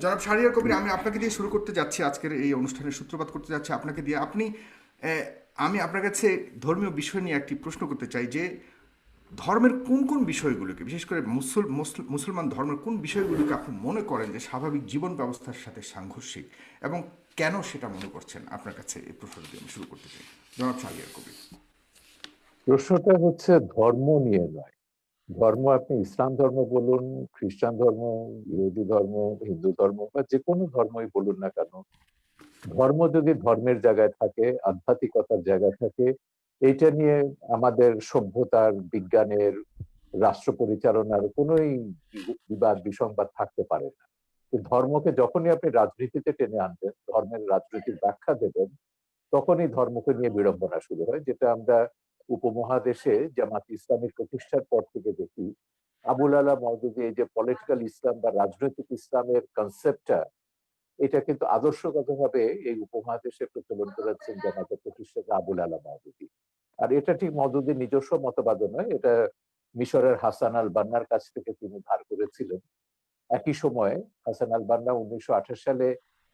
জনাব শাহরিয়ার কবির, আমি আপনাকে দিয়ে শুরু করতে যাচ্ছি, আজকের এই অনুষ্ঠানের সূত্রপাত করতে যাচ্ছি আপনাকে দিয়ে। আমি আপনার কাছে ধর্মীয় বিষয় নিয়ে একটি প্রশ্ন করতে চাই যে ধর্মের কোন কোন বিষয়গুলোকে, বিশেষ করে মুসলমান ধর্মের কোন বিষয়গুলোকে আপনি মনে করেন যে স্বাভাবিক জীবন ব্যবস্থার সাথে সাংঘর্ষিক, এবং কেন সেটা মনে করছেন? আপনার কাছে এই প্রশ্নটি দিয়ে আমি শুরু করতে চাই, জনাব শাহরিয়ার কবির। প্রশ্নটা হচ্ছে ধর্ম নিয়ে নয়। ধর্ম আপনি ইসলাম ধর্ম বলুন, খ্রিস্টান ধর্ম, ইহুদি ধর্ম, হিন্দু ধর্ম বা যে কোনো ধর্মই বলুন না কেন, ধর্ম যদি ধর্মের জায়গায় থাকে, আধ্যাত্মিকতার জায়গায় থাকে, এইটা নিয়ে আমাদের সভ্যতার, বিজ্ঞানের, রাষ্ট্র পরিচালনার কোনোই বিবাদ বিসংবাদ থাকতে পারে না। ধর্মকে যখনই আপনি রাজনীতিতে টেনে আনবেন, ধর্মের রাজনীতির ব্যাখ্যা দেবেন, তখনই ধর্মকে নিয়ে বিড়ম্বনা শুরু হয়, যেটা আমরা উপমহাদেশে জামাত ইসলামের প্রতিষ্ঠার পর থেকে দেখি। আবুল আলা মওদুদি এই যে পলিটিক্যাল ইসলাম বা রাজনৈতিক ইসলামের কনসেপ্টটা, এটা কিন্তু আদর্শগতভাবে এই উপমহাদেশে প্রচলন করেছেন জামাতের প্রতিষ্ঠাতা আবুল আলা মওদুদি। আর এটা ঠিক মওদুদির নিজস্ব মতবাদ নয়, এটা মিশরের হাসান আল বান্নার কাছ থেকে তিনি ধার করেছিলেন। একই সময়ে হাসান আল বান্না 1928 সালে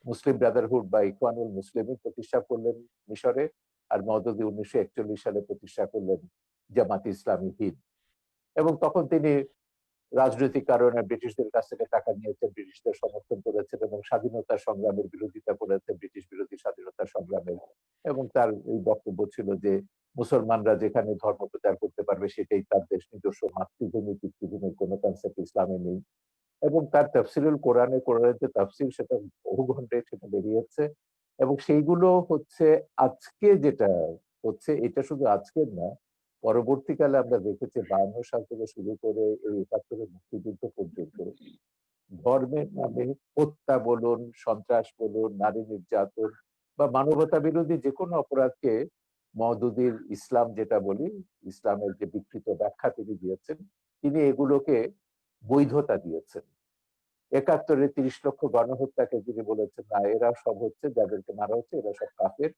মুসলিম ব্রাদারহুড বা ইখওয়ানুল মুসলিমিন প্রতিষ্ঠা করলেন মিশরে, আর মওদুদি 1941 সালে প্রতিষ্ঠা করলেন জামাত ইসলামী হিন্দ। এবং তখন তিনি রাজনৈতিক কারণে ব্রিটিশদের কাছ থেকে টাকা নিয়েছেন, ব্রিটিশদের সমর্থন করেছেন এবং স্বাধীনতা সংগ্রামের বিরোধিতা করেছেন, ব্রিটিশ বিরোধী স্বাধীনতা সংগ্রামের। এবং তার এই বক্তব্য ছিল যে মুসলমানরা যেখানে ধর্ম প্রচার করতে পারবে সেটাই তার দেশ, নিজস্ব মাতৃভূমি পিতৃভূমির কোনো কনসেপ্ট ইসলামে নেই। এবং তার তাফসিরুল কোরআনে, কোরআনের যে তাফসির সেটা বহু ঘন্টায় সেটা বেরিয়েছে। এবং সেইগুলো হচ্ছে আজকে যেটা হচ্ছে, এটা শুধু আজকের না, পরবর্তীকালে আমরা দেখেছি 52 সাল থেকে শুরু করে এই 71-এর মুক্তিযুদ্ধ পর্যন্ত ধর্মের নামে হত্যা বলুন, সন্ত্রাস বলুন, নারী নির্যাতন বা মানবতা বিরোধী যে কোনো অপরাধকে মওদুদির ইসলাম যেটা বলি, ইসলামের যে বিকৃত ব্যাখ্যা তিনি দিয়েছেন, তিনি এগুলোকে বৈধতা দিয়েছেন। 71-এ 30 লক্ষ গণহত্যাকে তিনি বলেছেন না, এরা সব হচ্ছে, যাদেরকে মারা হচ্ছে এরা সব কাফের।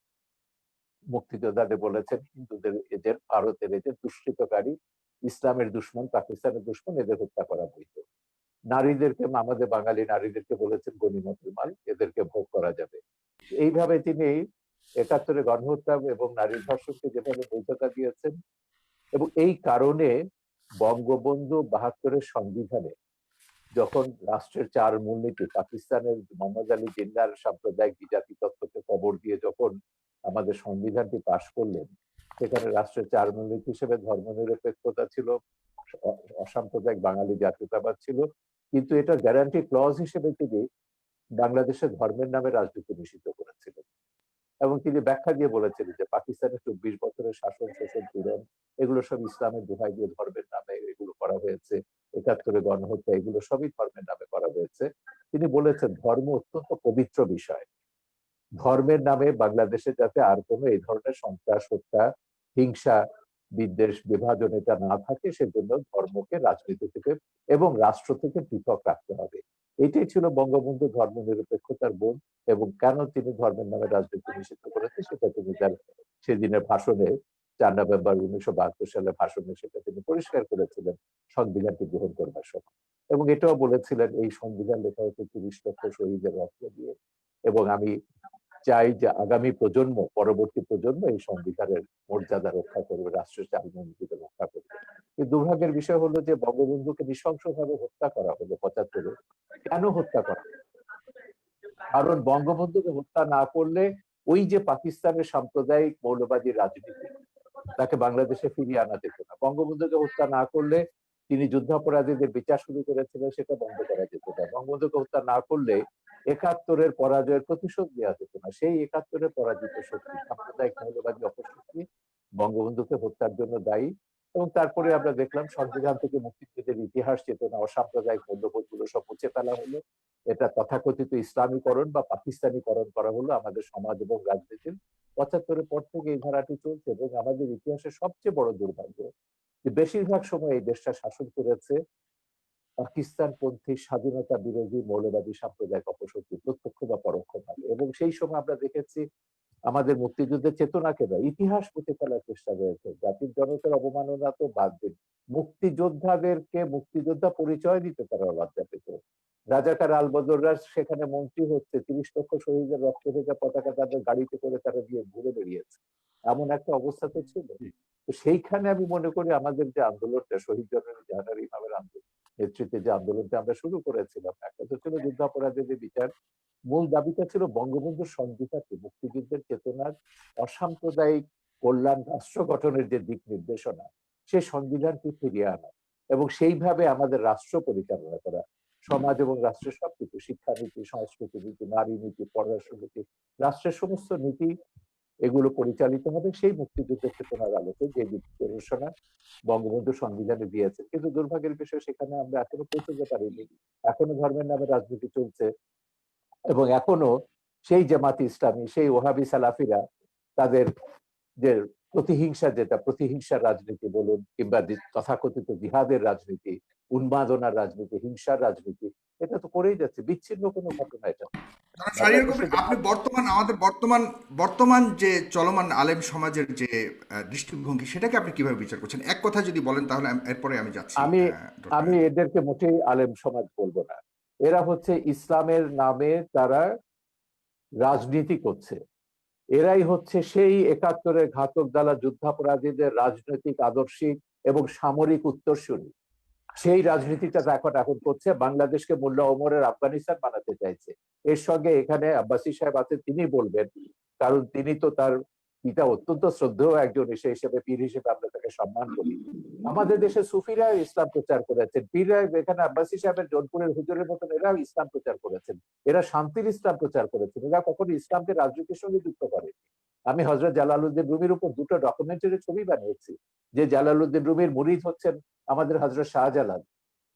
মুক্তিযোদ্ধাদের বলেছেন হিন্দুদের এদের, ভারতের এদের দুষ্কৃতকারী, ইসলামের দুশ্মন, পাকিস্তানের দুশ্মন, এদের হত্যা করা বৈধ। নারীদেরকে, আমাদের বাঙালি নারীদেরকে বলেছেন গনিমতের মাল, এদেরকে ভোগ করা যাবে। এইভাবে তিনি 71-এ গণহত্যা এবং নারীর ধর্ষণকে যেভাবে বৈধতা দিয়েছেন, এবং এই কারণে বঙ্গবন্ধু 72-এর সংবিধানে যখন রাষ্ট্রের 4 মূলনীতি, পাকিস্তানের মোহাম্মদ আলী জিন্নাহর সাম্প্রদায়িক বিজাতি তত্ত্বকে কবর দিয়ে যখন আমাদের সংবিধানটি পাশ করলেন, সেখানে রাষ্ট্রের 4 মূলনীতি হিসেবে ধর্মনিরপেক্ষতা ছিল, অসাম্প্রদায়িক বাঙালি জাতীয়তাবাদ ছিল, কিন্তু এটা গ্যারান্টি ক্লজ হিসেবে তিনি বাংলাদেশের ধর্মের নামে রাজনীতি নিষিদ্ধ করেছিলেন। এবং তিনি ব্যাখ্যা দিয়ে বলেছিলেন যে পাকিস্তানের 24 বছরের শাসন, শোষণ, পীড়ন, এগুলো সব ইসলামের দোহাই দিয়ে ধর্মের নামে এগুলো করা হয়েছে। 71-এ গণহত্যা, এগুলো সবই ধর্মের নামে করা হয়েছে। তিনি বলেছেন ধর্ম অত্যন্ত পবিত্র বিষয়, ধর্মের নামে বাংলাদেশে যাতে আর কোনো এই ধরনের সন্ত্রাস, হত্যা, হিংসা, বিদ্বেষ, বিভাজন এটা না থাকে, সেজন্য ধর্মকে রাজনীতি থেকে এবং রাষ্ট্র থেকে পৃথক রাখতে হবে। এটাই ছিল বঙ্গবন্ধু ধর্ম নিরপেক্ষতার বোধ। এবং কেন তিনি ধর্মের নামে রাজনীতি নিষিদ্ধ করেছে সেটা তিনি তার সেদিনের ভাষণে, 4 নভেম্বর 1972 সালে ভাষণে সেটা তিনি পরিষ্কার করেছিলেন সংবিধানটি গ্রহণ করবার সময়। এবং এটাও বলেছিলেন এই সংবিধান লেখা হচ্ছে 30 লক্ষ শহীদের রক্ত দিয়ে। এবং আমি চাই যে আগামী প্রজন্ম, পরবর্তী প্রজন্ম এই সংবিধানের মর্যাদা রক্ষা করবে, রাষ্ট্রের চালমনীতিকে রক্ষা করবে। কিন্তু দুর্ভাগ্যের বিষয় হলো যে বঙ্গবন্ধুকে নৃশংসভাবে হত্যা করা হলো 75-এ। কেন হত্যা করা? কারণ বঙ্গবন্ধুকে হত্যা না করলে ওই যে পাকিস্তানের সাম্প্রদায়িক মৌলবাদী রাজনীতি, তাকে বাংলাদেশে ফিরিয়ে আনা যেত না। বঙ্গবন্ধুকে হত্যা না করলে তিনি যুদ্ধাপরাধীদের বিচার শুরু করেছিলেন, সেটা বন্ধ করা যেত না। বঙ্গবন্ধুকে হত্যা না করলে 71-এর পরাজয়ের প্রতিশোধ নেওয়া যেত না। সেই 71-এর পরাজিত শক্তি, সাম্প্রদায়িক মৌলবাদী অপশক্তি বঙ্গবন্ধুকে হত্যার জন্য দায়ী। এবং তারপরে আমরা দেখলাম সংবিধান থেকে মুক্তিযুদ্ধের ইতিহাস, চেতনা, অসাম্প্রদায়িক মূল্যবোধ গুলো সব মুছে ফেলা হলো। এটা তথাকথিত ইসলামীকরণ বা পাকিস্তানিকরণ করা হলো আমাদের সমাজ এবং রাজনীতির। 75-এর পর থেকে এই ধারাটি চলছে। এবং আমাদের ইতিহাসের সবচেয়ে বড় দুর্ভাগ্য যে বেশিরভাগ সময় এই দেশটা শাসন করেছে পাকিস্তানপন্থী স্বাধীনতা বিরোধী মৌলবাদী সাম্প্রদায়িক অপশক্তি, প্রত্যক্ষ বা পরোক্ষভাবে। এবং সেই সময় আমরা দেখেছি আমাদের মুক্তিযুদ্ধের চেতনাকে নয়, ইতিহাস মুছে ফেলার চেষ্টা রয়েছে। জাতির জনকের অবমাননা তো বাদ দিন, মুক্তিযোদ্ধাদেরকে মুক্তিযোদ্ধা পরিচয় দিতে তারা লজ্জা পেত। রাজাকার আলবদররা সেখানে মন্ত্রী হচ্ছে, ৩০ লক্ষ শহীদের রক্ত ভেজা পতাকা তাদের গাড়িতে করে তারা দিয়ে ঘুরে বেরিয়েছে, এমন একটা অবস্থা তো ছিল। তো সেইখানে আমি মনে করি আমাদের যে আন্দোলনটা, শহীদ জননী জাহানারা ইমামের আন্দোলন নেতৃত্বে যে আন্দোলনটা আমরা শুরু করেছিলাম, একটা তো ছিল যুদ্ধাপরাধীদের বিচার, মূল দাবিটা ছিল বঙ্গবন্ধুর সংবিধানকে, মুক্তিযুদ্ধের চেতনার অসাম্প্রদায়িক কল্যাণ রাষ্ট্র গঠনের যে দিক নির্দেশনা, সেই সংবিধানকে ফিরিয়ে আনা এবং সেইভাবে আমাদের রাষ্ট্র পরিচালনা করা, সমাজ এবং রাষ্ট্রের সবকিছু, শিক্ষানীতি, সংস্কৃতি নীতি, নারী নীতি, পররাষ্ট্র নীতি, রাষ্ট্রের সমস্ত নীতি এগুলো পরিচালিত হবে সেই মুক্তিযুদ্ধের চেতনার আলোকে, যে দিক নির্দেশনা বঙ্গবন্ধু সংবিধানে দিয়েছে। কিন্তু দুর্ভাগ্যের বিষয়, সেখানে আমরা এখনো পৌঁছতে পারিনি। এখনো ধর্মের নামে রাজনীতি চলছে এবং এখনো সেই জামাতি ইসলামী, সেই ওহাবি সালাফিরা তাদের যে প্রতিহিংসা, যেটা প্রতিহিংসার রাজনীতি বলুন কিংবা তথাকথিত জিহাদের রাজনীতি, উন্মাদনার রাজনীতি, হিংসার রাজনীতি, এটা তো করেই যাচ্ছে। বিচ্ছিন্ন কোনো ঘটনা এটা না। শাহরিয়ার বাংলাদেশে কবির, আপনি আমাদের বর্তমান যে চলমান আলেম সমাজের যে দৃষ্টিভঙ্গি, সেটাকে আপনি কিভাবে বিচার করছেন? এক কথা যদি বলেন তাহলে এরপরে আমি যাচ্ছি। আমি আমি এদেরকে মোটেই আলেম সমাজ বলবো না। এরা হচ্ছে ইসলামের নামে তারা রাজনীতি করছে। এরাই হচ্ছে সেই ৭১-এর ঘাতক দালা যুদ্ধাপরাধীদের রাজনৈতিক, আদর্শিক এবং সামরিক উত্তরসূরি। সেই রাজনীতিটা এখন করছে, বাংলাদেশকে মোল্লা ওমরের আফগানিস্তান বানাতে চাইছে। এর সঙ্গে এখানে আব্বাসী সাহেব আছেন, তিনি বলবেন, কারণ তিনি তো তার পিতা অত্যন্ত শ্রদ্ধেয় একজন, সেই হিসেবে পীর হিসেবে আমরা তাকে সম্মান করি। আমাদের দেশে সুফিরা ইসলাম প্রচার করেছেন, পীররা এখানে আব্বাসী সাহেবের জোনপুরের হুজুরের মতন এরাও ইসলাম প্রচার করেছেন, এরা শান্তির ইসলাম প্রচার করেছেন, এরা কখনো ইসলামকে রাজনীতির সঙ্গে যুক্ত করেন। আমি হযরত জালালউদ্দিন রুমির উপর ২টো ডকুমেন্টারি ছবি বানিয়েছি, যে জালালউদ্দিন রুমির মুরিদ হচ্ছেন আমাদের হযরত শাহজালাল।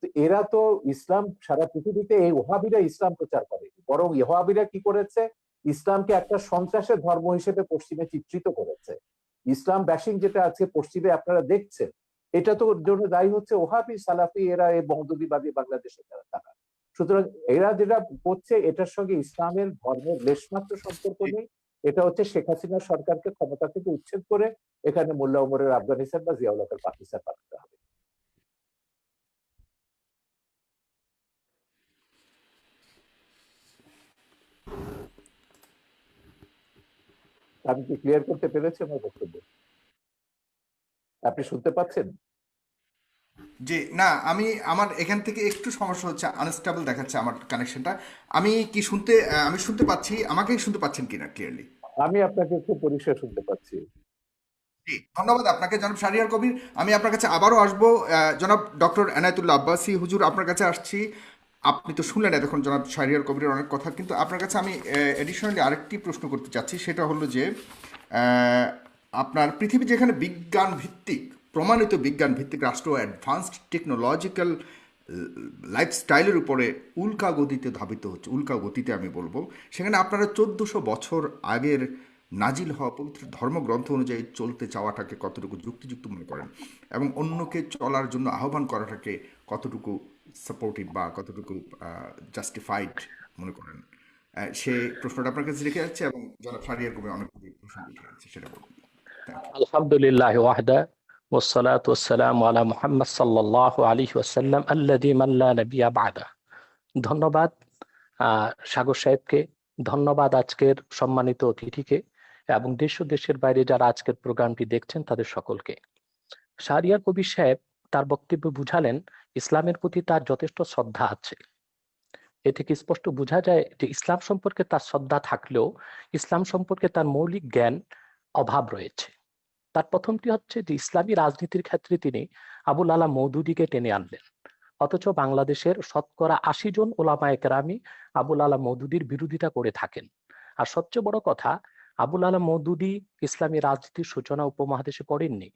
তো এরা তো ইসলাম সারা পৃথিবীতে, এই ওহাবিরা ইসলাম প্রচার করে, বরং ওহাবিরা কি করেছে, ইসলামকে একটা সন্ত্রাসের ধর্ম হিসেবে পশ্চিমে চিত্রিত করেছে। ইসলাম ব্যাশিং যেটা আছে পশ্চিমে আপনারা দেখছেন, এটা তো জন্য দায়ী হচ্ছে ওহাবি সালাফি, এরা এই মৌদুদিবাদী বাংলাদেশে তারা। সুতরাং এরা যেটা করছে, এটার সঙ্গে ইসলামের ধর্মের লেশমাত্র সম্পর্ক নেই। এটা হচ্ছে শেখ হাসিনা সরকারকে ক্ষমতা থেকে উচ্ছেদ করে এখানে মোল্লা ওমরের আফগানিস্তান বা জিয়াউল হকের পাকিস্তান বানাতে হবে। আমি কি ক্লিয়ার করতে পেরেছি আমার বক্তব্য? আপনি শুনতে পাচ্ছেন? জি, না, আমার এখান থেকে একটু সমস্যা হচ্ছে, আনস্টেবল দেখাচ্ছে আমার কানেকশনটা। আমি শুনতে পাচ্ছি, আমাকে শুনতে পাচ্ছেন কিনা ক্লিয়ারলি? আমি আপনাকে খুব পরিষ্কার শুনতে পাচ্ছি। জি, ধন্যবাদ আপনাকে জনাব শাহরিয়ার কবির। আমি আপনার কাছে আবারও আসবো। জনাব ডক্টর এনায়েতুল্লাহ আব্বাসী হুজুর, আপনার কাছে আসছি। আপনি তো শুনলেন এতক্ষণ জনাব শাহরিয়ার কবিরের অনেক কথা, কিন্তু আপনার কাছে আমি এডিশনালি আরেকটি প্রশ্ন করতে চাচ্ছি। সেটা হলো যে আহ, আপনার পৃথিবী যেখানে বিজ্ঞান ভিত্তিক, প্রমাণিত বিজ্ঞান ভিত্তিক রাষ্ট্র, অ্যাডভান্সড টেকনোলজিক্যাল লাইফস্টাইলের উপরে উল্কা গতিতে ধাবিত হচ্ছে, উল্কা গতিতে আমি বলবো, সেখানে আপনারা ১৪০০ বছর আগের নাজিল হওয়া পবিত্র ধর্মগ্রন্থ অনুযায়ী চলতে চাওয়াটাকে কতটুকু যুক্তিযুক্ত মনে করেন, এবং অন্যকে চলার জন্য আহ্বান করাটাকে কতটুকু সাপোর্টিভ বা কতটুকু জাস্টিফাইড মনে করেন? সে প্রশ্নটা আপনার কাছে রেখে যাচ্ছে, এবং যারা ফারিয়ার কমে অনেক প্রশ্ন উঠে যাচ্ছে, সেটা বলুন। Thank you. আলহামদুলিল্লাহ ওয়াহদা والصلاة والسلام على محمد صلى الله عليه وسلم الذي من لا نبي بعده। ধন্যবাদ সাগর সাহেবকে, ধন্যবাদ আজকের সম্মানিত অতিথিকে, এবং দেশ ও দেশের বাইরে যারা আজকের প্রোগ্রামটি দেখছেন তাদের সকলকে। শাহরিয়ার কবির সাহেব তার বক্তব্যে বুঝালেন ইসলামের প্রতি তার যথেষ্ট শ্রদ্ধা আছে। এ থেকে স্পষ্ট বোঝা যায় যে ইসলাম সম্পর্কে তার শ্রদ্ধা থাকলেও ইসলাম সম্পর্কে তার মৌলিক জ্ঞান অভাব রয়েছে। তার প্রথমটি হচ্ছে যে ইসলামী রাজনীতির ক্ষেত্রে তিনি আবুল আলা মওদুদীকে টেনে আনলেন, অথচ বাংলাদেশের শতকরা ৮০ জন ওলামায়ে কেরামী আবুল আলা মওদুদীর বিরোধিতা করে থাকেন। আর সবচেয়ে বড় কথা, আবুল আলা মওদুদী ইসলামী রাজনীতির সূচনা উপমহাদেশে করেননি।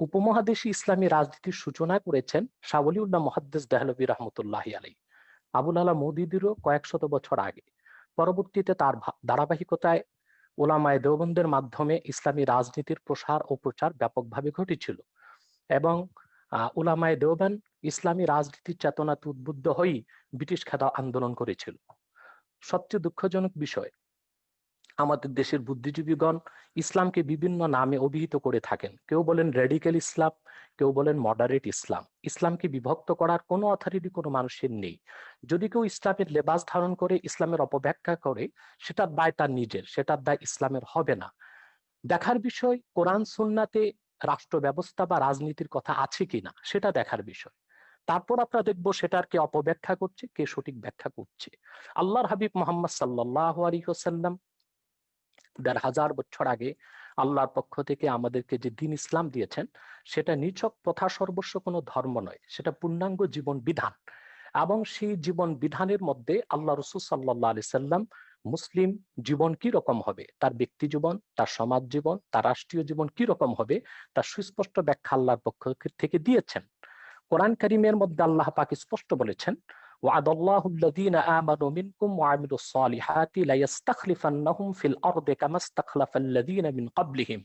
উপমহাদেশে ইসলামী রাজনীতির সূচনা করেছেন শাহ ওলিউল্লাহ মুহাদ্দিস দেহলভী রহমতুল্লাহি আলাইহি, আবুল আলা মওদুদীরও কয়েক শত বছর আগে। পরবর্তীতে তার ধারাবাহিকতায় ওলামায়ে দেওবন্দের মাধ্যমে ইসলামী রাজনীতির প্রসার ও প্রচার ব্যাপকভাবে ঘটেছিল, এবং উলামায়ে দেওবন্দ ইসলামী রাজনীতির চেতনাতে উদ্বুদ্ধ হয়েই ব্রিটিশ খেদা আন্দোলন করেছিল। সবচেয়ে দুঃখজনক বিষয়, আমাদের দেশের বুদ্ধিজীবীগণ ইসলামকে বিভিন্ন নামে অভিহিত করে থাকেন। কেউ বলেন রেডিক্যাল ইসলাম, কেউ বলেন মডারেট ইসলাম। ইসলামকে বিভক্ত করার কোনো অথরিটি কোনো মানুষের নেই। যদি কেউ ইসলামের লেবাস ধারণ করে ইসলামের অপব্যাখ্যা করে, সেটার দায় তার নিজের, সেটার দায় ইসলামের হবে না। দেখার বিষয় কোরআন সুন্নাতে রাষ্ট্র ব্যবস্থা বা রাজনীতির কথা আছে কিনা, সেটা দেখার বিষয়। তারপর আমরা দেখবো সেটার কে অপব্যাখ্যা করছে, কে সঠিক ব্যাখ্যা করছে। আল্লাহর হাবিব মোহাম্মদ সাল্লাল্লাহু আলাইহি ওয়াসাল্লাম ১,৫০০ বছর আগে আল্লাহর পক্ষ থেকে আমাদেরকে যে দিন ইসলাম দিয়েছেন, সেটা নিছক প্রথা সর্বস্ব কোনো ধর্ম নয়, সেটা পূর্ণাঙ্গ জীবন বিধান। এবং সেই জীবন বিধানের মধ্যে আল্লাহ রাসূল সাল্লাল্লাহু আলাইহি সাল্লাম মুসলিম জীবন কি রকম হবে, তার ব্যক্তি জীবন, তার সমাজ জীবন, তার রাষ্ট্রীয় জীবন কি রকম হবে, তার সুস্পষ্ট ব্যাখ্যা আল্লাহর পক্ষ থেকে দিয়েছেন। কোরআন কারীমের মধ্যে আল্লাহ পাক স্পষ্ট বলেছেন, ওয়াদাল্লাহু আল্লাযীনা আমানু মিনকুম ওয়া আমিলুস সালিহাতি লায়াস্তাখলিফান্নাহুম ফিল আরদি কামা ইসতাখলাফাল্লাযীনা মিন ক্বাবলিহিম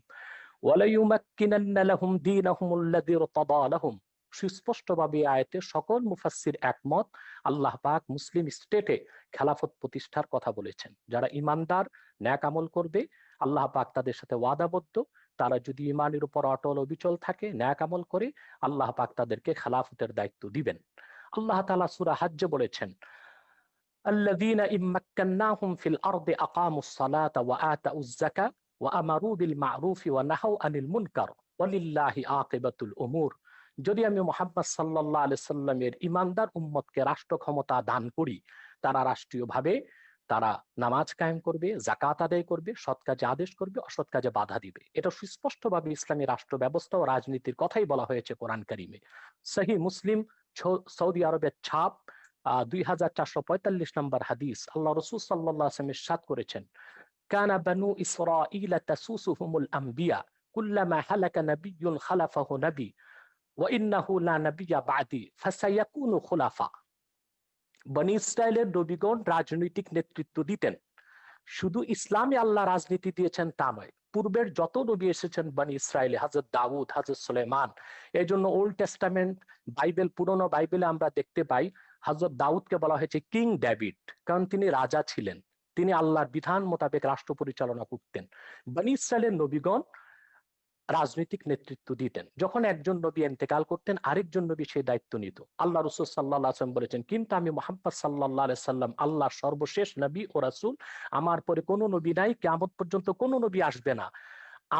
ওয়া লাইউমাক্কিনান্না লাহুম দীনাহুমুল্লাযী ইরতাদা লাহুম। সুস্পষ্টভাবে আয়াতে সকল মুফাসসির একমত, আল্লাহ পাক মুসলিম স্টেটে খেলাফত প্রতিষ্ঠার কথা বলেছেন। যারা ঈমানদার, নেক আমল করবে, আল্লাহ পাক তাদের সাথে ওয়াদাবদ্ধ, তারা যদি ঈমানের উপর অটল অবিচল থাকে, নেক আমল করে, আল্লাহ পাক তাদেরকে খেলাফতের দায়িত্ব দিবেন। আল্লাহ তাআলা সূরা হজ্জে বলেছেন, আল্লাযীনা ইম্মাক্কান্নাহুম ফিল আরদি আকামুস সালাতা ওয়া আতাউয যাকাত ওয়া আমারু বিল মা'রুফি ওয়া নাহাউ আনিল মুনকার ওয়ালিল্লাহি আকিবাতুল উমুর। যদি আমি মুহাম্মদ সাল্লাল্লাহু আলাইহি সাল্লামের ঈমানদার উম্মতকে রাষ্ট্র ক্ষমতা দান করি, তারা রাষ্ট্রীয়ভাবে তারা নামাজ কায়েম করবে, যাকাত আদায় করবে, সৎ কাজে আদেশ করবে, অসৎ কাজে বাধা দিবে। এটা সুস্পষ্টভাবে ইসলামী রাষ্ট্র ব্যবস্থা ও রাজনীতির কথাই বলা হয়েছে কোরআন কারীমে। সহিহ মুসলিম, সৌদি আরবের ছাপ, ২৪৪৫ নম্বর হাদিস। আল্লাহ রাসূল সাল্লাল্লাহু আলাইহি ওয়াসাল্লাম ইরশাদ করেছেন, কানা বানু ইসরাঈল তাসুসুহুমুল আম্বিয়া কুল্লামা হালাকা নাবিয়্যুন খালাফাহু নবী ওয়া ইন্নাহু লা নাবিয়্যা বা'দি ফাসায়াকুনু খুলাফা। বনি ইসরায়েলের নবীগণ রাজনৈতিক নেতৃত্ব দিতেন। শুধু ইসলামে আল্লাহ রাজনীতি দিয়েছেন তা নয়, পূর্বের যত নবী এসেছেন বনি ইসরায়েলে, হযরত দাউদ, হযরত সুলাইমান। এই জন্য ওল্ড টেস্টামেন্ট বাইবেল, পুরনো বাইবেলে আমরা দেখতে পাই হযরত দাউদকে বলা হয়েছে কিং ডেভিড, কারণ তিনি রাজা ছিলেন, তিনি আল্লাহর বিধান মোতাবেক রাষ্ট্র পরিচালনা করতেন। বনি ইসরায়েলের নবীগণ রাজনৈতিক নেতৃত্ব দিতেন। যখন একজন নবী ইন্তেকাল করতেন, আরেকজন নবী সেই দায়িত্ব নিত। আল্লাহ রাসূল সাল্লাল্লাহু আলাইহি ওয়াসাল্লাম বলেছেন, কিন্তু আমি মুহাম্মদ সাল্লাল্লাহু আলাইহি সাল্লাম আল্লাহর সর্বশেষ নবী ও রাসূল, আমার পরে কোনো নবী নাই, কিয়ামত পর্যন্ত কোনো নবী আসবে না।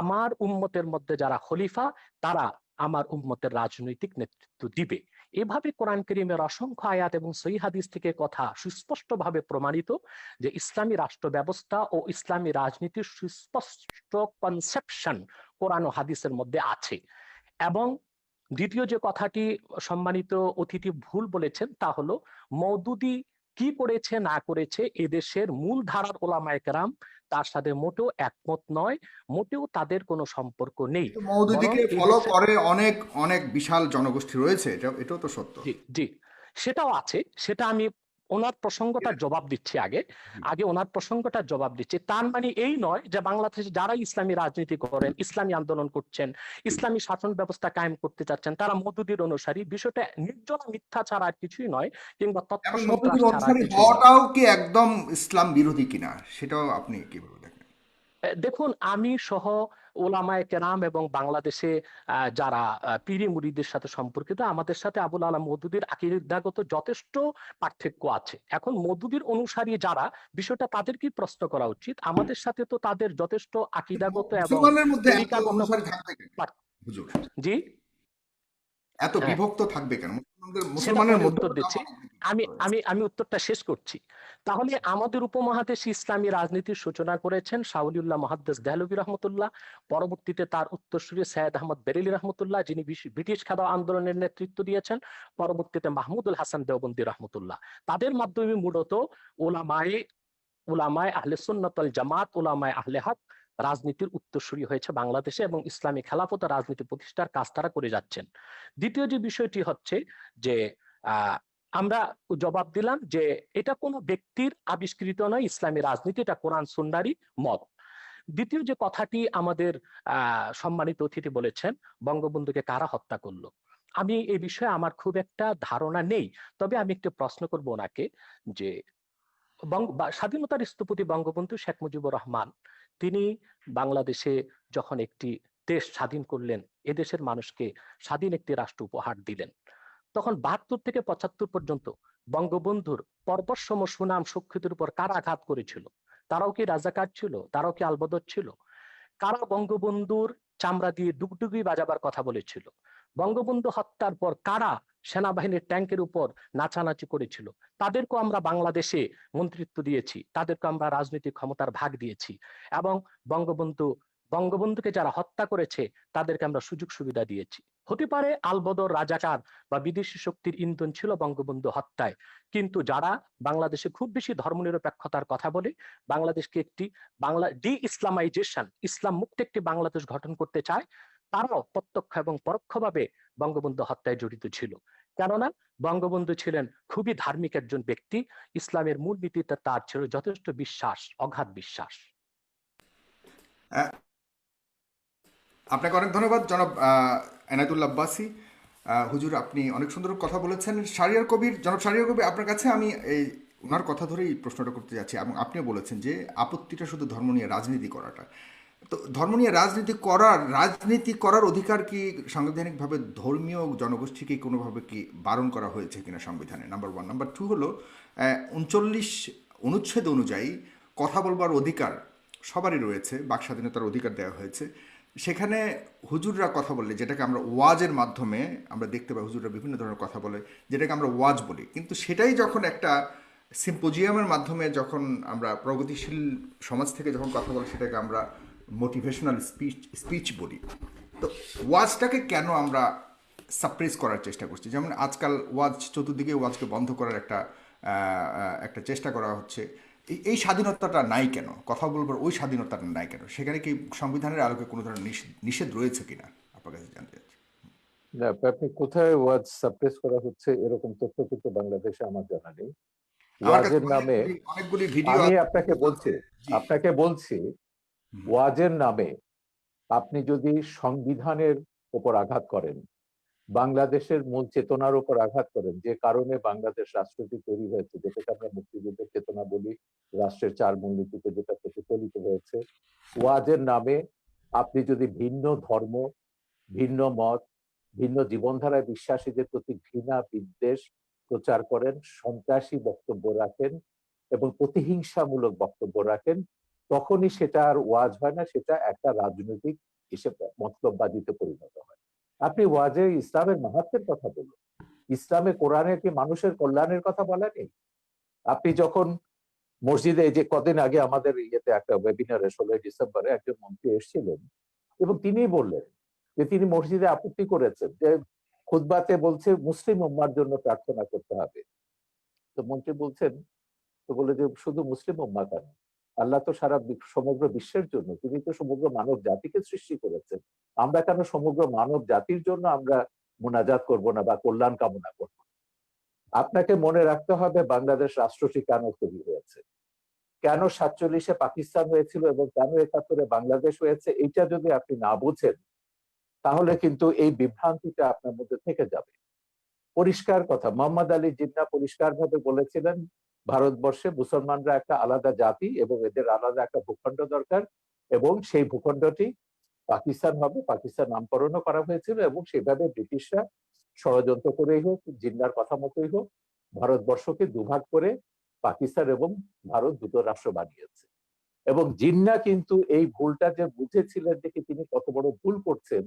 আমার উম্মতের মধ্যে যারা খলিফা, তারা আমার উম্মতের রাজনৈতিক নেতৃত্ব দিবে। এভাবে কোরআন কারীমের অসংখ্য আয়াত এবং সহিহ হাদিস থেকে কথা সুস্পষ্টভাবে প্রমাণিত যে ইসলামী রাষ্ট্র ব্যবস্থা ও ইসলামী রাজনীতির সুস্পষ্ট কনসেপশন কোরআন ও হাদিসের মধ্যে আছে। এবং দ্বিতীয় যে কথাটি সম্মানিত অতিথি ভুল বলেছেন, তা হলো মওদুদি কি করেছে না করেছে এদেশের মূল ধারার ওলামায়ে কেরাম তার সাথে মোটেও একমত নয়, মোটেও তাদের কোনো সম্পর্ক নেই। কিন্তু মওদুদিকে বরং ফলো এদেশের, করে অনেক অনেক বিশাল জনগোষ্ঠী রয়েছে, এটাও তো সত্য। জি জি, সেটাও আছে। সেটা আমি ওনার প্রসঙ্গটার জবাব দিচ্ছি আগে, ওনার প্রসঙ্গটার জবাব দিচ্ছি। তার মানে এই নয় যে বাংলাদেশে যারা ইসলামী রাজনীতি করেন, ইসলামী আন্দোলন করছেন, ইসলামী শাসন ব্যবস্থা কায়েম করতে চাচ্ছেন, তারা মওদুদির অনুসারী। বিষয়টা নির্জলা মিথ্যা ছাড়া আর কিছুই নয়, কিংবা তথ্য এবং সন্ত্রাস মওদুদির ছাড়া আর অনুসারী কিছুই নয়। হওয়াটাও কি একদম ইসলাম বিরোধী কিনা, সেটাও আপনি কিভাবে দেখেন? দেখুন, আমি সহ ওলামায়ে কেরাম এবং বাংলাদেশে যারা পীরি মুরিদের সাথে সম্পর্কিত, আমাদের সাথে আবুল আলা মওদুদির আকীদাগত যথেষ্ট পার্থক্য আছে। এখন মওদুদির অনুসারী যারা, বিষয়টা তাদেরকেই প্রশ্ন করা উচিত। আমাদের সাথে তো তাদের যথেষ্ট আকীদাগত এবং মুসলমানের মধ্যে এত তরিকাগত অনুসারী থাকবে কেন পার্থ- হুজুর? জি, এত হ্যাঁ, বিভক্ত থাকবে কেন সেটা মুসলমানের পরে মধ্যে? উত্তর দিচ্ছি। আমি আমি আমি উত্তরটা শেষ করছি। তাহলে আমাদের উপমহাদেশে ইসলামী রাজনীতির সূচনা করেছেন শাওলিউল্লাহ মুহাদ্দিস দেহলভী রহমতুল্লাহ, পরবর্তীতে তার উত্তরসূরি সৈয়দ আহমদ বেরেলী রহমতুল্লাহ, যিনি ব্রিটিশ খেদাও আন্দোলনের নেতৃত্ব দিয়েছেন, পরবর্তীতে মাহমুদুল হাসান দেওবন্দি রহমতুল্লাহ। তাদের মাধ্যমে মূলত ওলামায়ে উলামায়ে আহলে সুন্নাত ওয়াল জামাত, উলামায়ে আহলে হক রাজনীতির উত্তরসূরি হয়েছে বাংলাদেশে, এবং ইসলামী খেলাফত রাজনীতি প্রতিষ্ঠার কাজ তারা করে যাচ্ছেন। দ্বিতীয় যে বিষয়টি হচ্ছে যে আমরা জবাব দিলাম যে এটা কোনো ব্যক্তির আবিষ্কৃত নয়, ইসলামী রাজনীতি এটা কোরআন সুন্নাহরই মত। দ্বিতীয় যে কথাটি আমাদের সম্মানিত অতিথি বলেছেন, বঙ্গবন্ধুকে কারা হত্যা করলো, আমি এই বিষয়ে আমার খুব একটা ধারণা নেই। তবে আমি একটা প্রশ্ন করব ওনাকে যে স্বাধীনতার স্থপতি বঙ্গবন্ধু শেখ মুজিবুর রহমান, তিনি বাংলাদেশে যখন একটি দেশ স্বাধীন করলেন, এদেশের মানুষকে স্বাধীন একটি রাষ্ট্র উপহার দিলেন, তখন ৭২ থেকে ৭৫ পর্যন্ত বঙ্গবন্ধুর পর্বতসম সুনাম সুখ্যাতির উপর কারা আঘাত করেছিল? তারাও কি রাজাকার ছিল? তারাও কি আলবদর ছিল? কারা বঙ্গবন্ধুর চামড়া দিয়ে ডুগডুগি বাজাবার কথা বলেছিল? বঙ্গবন্ধু হত্যার পর কারা সেনাবাহিনীর ট্যাঙ্কের উপর নাচানাচি করেছিল? তাদেরকেও আমরা বাংলাদেশে মন্ত্রিত্ব দিয়েছি, তাদেরকে আমরা রাজনৈতিক ক্ষমতার ভাগ দিয়েছি, এবং বঙ্গবন্ধুকে যারা হত্যা করেছে তাদেরকে আমরা সুযোগ সুবিধা দিয়েছি। হতে পারে আলবদর, রাজাকার বা বিদেশি শক্তির ইন্ধন ছিল বঙ্গবন্ধু হত্যায়, কিন্তু যারা বাংলাদেশে খুব বেশি ধর্মনিরপেক্ষতার কথা বলে, বাংলাদেশকে একটি ইসলামাইজেশন, ইসলাম মুক্ত একটি বাংলাদেশ গঠন করতে চায়, তারাও প্রত্যক্ষ এবং পরোক্ষভাবে বঙ্গবন্ধু হত্যায় জড়িত ছিল। কেননা বঙ্গবন্ধু ছিলেন খুবই ধার্মিক একজন ব্যক্তি, ইসলামের মূলনীতিতে তার ছিল যথেষ্ট বিশ্বাস, অগাধ বিশ্বাস। আহ, আপনাকে অনেক ধন্যবাদ জনাব এনায়েতুল্লাহ আব্বাসী। হুজুর, আপনি অনেক সুন্দর কথা বলেছেন। জনাব শাহরিয়ার কবির, আপনার কাছে আমি এই ওনার কথা ধরেই প্রশ্নটা করতে যাচ্ছি, এবং আপনিও বলেছেন যে আপত্তিটা শুধু ধর্ম নিয়ে রাজনীতি করাটা। তো ধর্ম নিয়ে রাজনীতি করার অধিকার কি সাংবিধানিকভাবে ধর্মীয় জনগোষ্ঠীকে কোনোভাবে কি বারণ করা হয়েছে কিনা সংবিধানে? Number one. নাম্বার টু হলো ৩৯ অনুচ্ছেদ অনুযায়ী কথা বলবার অধিকার সবারই রয়েছে, বাক স্বাধীনতার অধিকার দেওয়া হয়েছে। সেখানে হুজুররা কথা বললে, যেটাকে আমরা ওয়াজের মাধ্যমে আমরা দেখতে পাই, হুজুররা বিভিন্ন ধরনের কথা বলে, যেটাকে আমরা ওয়াজ বলি, কিন্তু সেটাই যখন একটা সিম্পোজিয়ামের মাধ্যমে যখন আমরা প্রগতিশীল সমাজ থেকে যখন কথা বলি, সেটাকে আমরা মোটিভেশনাল স্পিচ বলি। তো ওয়াজটাকে কেন আমরা সাপ্রেস করার চেষ্টা করছি? যেমন আজকাল চতুর্দিকে ওয়াজকে বন্ধ করার একটা চেষ্টা করা হচ্ছে। এই স্বাধীনতাটা নাই কেন? কথা বলবার ওই স্বাধীনতাটা নাই কেন? সেখানে কি সংবিধানের আলোকে কোনো ধরনের নিষেধ রয়েছে কিনা আপনার কাছে জানতে চাচ্ছি। না, আপনি কোথায় ওয়াজ সাপ্রেস করা হচ্ছে এরকম তথ্য কিন্তু বাংলাদেশে আমার জানা নেই। আমার কাছে ওয়াজের নামে অনেকগুলি ভিডিও আমি আপনাকে বলছি ওয়াজের নামে আপনি যদি সংবিধানের উপর আঘাত করেন, বাংলাদেশের মূল চেতনার উপর আঘাত করেন, যে কারণে বাংলাদেশ রাষ্ট্রটি তৈরি হয়েছে, যেটাকে আমরা মুক্তিযুদ্ধের চেতনা বলি, রাষ্ট্রের ৪ মূলনীতিতে যেটা প্রতিফলিত হয়েছে, ওয়াজের নামে আপনি যদি ভিন্ন ধর্ম, ভিন্ন মত, ভিন্ন জীবনধারায় বিশ্বাসীদের প্রতি ঘৃণা, বিদ্বেষ প্রচার করেন, সন্ত্রাসী বক্তব্য রাখেন এবং প্রতিহিংসামূলক বক্তব্য রাখেন, তখনই সেটা আর ওয়াজ হয় না, সেটা একটা রাজনৈতিক হিসেবে মতলববাজিতে পরিণত হয়। আপনি ওয়াজে ইসলামের মাহাত্ম্যের কথা বলুন, ইসলামে কোরআনে কি মানুষের কল্যাণের কথা বলা নেই? আপনি যখন মসজিদে, যে কদিন আগে আমাদের ইয়েতে একটা ওয়েবিনারে 16 ডিসেম্বরে একজন মন্ত্রী এসেছিলেন এবং তিনি বললেন যে তিনি মসজিদে আপত্তি করেছেন যে খুতবাতে বলছে মুসলিম উম্মার জন্য প্রার্থনা করতে হবে। তো মন্ত্রী বলছেন, তো বলে যে শুধু মুসলিম উম্মা কেন, আল্লাহ তো সারা সমগ্র বিশ্বের জন্য, তিনি তো সমগ্র মানব জাতিকে সৃষ্টি করেছেন, আমরা কেন সমগ্র মানব জাতির জন্য আমরা মুনাজাত করব না বা কল্যাণ কামনা করব? আপনাকে মনে রাখতে হবে বাংলাদেশ রাষ্ট্রটি কেন তৈরি হয়েছে, কেন 47-এ পাকিস্তান হয়েছিল এবং কেন 71-এ বাংলাদেশ হয়েছে। এইটা যদি আপনি না বুঝেন তাহলে কিন্তু এই বিভ্রান্তিটা আপনার মধ্যে থেকে যাবে। পরিষ্কার কথা, মোহাম্মদ আলী জিন্না পরিষ্কার ভাবে বলেছিলেন ভারতবর্ষে মুসলমানরা একটা আলাদা জাতি এবং এদের আলাদা একটা ভূখণ্ড দরকার, এবং সেই ভূখণ্ডটি পাকিস্তান হবে। পাকিস্তান নামকরণও করা হয়েছিল এবং সেভাবে ব্রিটিশরা ষড়যন্ত্র করেই হোক, জিন্নার কথা মতোই হোক, ভারতবর্ষকে দুভাগ করে পাকিস্তান এবং ভারত দুটো রাষ্ট্র বানিয়েছে। এবং জিন্না কিন্তু এই ভুলটা যে বুঝেছিলেন দেখে তিনি কত বড় ভুল করছেন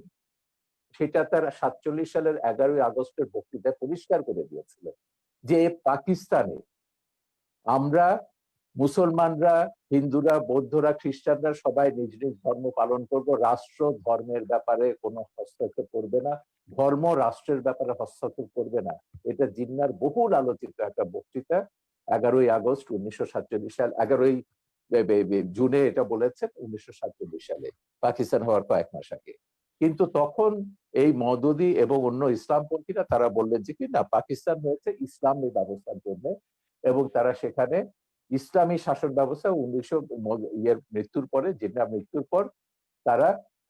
সেটা তার 47 সালের 11ই আগস্টের বক্তৃতায় পরিষ্কার করে দিয়েছিলেন যে পাকিস্তানে আমরা মুসলমানরা, হিন্দুরা, বৌদ্ধরা, খ্রিস্টানরা সবাই নিজ নিজ ধর্ম পালন করব, রাষ্ট্র ধর্মের ব্যাপারে কোনো হস্তক্ষেপ করবে না, ধর্ম রাষ্ট্রের ব্যাপারে হস্তক্ষেপ করবে না। এটা জিন্নার বহুল আলোচিত একটা বক্তৃতা, 11ই আগস্ট 1947 সাল, 11ই জুনে এটা বলেছেন 1947 সালে, পাকিস্তান হওয়ার কয়েক মাস আগে। কিন্তু তখন এই মওদুদি এবং অন্য ইসলামপন্থীরা তারা বললেন যে কি না, পাকিস্তান হয়েছে ইসলামী ব্যবস্থার জন্য, এবং তারা সেখানে ইসলামী শাসন ব্যবস্থা 1900 মৃত্যুর পরে, জিন্নার মৃত্যুর পর তারা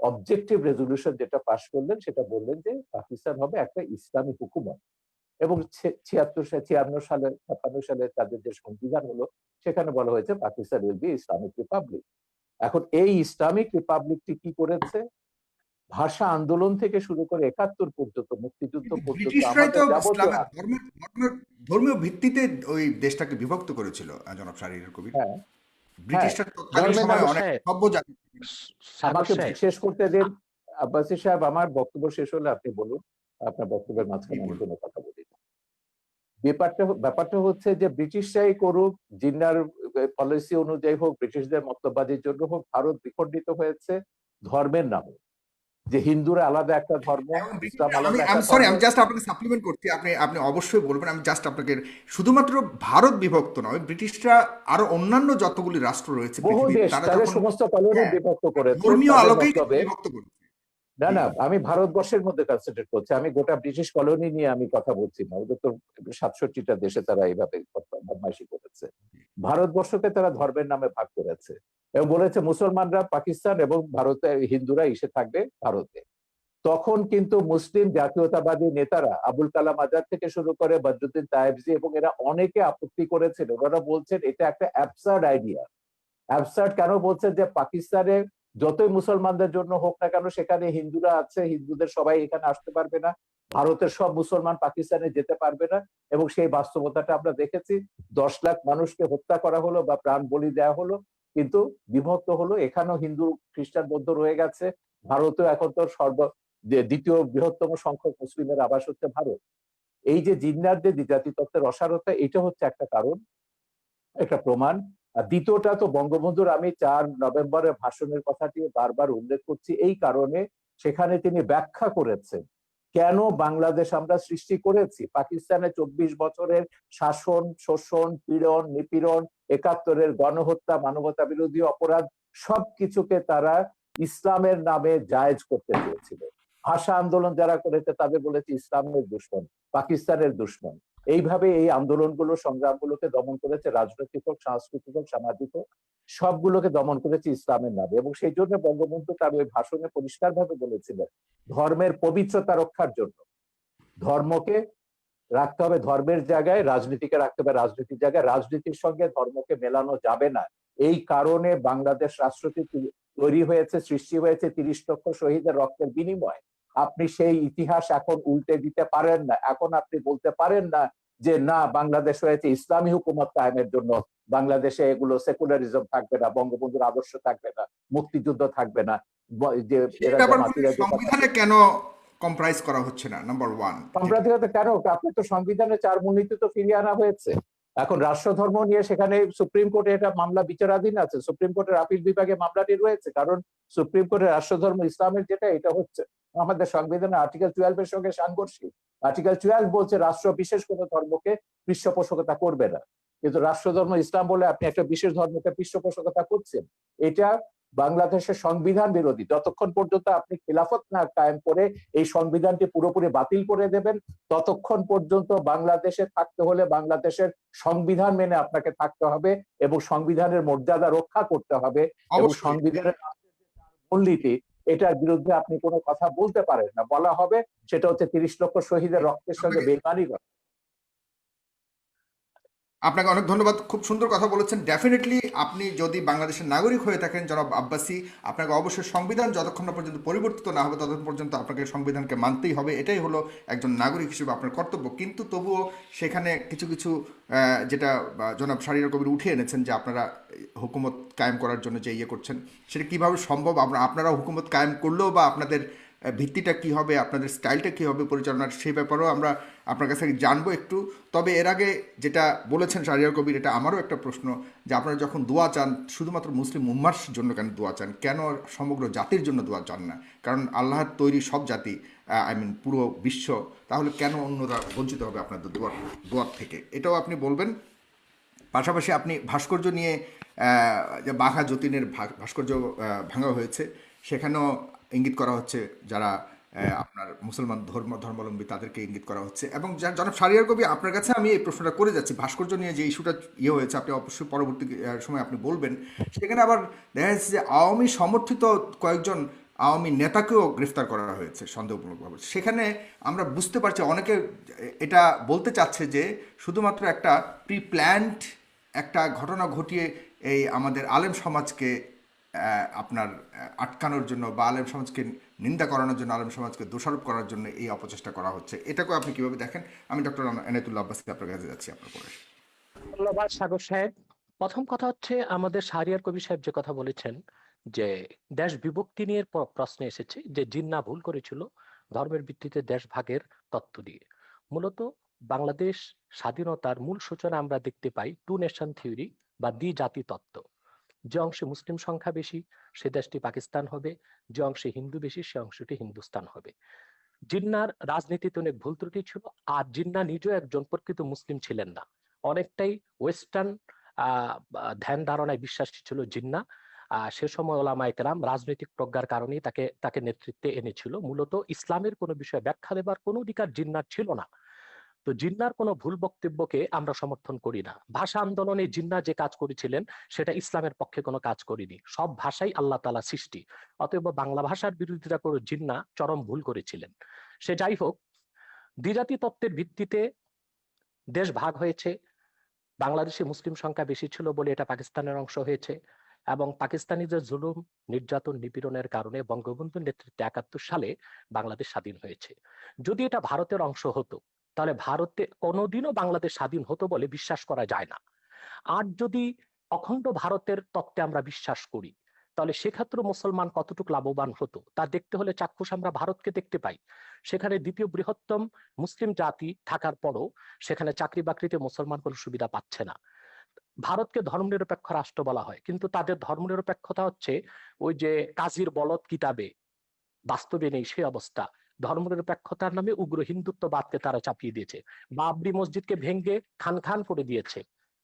অবজেক্টিভ রেজলিউশন যেটা পাশ করলেন সেটা বললেন যে পাকিস্তান হবে একটা ইসলামী হুকুমত। এবং 56 সালে তাদের যে সংবিধান হলো সেখানে বলা হয়েছে Pakistan will be Islamic Republic. এখন এই ইসলামিক রিপাবলিকটি কি করেছে? ভাষা আন্দোলন থেকে শুরু করে 71 পর্যন্ত, মুক্তিযুদ্ধ কিন্তু পর্যন্ত ব্রিটিশরাই তো আমাদের যাবতীয় ধর্মীয় ভিত্তিতে ওই দেশটাকে বিভক্ত করেছিল জনাব শাহরিয়ার কবির। হ্যাঁ, হ্যাঁ, ব্রিটিশরা তৎকালীন ধর্মের সময়ে নামে। সাগর অনেক সাহেব, সভ্য জাতি। সাগর আমাকে সাহেব, শেষ করতে দিন আব্বাসী সাহেব, আমার বক্তব্য শেষ হলে আপনি বলুন। আপনার বক্তব্যের জি, মাঝখানে আমি বলুন। কোনো কথা বলি না। ব্যাপারটা হচ্ছে যে ব্রিটিশরাই করুক, জিন্নার পলিসি অনুযায়ী হোক, ব্রিটিশদের মতবাদের জন্য হোক, ভারত বিখণ্ডিত হয়েছে ধর্মের নামে। যে হিন্দুরা আলাদা একটা ধর্ম, এবং ইসলাম ব্রিটিশরা আলাদা আমি একটা সরি, ধর্ম। আমি জাস্ট আপনাকে সাপ্লিমেন্ট করছি, আপনি আপনি অবশ্যই বলবেন। আমি জাস্ট আপনাকে, শুধুমাত্র ভারত বিভক্ত নয়, ব্রিটিশরা আরো অন্যান্য যতগুলি রাষ্ট্র রয়েছে বহু পৃথিবীর, দেশ তারা তাদের যখন, সমস্ত কলোনি হ্যাঁ, বিভক্ত করেছে ধর্মীয় তাদের আলোকেই কিন্তু মতলবে। বিভক্ত করেছে। না, জি, না, আমি ভারতবর্ষের মধ্যে কনসেন্ট্রেট করছি। আমি গোটা ব্রিটিশ কলোনি নিয়ে আমি কথা বলছি না। ওদের তো 67টা দেশে তারা এইভাবে বদমাইশি করেছে। ভারতবর্ষকে তারা ধর্মের নামে ভাগ করেছে এবং বলেছে মুসলমানরা পাকিস্তান এবং ভারতে, হিন্দুরা এসে থাকবে ভারতে। তখন কিন্তু মুসলিম জাতীয়তাবাদী নেতারা আবুল কালাম আজাদ থেকে শুরু করে বদরুদ্দিন তায়েবজি এবং এরা অনেকে আপত্তি করেছিল। ওনারা বলছেন এটা একটা অ্যাবসার্ড আইডিয়া। অ্যাবসার্ড কেন বলছেন? যে পাকিস্তানে যতই মুসলমানদের জন্য হোক না কেন, সেখানে হিন্দুরা আছে, হিন্দুদের সবাই এখানে আসতে পারবে না, ভারতের সব মুসলমান পাকিস্তানে যেতে পারবে না। এবং সেই বাস্তবতাটা আমরা দেখেছি। 10 লাখ মানুষকে হত্যা করা হলো বা প্রাণ বলি দেওয়া হলো, কিন্তু বিভক্ত হলো। এখানেও হিন্দু খ্রিস্টান বৌদ্ধ রয়ে গেছে। ভারতেও এখন তো দ্বিতীয় বৃহত্তম সংখ্যক মুসলিমের আবাস হচ্ছে ভারত। এই যে জিন্নারদের দ্বিজাতি তত্ত্বের অসারতা, এটা হচ্ছে একটা কারণ, একটা প্রমাণ। আর দ্বিতীয়টা তো বঙ্গবন্ধুর, আমি 4 নভেম্বরের ভাষণের কথাটি বারবার উল্লেখ করছি এই কারণে, সেখানে তিনি ব্যাখ্যা করেছেন কেন বাংলাদেশ আমরা সৃষ্টি করেছি। পাকিস্তানে 24 বছরের শাসন, শোষণ, পীড়ন, নিপীড়ন, 71-এর গণহত্যা, মানবতা বিরোধী অপরাধ, সবকিছুকে তারা ইসলামের নামে জায়েজ করতে চেয়েছিল। ভাষা আন্দোলন যারা করেছে তাদের বলেছে ইসলামের দুশ্মন, পাকিস্তানের দুশ্মন। এইভাবে এই আন্দোলনগুলো, সংগ্রামগুলোকে দমন করেছে, রাজনৈতিক হোক, সাংস্কৃতিক হোক, সামাজিক হোক, সবগুলোকে দমন করেছে ইসলামের নামে। এবং সেই জন্য বঙ্গবন্ধু তার ওই ভাষণে পরিষ্কারভাবে বলেছিলেন, ধর্মের পবিত্রতা রক্ষার জন্য ধর্মকে রাখতে হবে ধর্মের জায়গায়, রাজনীতিকে রাখতে হবে রাজনীতির জায়গায়, রাজনীতির সঙ্গে ধর্মকে মেলানো যাবে না। এই কারণে বাংলাদেশ রাষ্ট্রটি তৈরি হয়েছে, সৃষ্টি হয়েছে 30 লক্ষ শহীদের রক্তের বিনিময়। আপনি সেই ইতিহাস এখন উল্টে দিতে পারেন না। এখন আপনি বলতে পারেন না যে না, বাংলাদেশ হয়েছে ইসলামী হুকুমত কায়েমের জন্য, বাংলাদেশে এগুলো সেকুলারিজম থাকবে না, বঙ্গবন্ধুর আদর্শ থাকবে না, মুক্তিযুদ্ধ থাকবে না, যে সেই এরা ব্যাপারগুলো জামাতিরা যে কথা। সংবিধানে কেন কম্প্রাইজ করা হচ্ছে না, নাম্বার ওয়ান। সাম্প্রদায়িকতা কেন? আপনি তো সংবিধানে 4 মূলনীতি তো ফিরিয়ে আনা হয়েছে। এখন রাষ্ট্রধর্ম নিয়ে সেখানে সুপ্রিম কোর্টে এটা মামলা বিচারাধীন আছে, সুপ্রিম কোর্টের আপিল বিভাগে মামলাটি রয়েছে, কারণ সুপ্রিম কোর্টের রাষ্ট্রধর্ম ইসলামের যেটা, এটা হচ্ছে আমাদের সংবিধানের আর্টিকেল 12 এর সঙ্গে সাংঘর্ষিক। আর্টিকেল 12 বলছে রাষ্ট্র বিশেষ কোনো ধর্মকে পৃষ্ঠপোষকতা করবে না, কিন্তু রাষ্ট্রধর্ম ইসলাম বলে আপনি একটা বিশেষ ধর্মকে পৃষ্ঠপোষকতা করছেন। এটা বাংলাদেশের সংবিধান বিরোধী। যতক্ষণ পর্যন্ত আপনি খিলাফত না কায়েম করে এই সংবিধানটি পুরোপুরি বাতিল করে দেবেন, ততক্ষণ পর্যন্ত বাংলাদেশে থাকতে হলে বাংলাদেশের সংবিধান মেনে আপনাকে থাকতে হবে এবং সংবিধানের মর্যাদা রক্ষা করতে হবে। এবং অবশ্যই। সংবিধানের মূলনীতি, এটার বিরুদ্ধে আপনি কোনো কথা বলতে পারেন না। বলা হবে সেটা হচ্ছে 30 লক্ষ শহীদের রক্তের সঙ্গে বেইমানি করা। আপনাকে অনেক ধন্যবাদ, খুব সুন্দর কথা বলেছেন। ডেফিনেটলি আপনি যদি বাংলাদেশের নাগরিক হয়ে থাকেন জনাব আব্বাসী, আপনাকে অবশ্যই সংবিধান যতক্ষণ না পর্যন্ত পরিবর্তিত না হবে ততক্ষণ পর্যন্ত আপনাকে সংবিধানকে মানতেই হবে। এটাই হলো একজন নাগরিক হিসেবে আপনার কর্তব্য। কিন্তু তবুও সেখানে কিছু কিছু যেটা জনাব শাহরিয়ার কবির উঠে এনেছেন, যে আপনারা হুকুমত কায়েম করার জন্য যে ইয়ে করছেন, সেটা কীভাবে সম্ভব? আপনারা হুকুমত কায়েম করলেও বা আপনাদের ভিত্তিটা কী হবে, আপনাদের স্টাইলটা কী হবে পরিচালনার, সেই ব্যাপারেও আমরা আপনার কাছে জানবো একটু। তবে এর আগে যেটা বলেছেন শাহরিয়ার কবির, এটা আমারও একটা প্রশ্ন, যে আপনারা যখন দোয়া চান, শুধুমাত্র মুসলিম উম্মার জন্য কেন দোয়া চান? কেন সমগ্র জাতির জন্য দোয়া চান না? কারণ আল্লাহর তৈরি সব জাতি, পুরো বিশ্ব, তাহলে কেন অন্যরা বঞ্চিত হবে আপনাদের দোয়ার থেকে? এটাও আপনি বলবেন। পাশাপাশি আপনি ভাস্কর্য নিয়ে, যে বাঘা যতীনের ভাস্কর্য ভাঙা হয়েছে, সেখানেও ইঙ্গিত করা হচ্ছে যারা আপনার মুসলমান ধর্মাবলম্বী, তাদেরকে ইঙ্গিত করা হচ্ছে। এবং জনাব শাহরিয়ার কবি, আপনার কাছে আমি এই প্রশ্নটা করে যাচ্ছি, ভাস্কর্য নিয়ে যে ইস্যুটা ইয়ে হয়েছে, আপনি অবশ্যই পরবর্তী সময় আপনি বলবেন। সেখানে আবার দেখা যাচ্ছে যে আওয়ামী সমর্থিত কয়েকজন আওয়ামী নেতাকেও গ্রেফতার করা হয়েছে সন্দেহমূলকভাবে। সেখানে আমরা বুঝতে পারছি অনেকে এটা বলতে চাচ্ছে যে শুধুমাত্র একটা প্রি প্ল্যান্ড একটা ঘটনা ঘটিয়ে এই আমাদের আলেম সমাজকে আপনার আটকানোর জন্য বা আলেম সমাজকে নিন্দা করানোর জন্য, আলেম সমাজকে দোষারোপ করার জন্য এই অপচেষ্টা করা হচ্ছে। এটাকেও আপনি কিভাবে দেখেন? আমি ডক্টর এনায়েতুল্লাহ আব্বাসী আপনার কাছে যাচ্ছি আপনার পরে। ধন্যবাদ সাগর সাহেব। প্রথম কথা হচ্ছে, আমাদের শাহরিয়ার কবির সাহেব যে কথা বলেছেন যে দেশ বিভক্তি নিয়ে প্রশ্ন এসেছে যে জিন্না ভুল করেছিল ধর্মের ভিত্তিতে দেশ ভাগের তত্ত্ব দিয়ে। মূলত বাংলাদেশ স্বাধীনতার মূল সূচনা আমরা দেখতে পাই টু নেশন থিওরি বা দ্বি জাতি তত্ত্ব। যে অংশে মুসলিম সংখ্যা বেশি সে দেশটি পাকিস্তান হবে, যে অংশে হিন্দু বেশি সে অংশটি হিন্দুস্তান হবে। জিন্নার রাজনীতিতে অনেক ভুল ত্রুটি ছিল, আর জিন্না নিজেও একজন প্রকৃত মুসলিম ছিলেন না, অনেকটাই ওয়েস্টার্ন ধ্যান ধারণায় বিশ্বাসী ছিল জিন্না। সে সময় ওলামায়ে কেরাম রাজনৈতিক প্রজ্ঞার কারণেই তাকে তাকে নেতৃত্বে এনেছিল। মূলত ইসলামের কোনো বিষয়ে ব্যাখ্যা দেবার কোনো অধিকার জিন্নার ছিল না। তো জিন্নার কোনো ভুল বক্তব্যকে আমরা সমর্থন করি না। ভাষা আন্দোলনে জিন্না যে কাজ করেছিলেন সেটা ইসলামের পক্ষে কোনো কাজ করেনি। সব ভাষাই আল্লাহ তাআলা সৃষ্টি, অতএব বাংলা ভাষার বিরোধিতা করে জিন্না চরম ভুল করেছিলেন। সে যাই হোক, দ্বিজাতি তত্ত্বের ভিত্তিতে দেশ ভাগ হয়েছে। বাংলাদেশে মুসলিম সংখ্যা বেশি ছিল বলে এটা পাকিস্তানের অংশ হয়েছে, এবং পাকিস্তানিদের জুলুম, নির্যাতন, নিপীড়নের কারণে বঙ্গবন্ধুর নেতৃত্বে ৭১ সালে বাংলাদেশ স্বাধীন হয়েছে। যদি এটা ভারতের অংশ হতো তাহলে ভারতে কোনোদিনও বাংলাদেশ স্বাধীন হতো বলে বিশ্বাস করা যায় না। আর যদি অখণ্ড ভারতের তত্ত্বে আমরা বিশ্বাস করি তাহলে সেক্ষেত্রে মুসলমান কতটুকু লাভবান হতো তা দেখতে হলে চাক্ষুষ আমরা ভারতকে দেখতে পাই। সেখানে দ্বিতীয় বৃহত্তম মুসলিম জাতি থাকার পরও সেখানে চাকরি বাকরিতে মুসলমান কোনো সুবিধা পাচ্ছে না। ভারতকে ধর্মনিরপেক্ষ রাষ্ট্র বলা হয়, কিন্তু তাদের ধর্মনিরপেক্ষতা হচ্ছে ওই যে কাজীর বলদ কিতাবে, বাস্তবে নেই সেই অবস্থা। ধর্মনিরপেক্ষতার নামে উগ্র হিন্দুত্ববাদকে তারা চাপিয়ে দিয়েছে। বাবরি মসজিদকে ভেঙ্গে খান খান করে দিয়েছে।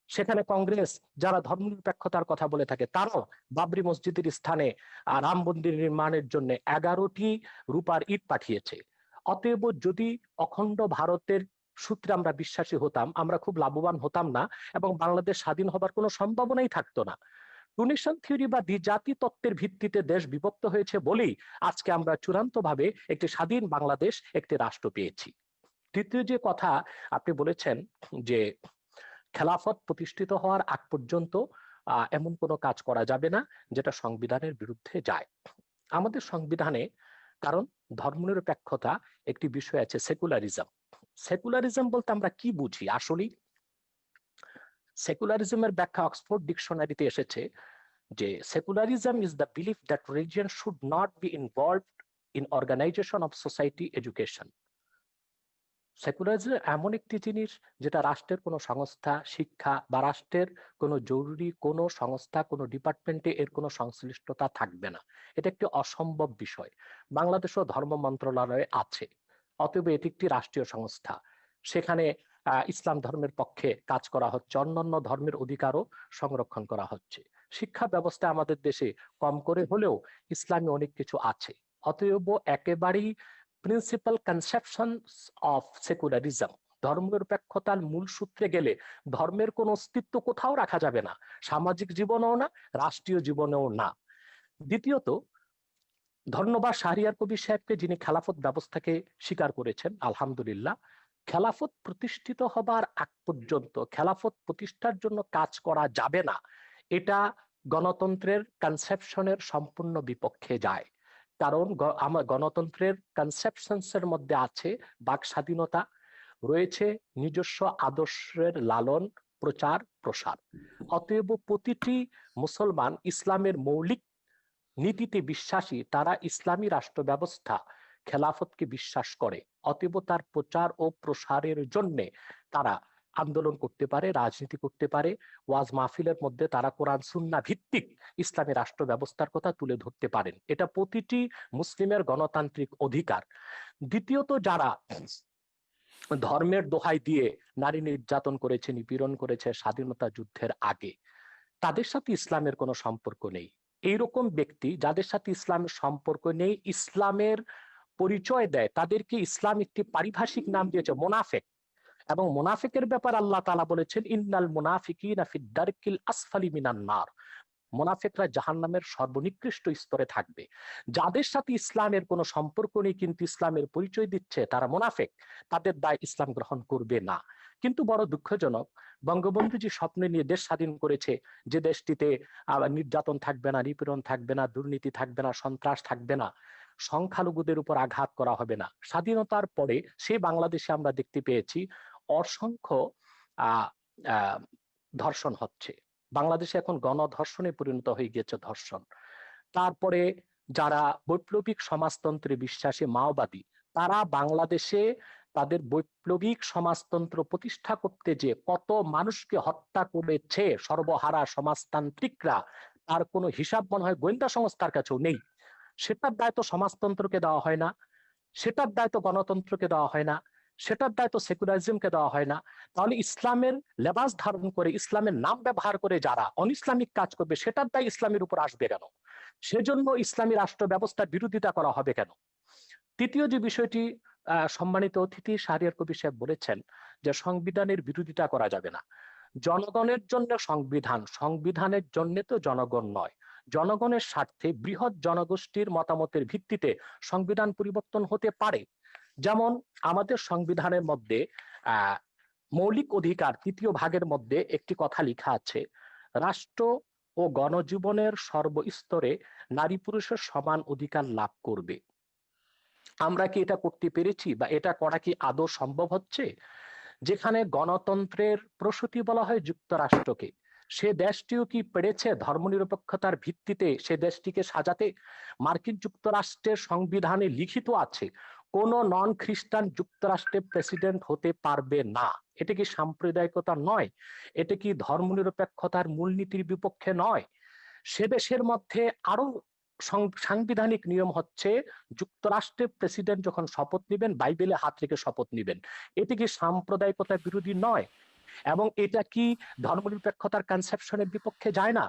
সেখানে কংগ্রেস যারা ধর্মনিরপেক্ষতার কথা বলে থাকে তারাও বাবরি মসজিদের স্থানে রাম মন্দির নির্মাণের জন্য 11টি রূপার ইট পাঠিয়েছে। অতএব যদি অখণ্ড ভারতের সূত্রে আমরা বিশ্বাসী হতাম, আমরা খুব লাভবান হতাম না এবং বাংলাদেশ স্বাধীন হবার কোনো সম্ভাবনাই থাকতো না। টু নেশন থিওরি বা দ্বিজাতি তত্ত্বের ভিত্তিতে দেশ বিভক্ত হয়েছে বলেই আজকে আমরা চূড়ান্তভাবে একটি স্বাধীন বাংলাদেশ, একটি রাষ্ট্র পেয়েছি। তৃতীয় যে কথা আপনি বলেছেন যে খেলাফত প্রতিষ্ঠিত হওয়ার আগ পর্যন্ত এমন কোনো কাজ করা যাবে না যেটা সংবিধানের বিরুদ্ধে যায়। আমাদের সংবিধানে, কারণ ধর্মনিরপেক্ষতা একটি বিষয় আছে, সেকুলারিজম। সেকুলারিজম বলতে আমরা কি বুঝি আসলে? সেকুলারিজমের ব্যাখ্যা অক্সফোর্ড ডিকশনারিতে এসেছে যে secularism is the belief that religion should not be involved in organisation of society, education. Secularism এমন একটি জিনিস যেটা রাষ্ট্রের কোনো সংস্থা, শিক্ষা বা রাষ্ট্রের কোনো জরুরি কোনো সংস্থা, কোনো ডিপার্টমেন্টে এর কোনো সংশ্লিষ্টতা থাকবে না। এটা একটি অসম্ভব বিষয়। বাংলাদেশও ধর্ম মন্ত্রণালয় আছে, অতএব এটি একটি রাষ্ট্রীয় সংস্থা। সেখানে ইসলাম ধর্মের পক্ষে কাজ করা হচ্ছে, অন্যান্য ধর্মের অধিকারও সংরক্ষণ করা হচ্ছে। শিক্ষা ব্যবস্থা আমাদের দেশে কম করে হলেও ইসলামী অনেক কিছু আছে। অতএব একেবারেই প্রিন্সিপাল কনসেপশন অফ সেকুলারিজম, ধর্মনিরপেক্ষতার মূল সূত্রে গেলে ধর্মের কোনো অস্তিত্ব কোথাও রাখা যাবে না, সামাজিক জীবনেও না, রাষ্ট্রীয় জীবনেও না। দ্বিতীয়ত, ধন্যবাদ শাহরিয়ার কবির সাহেবকে যিনি খেলাফত ব্যবস্থাকে স্বীকার করেছেন। আলহামদুলিল্লাহ, খেলাফত প্রতিষ্ঠিত হবার আগ পর্যন্ত খেলাফত প্রতিষ্ঠার জন্য কাজ করা যাবে না, এটা গণতন্ত্রের কনসেপশনের সম্পূর্ণ বিপক্ষে যায়। কারণ আমার গণতন্ত্রের কনসেপশনস এর মধ্যে আছে বাক স্বাধীনতা, রয়েছে নিজস্ব আদর্শের লালন, প্রচার, প্রসার। অতএব প্রতিটি মুসলমান ইসলামের মৌলিক নীতিতে বিশ্বাসী, তারা ইসলামী রাষ্ট্র ব্যবস্থা খেলাফতকে বিশ্বাস করে। অতএব তার প্রচার ও প্রসারের জন্য তারা আন্দোলন করতে পারে, রাজনীতি করতে পারে, ওয়াজ মাহফিলের মধ্যে তারা কোরআন সুন্নাহ ভিত্তিক ইসলামী রাষ্ট্র ব্যবস্থার কথা তুলে ধরতে পারেন। এটা প্রতিটি মুসলিমের গণতান্ত্রিক অধিকার। দ্বিতীয়ত, যারা ধর্মের দোহাই দিয়ে নারী নির্যাতন করেছে, নিপীড়ন করেছে স্বাধীনতা যুদ্ধের আগে, তাদের সাথে ইসলামের কোনো সম্পর্ক নেই। এইরকম ব্যক্তি যাদের সাথে ইসলামের সম্পর্ক নেই, ইসলামের পরিচয় দেয়, তাদেরকে ইসলাম একটি পারিভাষিক নাম দিয়েছে মুনাফিক। এবং মুনাফিকের ব্যাপার আল্লাহ তাআলা বলেছেন, ইন্নাল মুনাফিকিনা ফিদ দারকিল আসফালি মিনান নার। মোনাফেকরা জাহান্নামের সর্বনিকৃষ্ট স্তরে থাকবে। যাদের সাথে ইসলামের কোনো সম্পর্ক নেই কিন্তু ইসলামের পরিচয় দিচ্ছে তারা মোনাফেক, তাদের দায় ইসলাম গ্রহণ করবে না। কিন্তু বড় দুঃখজনক, বঙ্গবন্ধু যে স্বপ্ন নিয়ে দেশ স্বাধীন করেছে, যে দেশটিতে নির্যাতন থাকবে না, নিপীড়ন থাকবে না, দুর্নীতি থাকবে না, সন্ত্রাস থাকবে না, সংখ্যালঘুদের উপর আঘাত করা হবে না, স্বাধীনতার পরে সেই বাংলাদেশে আমরা দেখতে পেয়েছি অসংখ্য আহ আহ ধর্ষণ হচ্ছে। বাংলাদেশে এখন গণধর্ষণে পরিণত হয়ে গিয়েছে ধর্ষণ। তারপরে যারা বৈপ্লবিক সমাজতন্ত্রে বিশ্বাসী মাওবাদী, তারা বাংলাদেশে তাদের বৈপ্লবিক সমাজতন্ত্র প্রতিষ্ঠা করতে যে কত মানুষকে হত্যা করেছে সর্বহারা সমাজতান্ত্রিকরা, তার কোনো হিসাব মনে হয় গোয়েন্দা সংস্থার কাছেও নেই। সেটার দায়িত্ব সমাজতন্ত্রকে দেওয়া হয় না, সেটার দায়িত্ব গণতন্ত্রকে দেওয়া হয় না, সেটার দায়িত্ব সেকুলারিজমকে দেওয়া হয় না। তাহলে ইসলামের লেবাস ধারণ করে, ইসলামের নাম ব্যবহার করে যারা অনইসলামিক কাজ করবে, সেটার দায় ইসলামের উপর আসবে কেন? সেজন্য ইসলামী রাষ্ট্র ব্যবস্থার বিরোধিতা করা হবে কেন? তৃতীয় যে বিষয়টি সম্মানিত অতিথি শাহরিয়ার কবির সাহেব বলেছেন যে সংবিধানের বিরোধিতা করা যাবে না। জনগণের জন্য সংবিধান, সংবিধানের জন্য তো জনগণ নয়। জনগণের স্বার্থে বৃহৎ জনগোষ্ঠীর মতামতের ভিত্তিতে সংবিধান পরিবর্তন হতে পারে। যেমন আমাদের সংবিধানের মধ্যে মৌলিক অধিকার ৩য় ভাগের মধ্যে একটি কথা লেখা আছে, রাষ্ট্র ও গণজীবনের সর্বস্তরে নারী পুরুষের সমান অধিকার লাভ করবে। আমরা কি এটা করতে পেরেছি, বা এটা করা কি আদৌ সম্ভব হচ্ছে? যেখানে গণতন্ত্রের প্রসূতি বলা হয় যুক্তরাষ্ট্রকে, সে দেশটিও কি পেরেছে ধর্মনিরপেক্ষতার ভিত্তিতে সে দেশটিকে সাজাতে? মার্কিন যুক্তরাষ্ট্রের সংবিধানে লিখিত আছে কোন নন খ্রিস্টান যুক্তরাষ্ট্রের প্রেসিডেন্ট হতে পারবে না। এটা কি সাম্প্রদায়িকতা নয়? এটা কি ধর্মনিরপেক্ষতার মূলনীতির বিপক্ষে নয়? সে দেশের মধ্যে আরো সাংবিধানিক নিয়ম হচ্ছে যুক্তরাষ্ট্রের প্রেসিডেন্ট যখন শপথ নেবেন বাইবেলে হাত রেখে শপথ নেবেন। এটি কি সাম্প্রদায়িকতার বিরোধী নয়? এবং এটা কি ধর্মনিরপেক্ষতার কনসেপশনের বিপক্ষে যায় না?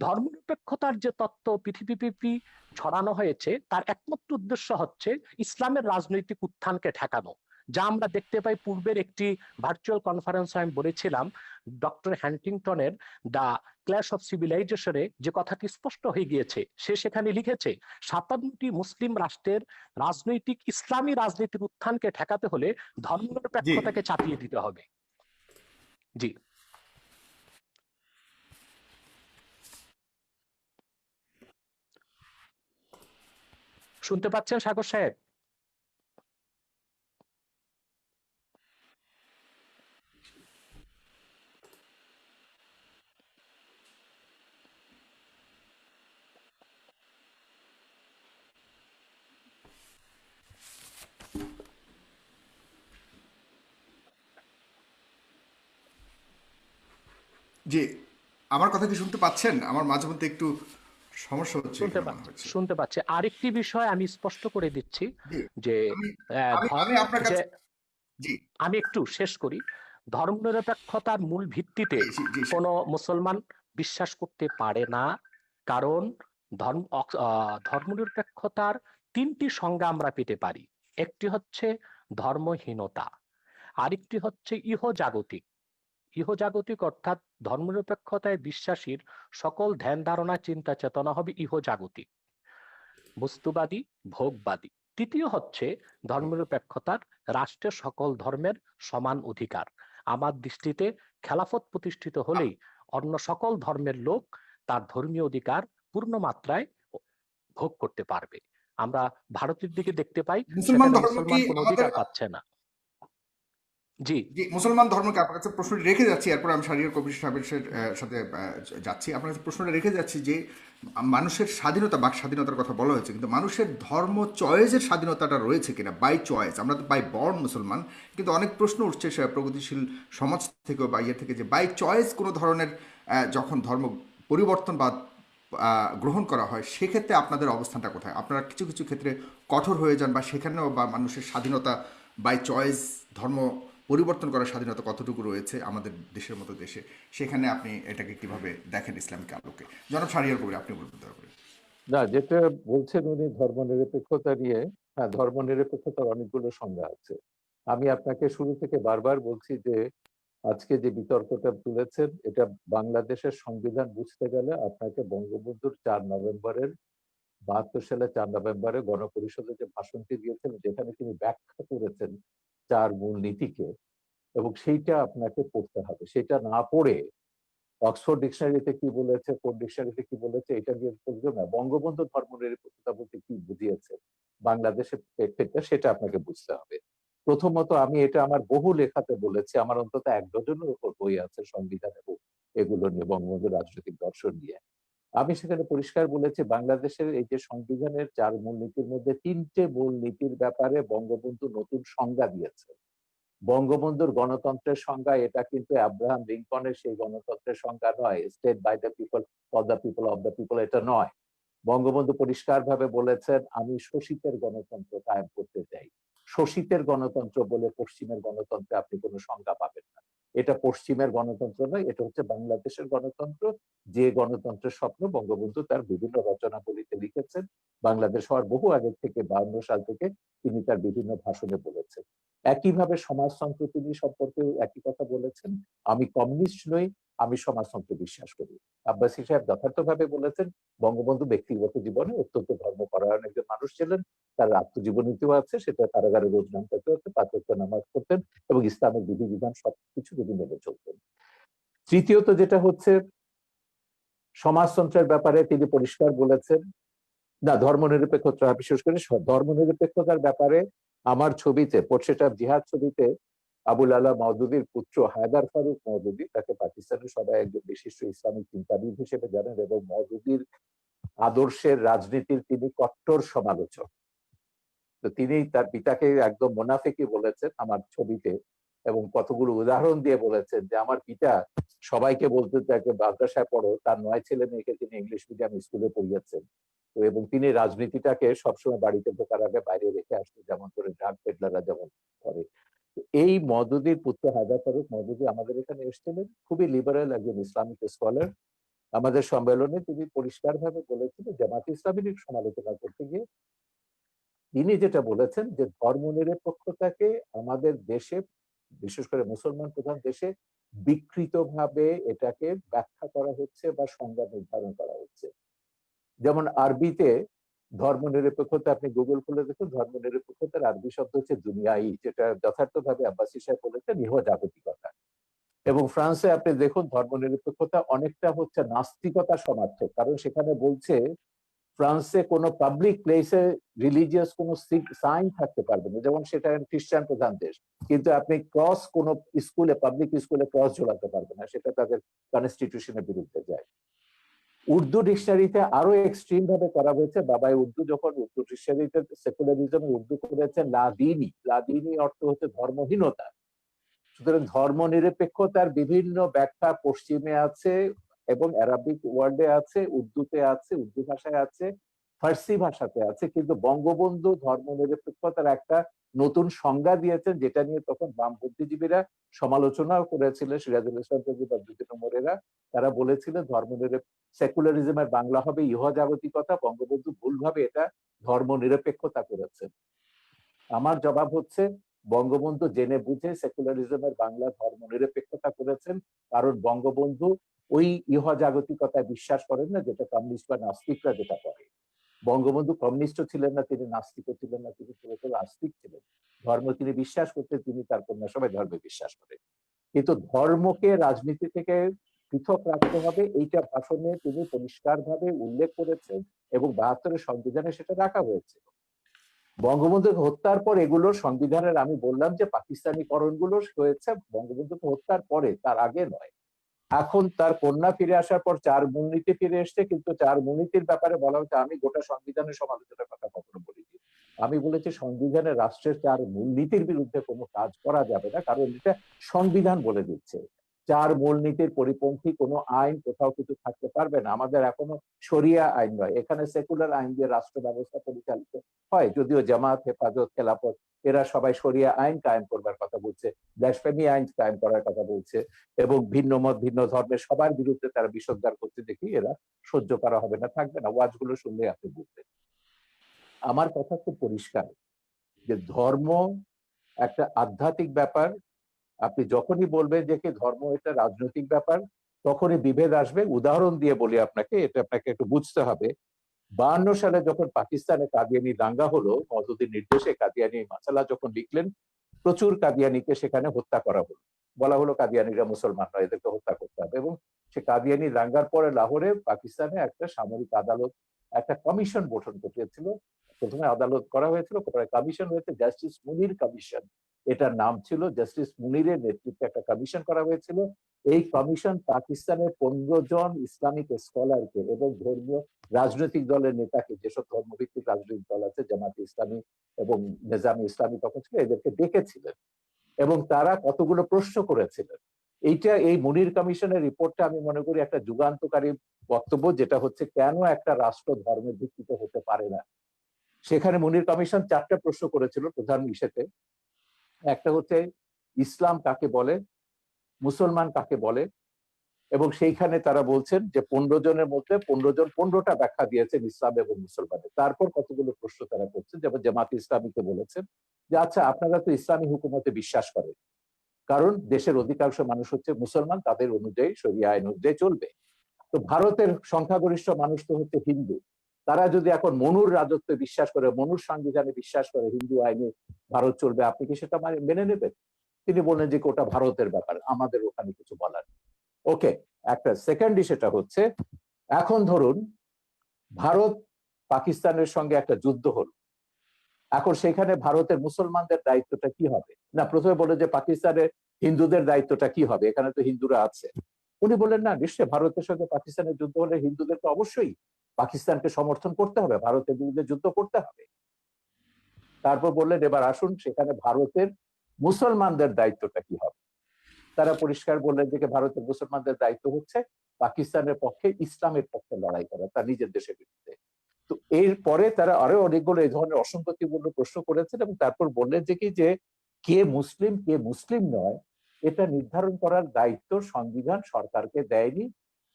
ধর্মনিরপেক্ষতার যে তত্ত্ব পৃথিবীব্যাপী ছড়ানো হয়েছে তার একমাত্র উদ্দেশ্য হচ্ছে ইসলামের রাজনৈতিক উত্থানকে ঠেকানো। যা আমরা দেখতে পাই পূর্বের একটি ভার্চুয়াল কনফারেন্সে আমি বলেছিলাম ডক্টর হ্যান্টিংটনের দ্য ক্ল্যাশ অফ সিভিলাইজেশনে যে কথাটি স্পষ্ট হয়ে গিয়েছে। সে সেখানে লিখেছে ৫৭টি মুসলিম রাষ্ট্রের রাজনৈতিক ইসলামী রাজনীতির উত্থানকে ঠেকাতে হলে ধর্মনিরপেক্ষতাকে চাপিয়ে দিতে হবে। জি, শুনতে পাচ্ছেন সাগর সাহেব? জি, আমার কথা কি শুনতে পাচ্ছেন? আমার মাঝে মধ্যে একটু সমস্যা হচ্ছে শুনতে এখানে মনে পাচ্ছি, হচ্ছে। শুনতে পাচ্ছি। আরেকটি বিষয় আমি স্পষ্ট করে দিচ্ছি জি, যে আমি আহ, আমি ধ- আমি আপনার যে কাছে জি, আমি একটু শেষ করি। ধর্মনিরপেক্ষতার মূল ভিত্তিতে জি, জি, জি, কোনো মুসলমান বিশ্বাস করতে পারে না, কারণ ধর্মনিরপেক্ষতার ৩টি সংজ্ঞা আমরা পেতে পারি। একটি হচ্ছে ধর্মহীনতা, আরেকটি হচ্ছে ইহজাগতিক। ইহজাগতিক অর্থাৎ ধর্মনিরপেক্ষতায় বিশ্বাসীর সকল ধ্যান ধারণা চিন্তা চেতনা হবে ইহজাগতিক, বস্তুবাদী, ভোগবাদী। তৃতীয় হচ্ছে ধর্মনিরপেক্ষতার রাষ্ট্রের সকল ধর্মের সমান অধিকার। আমার দৃষ্টিতে খেলাফত প্রতিষ্ঠিত হলেই অন্য সকল ধর্মের লোক তার ধর্মীয় অধিকার পূর্ণ মাত্রায় ভোগ করতে পারবে। আমরা ভারতের দিকে দেখতে পাই মুসলমান সেখানে ধর্ম কি মুসলমান কোনো আমাদের অধিকার পাচ্ছে না। জি, জি, মুসলমান ধর্মকে আপনার কাছে প্রশ্নটি রেখে যাচ্ছি, এরপর আমি শাহরিয়ার কবির সাহেবের সাথে যাচ্ছি। আপনার কাছে প্রশ্নটা রেখে যাচ্ছি যে মানুষের স্বাধীনতা, বাক স্বাধীনতার কথা বলা হয়েছে, কিন্তু মানুষের ধর্ম চয়েসের স্বাধীনতাটা রয়েছে কিনা, বাই চয়েস। আমরা তো বাই বর্ন মুসলমান, কিন্তু অনেক প্রশ্ন উঠছে প্রগতিশীল সমাজ থেকে বা ইয়ে থেকে যে বাই চয়েস কোনো ধরনের যখন ধর্ম পরিবর্তন বা গ্রহণ করা হয়, সেক্ষেত্রে আপনাদের অবস্থানটা কোথায়? আপনারা কিছু কিছু ক্ষেত্রে কঠোর হয়ে যান, বা সেখানেও বা মানুষের স্বাধীনতা বাই চয়েস ধর্ম পরিবর্তন করার স্বাধীনতা কতটুকু রয়েছে আমাদের দেশের মতো দেশে, সেখানে আপনি এটাকে কিভাবে দেখেন ইসলামিক আলোকে? জনাব শাহরিয়ার কবির, আপনি বলবেন দয়া করে। না, যেটা বলছেন উনি ধর্মনিরপেক্ষতা নিয়ে, হ্যাঁ, ধর্মনিরপেক্ষতার অনেকগুলো সংজ্ঞা আছে। আমি আপনাকে শুরু থেকে বারবার বলছি যে আজকে যে বিতর্কটা তুলেছেন, এটা বাংলাদেশের সংবিধান বুঝতে গেলে আপনাকে বঙ্গবন্ধুর 4 নভেম্বরের 72 সালে 4 নভেম্বরে গণপরিষদে যে ভাষণটি দিয়েছেন, যেখানে তিনি ব্যাখ্যা করেছেন 4 মূলনীতিকে, এবং সেইটা আপনাকে পড়তে হবে। সেটা না পড়ে অক্সফোর্ড ডিকশনারিতে কি বলেছে, কোন ডিকশনারিতে কি বলেছে, এটা দিয়ে বুঝবে না। বঙ্গবন্ধু ধর্মনিরপেক্ষতা বলতে কি বুঝিয়েছে বাংলাদেশের প্রেক্ষিতে, সেটা আপনাকে বুঝতে হবে। প্রথমত, আমি এটা আমার বহু লেখাতে বলেছি, আমার অন্তত 1 ডজনের উপর বই আছে সংবিধান এবং এগুলো নিয়ে, বঙ্গবন্ধুর রাজনৈতিক দর্শন নিয়ে। আমি সেখানে পরিষ্কার বলেছি, বাংলাদেশের এই যে সংবিধানের 4 মূলনীতির মধ্যে 3টে মূলনীতির ব্যাপারে বঙ্গবন্ধু নতুন সংজ্ঞা দিয়েছে। বঙ্গবন্ধুর গণতন্ত্রের সংজ্ঞা এটা কিন্তু আব্রাহাম লিঙ্কনের সেই গণতন্ত্রের সংজ্ঞা নয়, state by the people, for the people, of the people, এটা নয়। বঙ্গবন্ধু পরিষ্কারভাবে বলেছেন, আমি শোষিতের গণতন্ত্র কায়েম করতে চাই। শোষিতের গণতন্ত্র বলে পশ্চিমের গণতন্ত্রে আপনি কোনো সংজ্ঞা পাবেন না। এটা পশ্চিমের গণতন্ত্র নয়, এটা হচ্ছে বাংলাদেশের গণতন্ত্র, যে গণতন্ত্রের স্বপ্ন বঙ্গবন্ধু তার বিভিন্ন রচনাবলিতে লিখেছেন। বাংলাদেশ হওয়ার বহু আগে থেকে, 52 সাল থেকে তিনি তার বিভিন্ন ভাষণে বলেছেন। একইভাবে সমাজতন্ত্র তিনি সম্পর্কে একই কথা বলেছেন, আমি কমিউনিস্ট নই, আমি সমাজতন্ত্রে বিশ্বাস করি। আব্বাসী সাহেব যথার্থভাবে বলেছেন, বঙ্গবন্ধু ব্যক্তিগত জীবনে অত্যন্ত ধর্মপরায়ণ একজন মানুষ ছিলেন। তার আত্মজীবনীতেও আছে, সেটা কারাগারে রোজ নাম করতে হতো, 5 ওয়াক্ত নামাজ পড়তেন এবং ইসলামের বিধিবিধান সবকিছু তিনি মেনে চলতেন। তৃতীয়ত যেটা হচ্ছে, সমাজতন্ত্রের ব্যাপারে তিনি পরিষ্কার বলেছেন, না ধর্মনিরপেক্ষতা, বিশেষ করে ধর্মনিরপেক্ষতার ব্যাপারে আমার ছবিতে, পোর্ট্রেট অফ জিহাদ ছবিতে, আবুল আলা মওদুদীর পুত্র হায়দার ফারুক মওদুদী, তাকে পাকিস্তানের সবাই একজন বিশিষ্ট ইসলামিক চিন্তাবিদ হিসেবে জানেন, এবং মওদুদীর আদর্শের রাজনীতির তিনি কট্টর সমালোচক। তো তিনি তার পিতাকে একদম মোনাফেকি বলেছেন আমার ছবিতে, এবং কতগুলো উদাহরণ দিয়ে বলেছেন যে আমার পিতা সবাইকে বলতে থাকে মাদ্রাসায় পড়ো, তার 9 ছেলে মেয়েকে তিনি ইংলিশ মিডিয়াম স্কুলে পড়িয়েছেন। তো এবং তিনি রাজনীতিটাকে সবসময় বাড়িতে ঢোকার আগে বাইরে রেখে আসতে, যেমন করে ড্রাগ পেডলাররা যেমন করে। এই মওদুদীর পুত্র হায়দার ফারুক মওদুদী আমাদের এখানে এসেছিলেন, খুবই লিবারেল একজন ইসলামিক স্কলার। আমাদের সম্মেলনে তিনি পরিষ্কারভাবে বলেছিলেন, জামাত ইসলামীর সমালোচনা করতে গিয়ে তিনি যেটা বলেছেন যে ধর্মনিরপেক্ষতাকে আমাদের দেশে, বিশেষ করে মুসলমান প্রধান দেশে, বিকৃতভাবে এটাকে ব্যাখ্যা করা হচ্ছে বা সংজ্ঞা নির্ধারণ করা হচ্ছে। যেমন আরবিতে ধর্মনিরপেক্ষতা, আপনি গুগল খুলে দেখুন, ধর্মনিরপেক্ষতার আরবি শব্দ হচ্ছে দুনিয়াই, যেটা যথার্থভাবে আব্বাসী সাহেব বলেছেন ইহজাগতিকতা। এবং ফ্রান্সে আপনি দেখুন, ধর্মনিরপেক্ষতা অনেকটা হচ্ছে নাস্তিকতা সমার্থক, কারণ সেখানে বলছে ফ্রান্সে কোনো পাবলিক প্লেসে রিলিজিয়াস কোনো সাইন থাকতে পারবে না, যেমন সেটা খ্রিস্টান প্রধান দেশ, কিন্তু আপনি ক্রস কোনো স্কুলে, পাবলিক স্কুলে ক্রস ঝোলাতে পারবে না, সেটা তাদের কনস্টিটিউশনের বিরুদ্ধে যায়। উর্দু ডিকশনারিতে আরো এক্সট্রিম ভাবে করা হয়েছে। বাবাই উর্দু যখন উর্দু ডিকশনারিতে সেকুলারিজম উর্দু করেছে লাদিনী, লাদিনী অর্থ হচ্ছে ধর্মহীনতা। সুতরাং ধর্মনিরপেক্ষতার বিভিন্ন ব্যাখ্যা পশ্চিমে আছে এবং অ্যারাবিক ওয়ার্ডে আছে, উর্দুতে আছে, উর্দু ভাষায় আছে, ফার্সি ভাষাতে আছে, কিন্তু বঙ্গবন্ধু ধর্মনিরপেক্ষতার একটা নতুন সংজ্ঞা দিয়েছেন, যেটা নিয়ে তখন বাম বুদ্ধিজীবীরা সমালোচনাও করেছিলেন, সিরাজুল ইসলাম তৈরি বা দুদিন মোরেরা। তারা বলেছিলেন সেকুলারিজমের বাংলা হবে ইহজাগতিকতা, বঙ্গবন্ধু ভুলভাবে এটা ধর্মনিরপেক্ষতা করেছেন। আমার জবাব হচ্ছে, বঙ্গবন্ধু জেনে বুঝে সেকুলারিজমের বাংলা ধর্মনিরপেক্ষতা করেছেন, কারণ বঙ্গবন্ধু ওই ইহজাগতিকতায় বিশ্বাস করেন না যেটা কমিউনিস্ট বা নাস্তিকরা যেটা করে। বঙ্গবন্ধু কমিউনিস্টও ছিলেন না, তিনি নাস্তিকও ছিলেন না, তিনি পুরোপুরি আস্তিক ছিলেন। ধর্ম তিনি বিশ্বাস করতেন, তিনি তার কন্যা সবাই ধর্মে বিশ্বাস করেন, কিন্তু ধর্মকে রাজনীতি থেকে পৃথক রাখতে হবে, এইটা ভাষণে তিনি পরিষ্কারভাবে উল্লেখ করেছেন এবং 72-এর সংবিধানে সেটা রাখা হয়েছে। বঙ্গবন্ধুকে হত্যার পর এগুলোর সংবিধানের, আমি বললাম যে পাকিস্তানিকরণগুলো হয়েছে বঙ্গবন্ধুকে হত্যার পরে, তার আগে নয়। এখন তার কন্যা ফিরে আসার পর 4 মূলনীতি ফিরে এসছে, কিন্তু 4 মূলনীতির ব্যাপারে বলা হচ্ছে, আমি গোটা সংবিধানের সমালোচনার কথা কখনো বলিনি। আমি বলেছি সংবিধানের রাষ্ট্রের 4 মূলনীতির বিরুদ্ধে কোনো কাজ করা যাবে না, কারণ এটা সংবিধান বলে দিচ্ছে। 4 মূলনীতির পরিপন্থী কোনো আইন কোথাও কিছু থাকতে পারবে না। আমাদের এখনো শরিয়া আইন নয়, এখানে সেকুলার আইন দিয়ে রাষ্ট্র ব্যবস্থা পরিচালিত হয়, যদিও জামাত, হেফাজত, খেলাফত এরা সবাই শরিয়া আইন কায়েম করবার কথা বলছে, ব্লাসফেমি আইন কায়েম করার কথা বলছে, এবং ভিন্ন মত, ভিন্ন ধর্মের সবার বিরুদ্ধে তারা বিষোদ্গার করতে দেখি এরা সহ্য করা হবে না, থাকবে না। ওয়াজগুলো শুনলে আপনি বুঝবেন। আমার কথা খুব পরিষ্কার যে ধর্ম একটা আধ্যাত্মিক ব্যাপার, আপনি যখনই বলবেন যে কি ধর্ম এটা রাজনৈতিক ব্যাপার, তখনই বিভেদ আসবে। উদাহরণ দিয়ে বলি আপনাকে, এটা আপনাকে একটু বুঝতে হবে। 52 সালে যখন পাকিস্তানে কাদিয়ানি দাঙ্গা হলো, মওদুদির নির্দেশে কাদিয়ানি মাসালা যখন লিখলেন, প্রচুর কাদিয়ানিকে সেখানে হত্যা করা হলো। বলা হলো কাদিয়ানিরা মুসলমান নয়, এদেরকে হত্যা করতে হবে। এবং সে কাদিয়ানি দাঙ্গার পরে লাহোরে পাকিস্তানে একটা সামরিক আদালত, একটা কমিশন গঠন করেছিল। প্রথমে আদালত করা হয়েছিল, পরে কমিশন হয়েছে, জাস্টিস মুনির কমিশন। এটার নাম ছিল জাস্টিস মুনিরের নেতৃত্বে একটা কমিশন করা হয়েছিল। এই কমিশন পাকিস্তানের 15 জন ইসলামিক স্কলারকে এবং ধর্মীয় রাজনৈতিক দলের নেতাকে, যেসব ধর্মভিত্তিক রাজনৈতিক দল আছে, জামাতে ইসলামী এবং নেজামে ইসলামী তখন ছিল, এদেরকে ডেকেছিলেন এবং তারা কতগুলো প্রশ্ন করেছিলেন। এই মুনির কমিশনের রিপোর্টটা আমি মনে করি একটা যুগান্তকারী বক্তব্য, যেটা হচ্ছে কেন একটা রাষ্ট্র ধর্মের ভিত্তিতে হতে পারে না। সেখানে মুনির কমিশন 4টা প্রশ্ন করেছিল প্রধান ইস্যুতে। একটা হচ্ছে ইসলাম কাকে বলে, মুসলমান কাকে বলে, এবং সেইখানে তারা বলছেন যে 15 জনের মধ্যে 15 জন 15টা ব্যাখ্যা দিয়েছেন ইসলাম এবং মুসলমানের। তারপর কতগুলো প্রশ্ন তারা করছেন, যেমন জামাত ইসলামীকে বলেছেন যে আচ্ছা, আপনারা তো ইসলামী হুকুমতে বিশ্বাস করেন, কারণ দেশের অধিকাংশ মানুষ হচ্ছে মুসলমান, তাদের অনুযায়ী শরিয়া আইন অনুযায়ী চলবে। তো ভারতের সংখ্যাগরিষ্ঠ মানুষ তো হচ্ছে হিন্দু, তারা যদি এখন মনুর রাজত্বে বিশ্বাস করে, মনুর সংবিধানে বিশ্বাস করে, হিন্দু আইনে ভারত চলবে, আপনি কি সেটা মেনে নেবেন? তিনি বললেন যে ওটা ভারতের ব্যাপার, আমাদের ওখানে কিছু বলার। ওকে, একটা সেকেন্ড সেটা হচ্ছে, এখন ধরুন ভারত পাকিস্তানের সঙ্গে একটা যুদ্ধ হলো, এখন সেখানে ভারতের মুসলমানদের দায়িত্বটা কি হবে? না, প্রথমে বলে যে পাকিস্তানের হিন্দুদের দায়িত্বটা কি হবে, এখানে তো হিন্দুরা আছে। উনি বললেন না, নিশ্চয়ই ভারতের সঙ্গে পাকিস্তানের যুদ্ধ হলে হিন্দুদের তো অবশ্যই পাকিস্তানকে সমর্থন করতে হবে, ভারতের বিরুদ্ধে যুদ্ধ করতে হবে। তারপর বললেন এবার আসুন সেখানে ভারতের মুসলমানদের দায়িত্বটা কি হবে। তারা পরিষ্কার বললেন যে ভারতের মুসলমানদের দায়িত্ব হচ্ছে পাকিস্তানের পক্ষে, ইসলামের পক্ষে লড়াই করা, তার নিজের দেশের বিরুদ্ধে। তো এরপরে তারা আরো অনেকগুলো এই ধরনের অসঙ্গতিপূর্ণ প্রশ্ন করেছেন এবং তারপর বললেন যে কি যে কে মুসলিম কে মুসলিম নয়, এটা নির্ধারণ করার দায়িত্ব সংবিধান সরকারকে দেয়নি।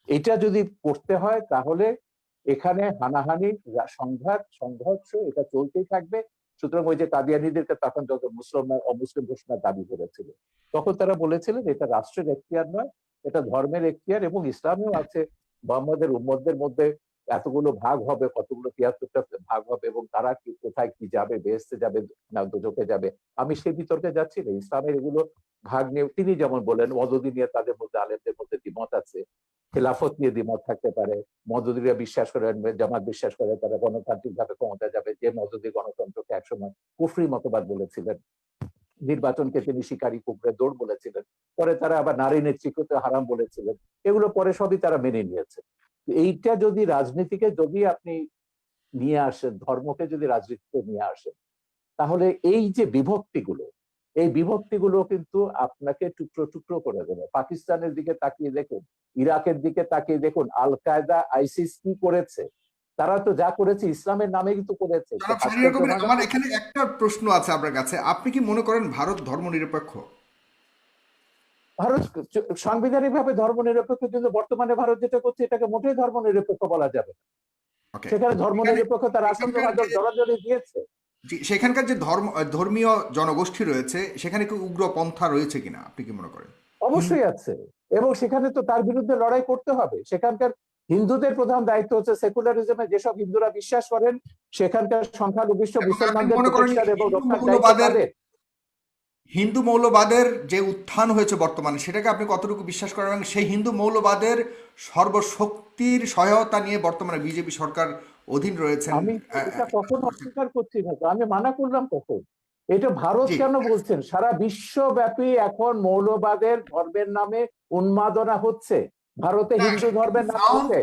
এটা যদি করতে হয় তাহলে এখানে হানাহানি, সংঘাত, সংঘর্ষ এটা চলতেই থাকবে। সুতরাং ওই যে কাদিয়ানীদেরকে তখন যত মুসলমান অমুসলিম ঘোষণার দাবি করেছিল, তখন তারা বলেছিলেন এটা রাষ্ট্রের এখতিয়ার নয়, এটা ধর্মের এখতিয়ার, এবং ইসলামেও আছে মোহাম্মদের উম্মতদের মধ্যে এতগুলো ভাগ হবে, কতগুলো 73টা ভাগ হবে, এবং তারা কি কোথায় কি যাবে, বেহেশতে যাবে না দোজখে যাবে, আমি সেই বিতর্কে যাচ্ছি না। ইসলামের এগুলো ভাগ নিয়ে তিনি যেমন বলেন, মওদুদি নিয়ে তাদের মধ্যে আলেমদের মধ্যে দ্বিমত আছে, খেলাফত নিয়ে দ্বিমত থাকতে পারে। মওদুদিরা বিশ্বাস করেন, জামাত বিশ্বাস করে তারা গণতান্ত্রিক ভাবে ক্ষমতা যাবে, যে মওদুদি গণতন্ত্রকে একসময় কুফরি মতবাদ বলেছিলেন, নির্বাচনকে তিনি শিকারী কুকুরের দৌড় বলেছিলেন, পরে তারা আবার নারী নেতৃত্বকে হারাম বলেছিলেন, এগুলো পরে সবই তারা মেনে নিয়েছে। এইটা যদি রাজনীতিকে যদি আপনি নিয়ে আসেন, ধর্মকে যদি রাজনীতিতে নিয়ে আসেন, তাহলে এই যে বিভক্তিগুলো, এই বিভক্তিগুলো কিন্তু আপনাকে টুকরো টুকরো করে দেবে। পাকিস্তানের দিকে তাকিয়ে দেখুন, ইরাকের দিকে তাকিয়ে দেখুন, আল কায়দা আইসিস কি করেছে, তারা তো যা করেছে ইসলামের নামে কিন্তু করেছে। আমার এখানে একটা প্রশ্ন আছে আপনার কাছে, আপনি কি মনে করেন ভারত ধর্মনিরপেক্ষ? ভারত সাংবিধানিক ভাবে ধর্মনিরপেক্ষ, কিন্তু বর্তমানে ভারত যেটা করছে এটাকে মোটেই ধর্মনিরপেক্ষ বলা যাবে না। সেখানে ধর্মনিরপেক্ষ তার আসন্ন জড়াজড়ি দিয়েছে। সেখানকার যে ধর্মীয় জনগোষ্ঠী রয়েছে, সেখানে কি উগ্রপন্থা রয়েছে কিনা আপনি কি মনে করেন? অবশ্যই আছে, এবং সেখানে তো তার বিরুদ্ধে লড়াই করতে হবে। সেখানকার হিন্দুদের প্রধান দায়িত্ব হচ্ছে সেকুলারিজমে যেসব হিন্দুরা বিশ্বাস করেন, সেখানকার সংখ্যালঘিষ্ঠ মুসলমানদের প্রতিষ্ঠান এবং রক্ষার দায়িত্ব তাদের। হিন্দু মৌলবাদের যে উত্থান হয়েছে বর্তমানে, সেটাকে আপনি কতটুকু বিশ্বাস করেন, এবং সেই হিন্দু মৌলবাদের সর্বশক্তির সহায়তা নিয়ে বর্তমানে বিজেপি সরকার অধীন রয়েছে? আমি এটা কখন অস্বীকার করছি না, আমি মানা করলাম কখন? এটা ভারত কেন বলছেন? সারা বিশ্বব্যাপী এখন মৌলবাদের ধর্মের নামে উন্মাদনা হচ্ছে, ভারতে হিন্দু ধর্মের নাম হচ্ছে।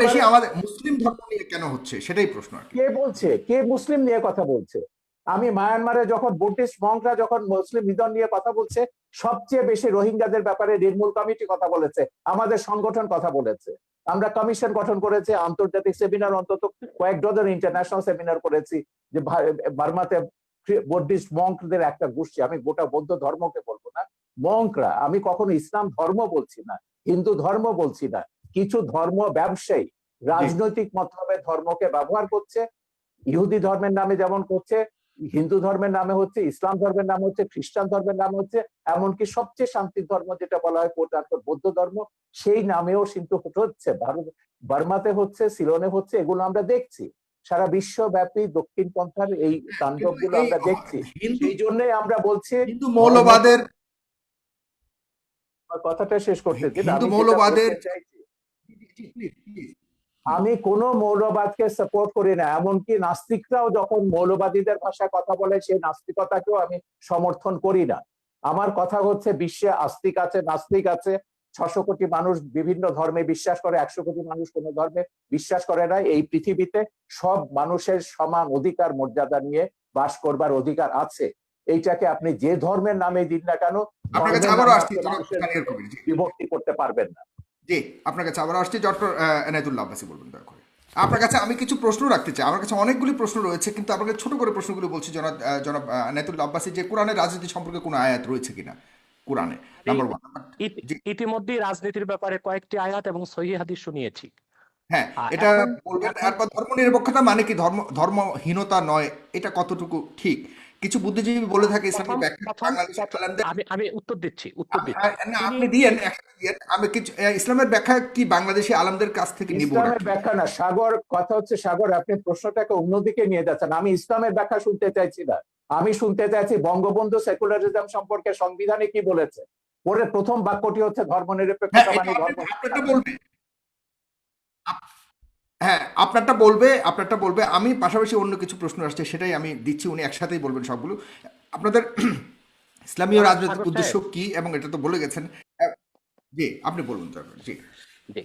বেশি আমাদের মুসলিম ধর্ম নিয়ে কেন হচ্ছে সেটাই প্রশ্ন। কে বলছে? কে মুসলিম নিয়ে কথা বলছে? আমি মায়ানমারে যখন বুদ্ধিস্ট মঙ্করা যখন মুসলিম নিধন নিয়ে কথা বলছে, সবচেয়ে বেশি রোহিঙ্গাদের ব্যাপারে নির্মূল কমিটি কথা বলেছে, আমাদের সংগঠন কথা বলেছে, আমরা কমিশন গঠন করেছি, আন্তর্জাতিক সেমিনার অন্তত কয়েক ডজন ইন্টারন্যাশনাল সেমিনার করেছি, যে বার্মাতে বুদ্ধিস্ট মঙ্কদের একটা গোষ্ঠী, আমি গোটা বৌদ্ধ ধর্মকে বলবো না, মঙ্করা, আমি কখনো ইসলাম ধর্ম বলছি না, হিন্দু ধর্ম বলছি না, কিছু ধর্ম ব্যবসায়ী রাজনৈতিক মতলবে ধর্মকে ব্যবহার করছে, ইহুদি ধর্মের নামে যেমন করছে, হিন্দু ধর্মের নামে হচ্ছে, ইসলাম ধর্মের নাম হচ্ছে, খ্রিস্টান ধর্মের নাম হচ্ছে, এমনকি সবচেয়ে শান্তির ধর্ম যেটা বলা হয় বৌদ্ধ ধর্ম, সেই নামেও কিন্তু হচ্ছে। বার্মাতে হচ্ছে, সিলনে হচ্ছে, এগুলো আমরা দেখছি। সারা বিশ্বব্যাপী দক্ষিণ পন্থার এই তাণ্ডব কিন্তু গুলো এই আমরা দেখছি। হিন্দু সেই জন্যই আমরা বলছি হিন্দু ধর্ম, মৌলবাদের কথাটা শেষ করতে দিন, হিন্দু আমি যেটা মৌলবাদের বলতে চাইছি, আমি কোনো মৌলবাদকে সাপোর্ট করি না। এমনকি নাস্তিকরাও যখন মৌলবাদীদের ভাষায় কথা বলে, সেই নাস্তিকতাকেও আমি সমর্থন করি না। আমার কথা হচ্ছে, বিশ্বে আস্তিক আছে, নাস্তিক আছে, 600 কোটি মানুষ বিভিন্ন ধর্মে বিশ্বাস করে, 100 কোটি মানুষ কোনো ধর্মে বিশ্বাস করে না। এই পৃথিবীতে সব মানুষের সমান অধিকার মর্যাদা নিয়ে বাস করবার অধিকার আছে। এইটাকে আপনি যে ধর্মের নামে দিন না কেন, আপনার কাছে ধর্মের আবারও নামে আসছি আপনি জনাব মানুষের সানিয়ার কবির, জি বিভক্তি করতে পারবেন না। জি আপনার কাছে আবারও আসছি ডক্টর এনায়েতুল্লাহ আব্বাসী, বলবেন দয়া করে। আপনার কাছে আমি কিছু প্রশ্ন রাখতে চাই, আমার কাছে অনেকগুলি প্রশ্ন রয়েছে, কিন্তু আপনাকে ছোট করে প্রশ্নগুলো বলছি। জনাব এনায়েতুল্লাহ আব্বাসী, যে কোরআনের রাজনীতি সম্পর্কে কোনো আয়াত রয়েছে কিনা কোরআনে, আমি নাম্বার ওয়ান। জি ইতিমধ্যেই রাজনীতির ব্যাপারে কয়েকটি আয়াত এবং সহিহ হাদিস শুনিয়েছি। হ্যাঁ, এটা এখন বলবেন। এখন এরপর ধর্মনিরপেক্ষতা মানে কি, ধর্মহীনতা নয়, এটা কতটুকু ঠিক? কিছু বুদ্ধিজীবী বলে থাকে প্রথম ইসলামের ব্যাখ্যা প্রথম বাংলাদেশের প্রথম আলেমদের। আমি উত্তর দিচ্ছি, উত্তর দিচ্ছি। না, তিনি আপনি দিয়েন, একসাথে দিয়েন। আমি কিছু ইসলামের ব্যাখ্যা কি বাংলাদেশি আলেমদের কাছ থেকে নিব ইসলামের নাকি? ব্যাখ্যা না সাগর, কথা হচ্ছে সাগর, আপনি প্রশ্নটাকে অন্যদিকে নিয়ে যাচ্ছেন। আমি ইসলামের ব্যাখ্যা শুনতে চাইছি না, আমি শুনতে চাইছি বঙ্গবন্ধু সেকুলারিজম সম্পর্কে সংবিধানে কি বলেছে। পরে প্রথম বাক্যটি হচ্ছে ধর্ম হ্যাঁ, নিরপেক্ষতা এটা মানে আপনি ধর্ম। আপনারটা বলবে। হ্যাঁ, আপনারটা বলবে। আমি পাশাপাশি অন্য কিছু প্রশ্ন আসছে, সেটাই আমি দিচ্ছি, উনি একসাথেই বলবেন সবগুলো। আপনাদের ইসলামীয় জনাব রাজনৈতিক সাগর উদ্দেশ্য সাহেব, কি, এবং এটা তো বলে গেছেন। জি, আপনি বলুন তারপর। জি জি,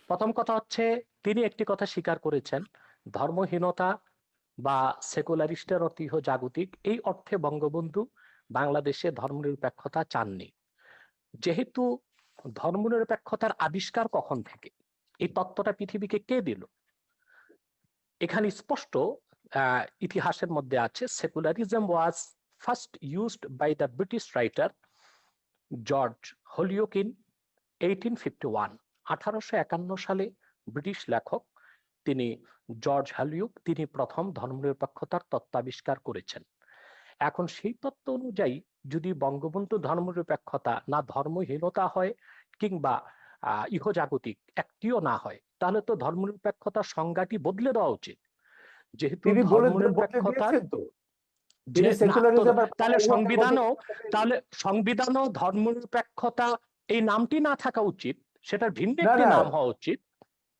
প্রথম কথা হচ্ছে তিনি একটি কথা স্বীকার করেছেন, ধর্মহীনতা বা সেকুলারিস্টের অর্থ ইহ জাগতিক, এই অর্থে বঙ্গবন্ধু বাংলাদেশে ধর্মনিরপেক্ষতা চাননি। যেহেতু ধর্মনিরপেক্ষতার আবিষ্কার কখন থেকে, এই তত্ত্বটা পৃথিবীকে কে দিল, এখানে স্পষ্ট ইতিহাসের মধ্যে আছে, secularism was first used by the British writer George Holyoake in 1851। 1851 সালে ব্রিটিশ লেখক তিনি জর্জ হলিওক, তিনি প্রথম ধর্মনিরপেক্ষতার তত্ত্বাবিষ্কার করেছেন। এখন সেই তত্ত্ব অনুযায়ী যদি বঙ্গবন্ধু ধর্মনিরপেক্ষতা না ধর্মহীনতা হয় কিংবা ইহজাগতিক একটিও না হয়, তাহলে তো ধর্মনিরপেক্ষতার সংজ্ঞাটি বদলে দেওয়া উচিত। যেহেতু তিনি বদলে ধর্মনিরপেক্ষতার দিয়েছেন তো, যে তিনি না তো, সেকুলারিজমের তাহলে সংবিধানও ধর্মনিরপেক্ষতা এই নামটি না থাকা উচিত, সেটার ভিন্ন না একটি না, নাম হওয়া উচিত।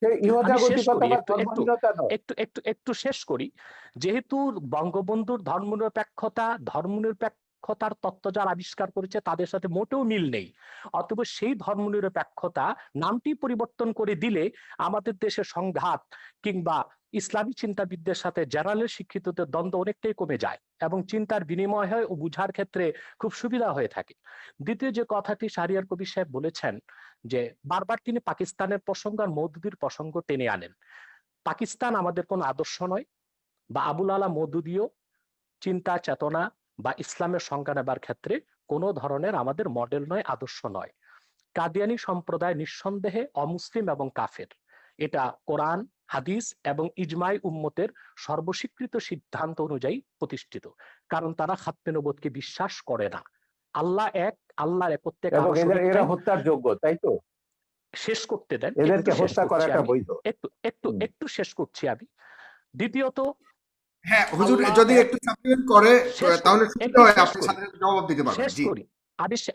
সে আমি শেষ ইহজাগতিকতা করি, বা একটু একটু ধর্মহীনতা নয়। একটু একটু একটু শেষ করি। যেহেতু বঙ্গবন্ধুর ধর্মনিরপেক্ষতার তত্ত্ব যারা আবিষ্কার করেছে তাদের সাথে মোটেও মিল নেই, অতএব সেই ধর্মনিরপেক্ষতা নামটি পরিবর্তন করে দিলে আমাদের দেশের সংঘাত কিংবা ইসলামী চিন্তাবিদদের সাথে জেনারেল শিক্ষিতদের দ্বন্দ্ব অনেকটাই কমে যায় এবং চিন্তার বিনিময় হয় ও বুঝার ক্ষেত্রে খুব সুবিধা হয়ে থাকে। দ্বিতীয় যে কথাটি শাহরিয়ার কবির সাহেব বলেছেন, যে বারবার তিনি পাকিস্তানের প্রসঙ্গ আর মওদুদির প্রসঙ্গ টেনে আনেন। পাকিস্তান আমাদের কোন আদর্শ নয়, বা আবুল আলা মওদুদিও চিন্তা চেতনা বা ইসলামের সংজ্ঞা নেবার ক্ষেত্রে কোনো ধরনের আমাদের মডেল নয়, আদর্শ নয়। কাদিয়ানী সম্প্রদায় নিঃসন্দেহে অমুসলিম এবং কাফের, এটা কোরআন হাদিস এবং ইজমাই উম্মতের সর্বস্বীকৃত সিদ্ধান্ত অনুযায়ী প্রতিষ্ঠিত, কারণ তারা খাতমে নবুয়তকে বিশ্বাস করে না। আল্লাহ এক, আল্লাহর একত্বে এবং কারো শরীক এরা নাই। হত্যার যোগ্য, তাই তো? শেষ করতে দেন, একটু এদেরকে শেষ হত্যা করছি করাটা আমি, বৈধ? একটু একটু একটু শেষ করছি আমি। দ্বিতীয়ত, হ্যাঁ হুজুর, আল্লাহ যদি এক, একটু সাপ্লিমেন্ট করে শেষ করি, তাহলে সুবিধা একটু হয়, শেষ আপনি করি, সাথে সাথে জবাব দিতে পারবেন। শেষ জি করি,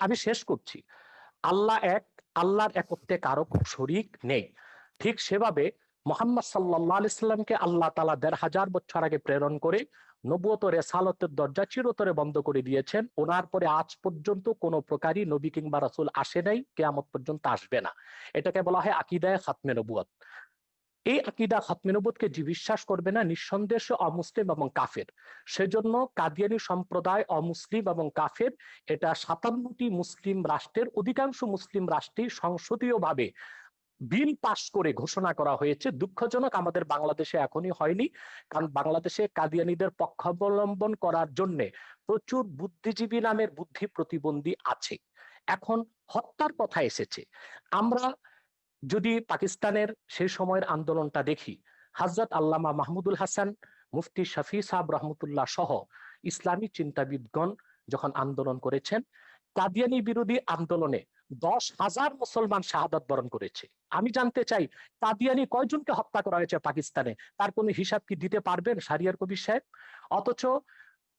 আমি শেষ করছি। আল্লাহ এক, আল্লাহর একত্বে কারো শরীক নেই। ঠিক সেভাবে মোহাম্মদ সাল্লাল্লাহু আলাইহি সাল্লামকে আল্লাহ তাআলা ১৫০০ বছর আগে প্রেরণ করে নবুয়ত ও রিসালাতের দরজা চিরতরে বন্ধ করে দিয়েছেন। ওনার পরে আজ পর্যন্ত কোন প্রকারই নবী কিংবা রাসূল আসে নাই, কিয়ামত পর্যন্ত আসবে না। এটাকে বলা হয় আকীদায়ে খাতমে নবুয়ত। এই আকীদা খাতমে নবুয়তকে যে বিশ্বাস করবে না, নিঃসন্দেহে সে অমুসলিম এবং কাফের। সেজন্য কাদিয়ানী সম্প্রদায় অমুসলিম এবং কাফের, এটা ৫৭টি মুসলিম রাষ্ট্রের অধিকাংশ মুসলিম রাষ্ট্রেই সংসদীয়ভাবে বিল পাস করে ঘোষণা করা হয়েছে। দুঃখজনক আমাদের বাংলাদেশে এখনই হয়নি, কারণ বাংলাদেশে কাদিয়ানীদের পক্ষাবলম্বন করার জন্য প্রচুর বুদ্ধিজীবী নামের বুদ্ধি প্রতিবন্ধী আছে। এখন হত্যার কথা এসেছে, আমরা যদি পাকিস্তানের সেই সময়ের আন্দোলনটা দেখি, হযরত আল্লামা মাহমুদুল হাসান, মুফতি শফি সাহেব রহমতুল্লাহ সহ ইসলামী চিন্তাবিদগণ যখন আন্দোলন করেছেন, কাদিয়ানি বিরোধী আন্দোলনে 10,000 মুসলমান শাহাদাত বরণ করেছে। আমি জানতে চাই, কাদিয়ানি কয়জনকে হত্যা করা হয়েছে পাকিস্তানে, তার কোনো হিসাব কি দিতে পারবেন শাহরিয়ার কবির সাহেব? অথচ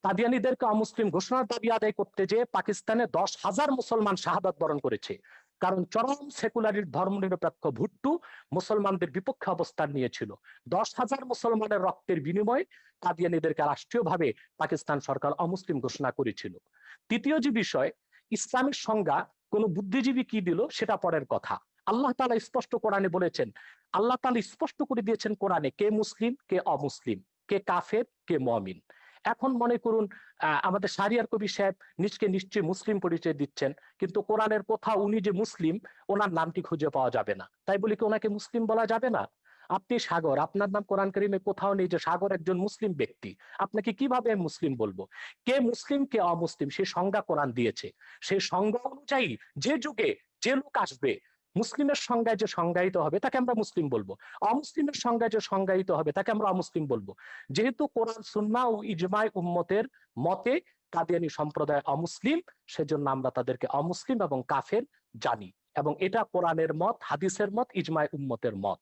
কাদিয়ানীদেরকে অমুসলিম ঘোষণার দাবি আদায় করতে যে পাকিস্তানে 10,000 মুসলমান শাহাদাত বরণ করেছে, কারণ চরম সেকুলারির ধর্মনিরপেক্ষ ভুট্টো মুসলমানদের বিপক্ষে অবস্থান নিয়েছিল। 10,000 মুসলমানের রক্তের বিনিময়ে কাদিয়ানীদেরকে রাষ্ট্রীয়ভাবে পাকিস্তান সরকার অমুসলিম ঘোষণা করেছিল। তৃতীয় যে বিষয়, ইসলামের সংজ্ঞা কোন বুদ্ধিজীবী কি দিল সেটা পরের কথা। আল্লাহ তাআলা স্পষ্ট কোরআনে বলেছেন, আল্লাহ তাআলা স্পষ্ট করে দিয়েছেন কোরআনে, কে মুসলিম কে অমুসলিম, কে কাফের কে মুমিন। এখন মনে করুন আমাদের শাহরিয়ার কবির সাহেব নিজকে নিশ্চয়ই মুসলিম পরিচয় দিচ্ছেন, কিন্তু কোরআনের কোথাও উনি যে মুসলিম ওনার নামটি খুঁজে পাওয়া যাবে না। তাই বলি কি ওনাকে মুসলিম বলা যাবে না? আপনি সাগর, আপনার নাম কোরআন কারিমে কোথাও নেই যে সাগর একজন মুসলিম ব্যক্তি। আপনাকে কিভাবে আমি মুসলিম বলবো? কে মুসলিম কে অমুসলিম সে সংজ্ঞা কোরআন দিয়েছে। সেই সংজ্ঞা অনুযায়ী যে যুগে যে লোক আসবে, মুসলিমের সংজ্ঞায় যে সংজ্ঞায়িত হবে তাকে আমরা মুসলিম বলবো, অমুসলিমের সংজ্ঞায় যে সংজ্ঞায়িত হবে তাকে আমরা অমুসলিম বলবো। যেহেতু কোরআন সুন্নাহ ও ইজমায় উম্মতের মতে কাদিয়ানী সম্প্রদায় অমুসলিম, সেজন্য আমরা তাদেরকে অমুসলিম এবং কাফের জানি, এবং এটা কোরআনের মত, হাদিসের মত, ইজমায় উম্মতের মত।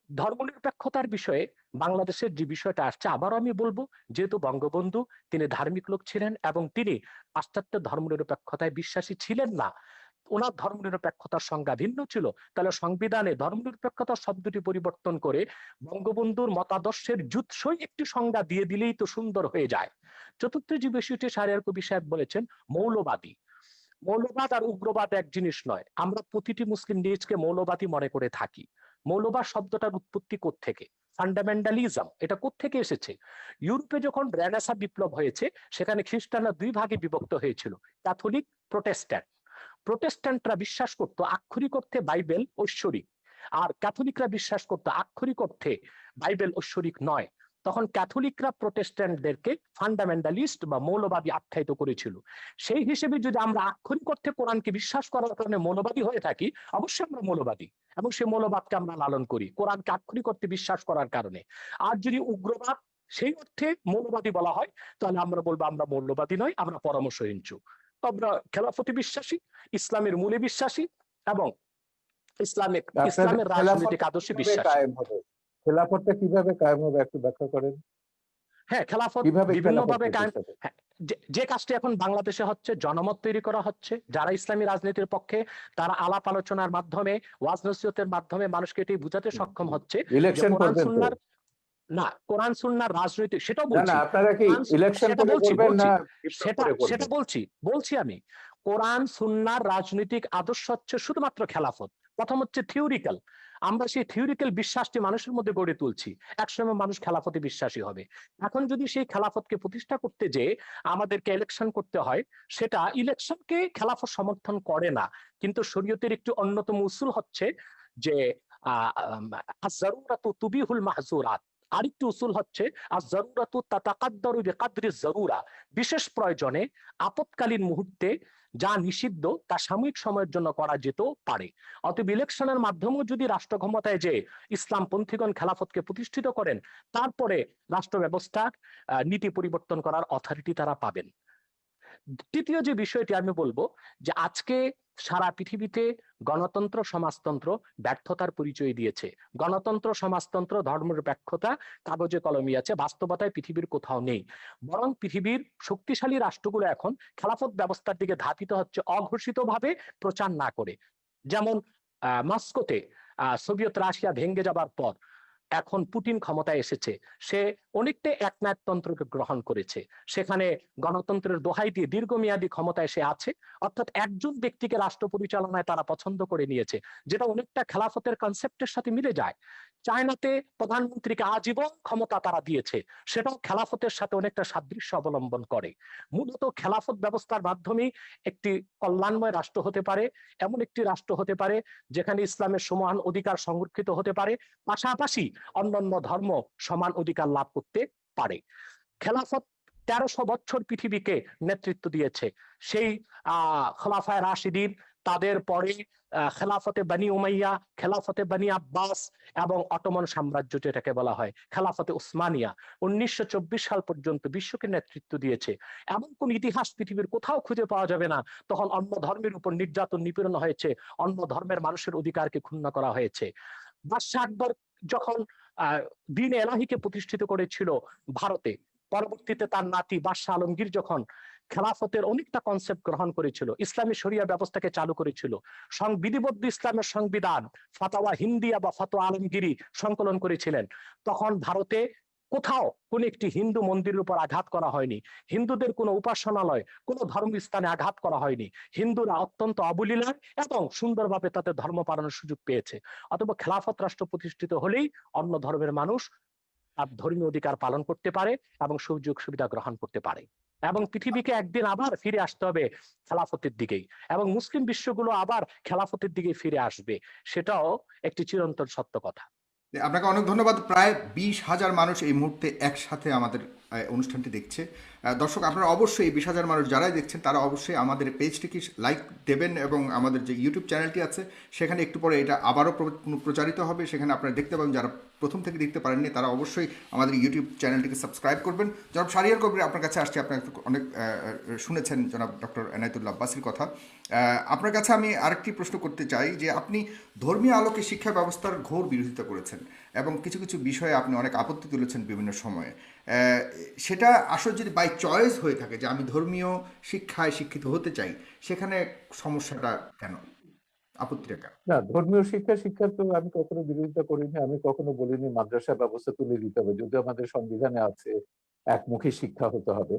ধর্মনিরপেক্ষতার বিষয়ে বাংলাদেশের যে বিষয়টা আসছে, আবারও আমি বলবো, যেহেতু বঙ্গবন্ধু তিনি ধার্মিক লোক ছিলেন এবং তিনি পাশ্চাত্য ধর্মনিরপেক্ষতায় বিশ্বাসী ছিলেন না, ওনার ধর্মনিরপেক্ষতার সংজ্ঞা ভিন্ন ছিল, তাহলে সংবিধানে ধর্মনিরপেক্ষতা শব্দটি পরিবর্তন করে বঙ্গবন্ধুর মতাদর্শের জুৎসই একটি সংজ্ঞা দিয়ে দিলেই তো সুন্দর হয়ে যায়। চতুর্থ যে বিষয়টি শাহরিয়ার কবির সাহেব বলেছেন, মৌলবাদী। মৌলবাদ আর উগ্রবাদ এক জিনিস নয়। আমরা প্রতিটি মুসলিম নিজকে মৌলবাদী মনে করে থাকি। মৌলবাদ শব্দটার উৎপত্তি কোত্থেকে? ফান্ডামেন্টালিজম, এটা কোত্থেকে এসেছে? ইউরোপে যখন রেনেসাঁ বিপ্লব হয়েছে, সেখানে খ্রিস্টানরা দুই ভাগে বিভক্ত হয়েছিল, ক্যাথলিক, প্রোটেস্ট্যান্ট। প্রোটেস্ট্যান্টরা বিশ্বাস করত আক্ষরিক অর্থে বাইবেল ঐশ্বরিক, আর ক্যাথলিকরা বিশ্বাস করত আক্ষরিক অর্থে বাইবেল ঐশ্বরিক নয়। তখন ক্যাথলিকরা প্রোটেস্ট্যান্টদেরকে ফান্ডামেন্টালিস্ট বা মৌলবাদী আখ্যায়িত করেছিল। সেই হিসেবে যদি আমরা আক্ষরিক অর্থে কোরআনকে বিশ্বাস করার কারণে মৌলবাদী হয়ে থাকি, অবশ্যই আমরা মৌলবাদী, এবং সেই মৌলবাদকে আমরা লালন করি কোরআনকে আক্ষরিক অর্থে বিশ্বাস করার কারণে। আর যদি উগ্রবাদ সেই অর্থে মৌলবাদী বলা হয়, তাহলে আমরা বলবো আমরা মৌলবাদী নয়, আমরা পরামর্শহীনচু। আমরা খেলাফতে বিশ্বাসী, ইসলামের মূলে বিশ্বাসী, এবং ইসলামের রাজনৈতিক আদর্শে বিশ্বাসী। খেলাফতটা কিভাবে কায়েম হবে একটু ব্যাখ্যা করেন। হ্যাঁ, খেলাফত বিভিন্ন ভাবে কায়েম। যে কাজটি এখন বাংলাদেশে হচ্ছে, জনমত তৈরি করা হচ্ছে, যারা ইসলামী রাজনীতির পক্ষে তারা আলাপ আলোচনার মাধ্যমে, ওয়াজ নসিহতের মাধ্যমে মানুষকে এটি বুঝাতে সক্ষম হচ্ছে ইলেকশন করবেন তো? না, কোরআন সুন্নাহর রাজনীতি, সেটাও বলছি। আপনারা কি ইলেকশন করে করবেন না? বলছি আমি, কোরআন সুন্নাহর রাজনৈতিক আদর্শ হচ্ছে শুধুমাত্র খেলাফত। প্রথম হচ্ছে থিওরিক্যাল, আমরা সেই থিওরিক্যাল বিশ্বাসটি মানুষের মধ্যে গড়ে তুলছি, একসময় মানুষ খেলাফতে বিশ্বাসী হবে। এখন যদি সেই খেলাফতকে প্রতিষ্ঠা করতে যে আমাদেরকে ইলেকশন করতে হয়, সেটা ইলেকশনকে খেলাফত সমর্থন করে না। কিন্তু শরীয়তের একটি অন্যতম উসুল হচ্ছে যে আয-যারুরাতু তুবিহুল মাহযুরাত। আরেকটি উসুল হচ্ছে আয-যারুরাতু তাতাকাদ্দারু বিকাদরি যারুরা। বিশেষ প্রয়োজনে, আপৎকালীন মুহূর্তে যা নিষিদ্ধ তা সাময়িক সময়ের জন্য করা যেত পারে। অতএব ইলেকশনের মাধ্যমেও যদি রাষ্ট্র ক্ষমতায় যে ইসলামপন্থীগণ খেলাফতকে প্রতিষ্ঠিত করেন, তারপরে রাষ্ট্র ব্যবস্থার নীতি পরিবর্তন করার অথরিটি তারা পাবেন। তৃতীয় যে বিষয়টি আমি বলবো, যে আজকে সারা পৃথিবীতে গণতন্ত্র সমাজতন্ত্র ব্যর্থতার পরিচয় দিয়েছে। গণতন্ত্র সমাজতন্ত্র ধর্মনিরপেক্ষতা কাগজে কলমে আছে, বাস্তবতায় পৃথিবীর কোথাও নেই। বরং পৃথিবীর শক্তিশালী রাষ্ট্রগুলো এখন খেলাফত ব্যবস্থার দিকে ধাবিত হচ্ছে, অঘোষিতভাবে প্রচার না করে। যেমন মস্কোতে সোভিয়েত রাশিয়া ভেঙে যাবার পর এখন পুতিন ক্ষমতায় এসেছে, সে অনেকটা একনায়কতন্ত্রকে গ্রহণ করেছে। সেখানে গণতন্ত্রের দোহাই দিয়ে দীর্ঘমেয়াদী ক্ষমতায় সে আছে, অর্থাৎ একজন ব্যক্তিকে রাষ্ট্র পরিচালনায় তারা পছন্দ করে নিয়েছে, যেটা অনেকটা খেলাফতের কনসেপ্টের সাথে মিলে যায়। চায়নাতে প্রধানমন্ত্রীকে আজীবন ক্ষমতা তারা দিয়েছে, সেটাও খেলাফতের সাথে অনেকটা সাদৃশ্য অবলম্বন করে। মূলত খেলাফত ব্যবস্থার মাধ্যমে একটি কল্যাণময় রাষ্ট্র হতে পারে, এমন একটি রাষ্ট্র হতে পারে যেখানে ইসলামের সমান অধিকার সংরক্ষিত হতে পারে, পাশাপাশি অন্যান্য ধর্ম সমান অধিকার লাভ করতে পারে। খেলাফত 1300 বছর পৃথিবীকে নেতৃত্ব দিয়েছে। সেই খোলাফায়ে রাশিদিন তাদের পরে খেলাফতে বানি উমাইয়া, খেলাফতে বানি আব্বাস এবং অটোমান সাম্রাজ্য, যেটাকে বলা হয় খেলাফতে উসমানিয়া, 1924 সাল পর্যন্ত বিশ্বকে নেতৃত্ব দিয়েছে। এমন কোন ইতিহাস পৃথিবীর কোথাও খুঁজে পাওয়া যাবে না তখন অন্য ধর্মের উপর নির্যাতন নিপীড়ন হয়েছে, অন্য ধর্মের মানুষের অধিকারকে ক্ষুণ্ণ করা হয়েছে। বাদশাহ আকবর যখন দ্বীন এলাহিকে প্রতিষ্ঠিত করেছিল ভারতে, পরবর্তীতে তার নাতি বাদশাহ আলমগীর যখন খেলাফতের অনেকটা কনসেপ্ট গ্রহণ করেছিল, ইসলামী শরিয়া ব্যবস্থাকে চালু করেছিল, বিধিবদ্ধ ইসলামের সংবিধান ফাতাওয়া হিন্দিয়া বা ফাতোয়া আলমগীরি সংকলন করেছিলেন, তখন ভারতে কোথাও কোন একটি হিন্দু মন্দিরের উপর আঘাত করা হয়নি, হিন্দুদের কোনো উপাসনালয়, কোনো ধর্মস্থানে আঘাত করা হয়নি। হিন্দুরা অত্যন্ত অবলীলায় এবং সুন্দরভাবে তাদের ধর্ম পালনের সুযোগ পেয়েছে। অথবা খেলাফত রাষ্ট্র প্রতিষ্ঠিত হলেই অন্য ধর্মের মানুষ তার ধর্মীয় অধিকার পালন করতে পারে এবং সুযোগ সুবিধা গ্রহণ করতে পারে, এবং পৃথিবীকে একদিন আবার ফিরে আসতে হবে খেলাফতের দিকেই, এবং মুসলিম বিশ্বগুলো আবার খেলাফতের দিকে ফিরে আসবে, সেটাও একটি চিরন্তন সত্য কথা। আপনাকে অনেক ধন্যবাদ। প্রায় 20,000 মানুষ এই মুহূর্তে একসাথে আমাদের অনুষ্ঠানটি দেখছে। দর্শক, আপনারা অবশ্যই এই 20,000 মানুষ যারাই দেখছেন তারা অবশ্যই আমাদের পেজটিকে লাইক দেবেন, এবং আমাদের যে ইউটিউব চ্যানেলটি আছে সেখানে একটু পরে এটা আবারও প্রচারিত হবে, সেখানে আপনারা দেখতে পাবেন। যারা প্রথম থেকে দেখতে পারেননি তারা অবশ্যই আমাদের ইউটিউব চ্যানেলটিকে সাবস্ক্রাইব করবেন। জনাব শাহরিয়ার কবির, আপনার কাছে আসছে, আপনার অনেক শুনেছেন জনাব ডক্টর এনায়েতুল্লাহ আব্বাসীর কথা। আপনার কাছে আমি আরেকটি প্রশ্ন করতে চাই যে আপনি ধর্মীয় আলোকে শিক্ষা ব্যবস্থার ঘোর বিরোধিতা করেছেন এবং কিছু কিছু বিষয়ে আপনি অনেক আপত্তি তুলেছেন বিভিন্ন সময়ে। সেটা আসলে যদি বাই চয়েস হয়ে থাকে যে আমি ধর্মীয় শিক্ষায় শিক্ষিত হতে চাই, সেখানে সমস্যাটা কেন, আপত্তিটা কেন? না, ধর্মীয় শিক্ষা তো আমি কখনো বিরোধিতা করিনি। আমি কখনো বলিনি মাদ্রাসা ব্যবস্থা তুলে দিতে হবে, যদিও আমাদের সংবিধানে আছে একমুখী শিক্ষা হতে হবে।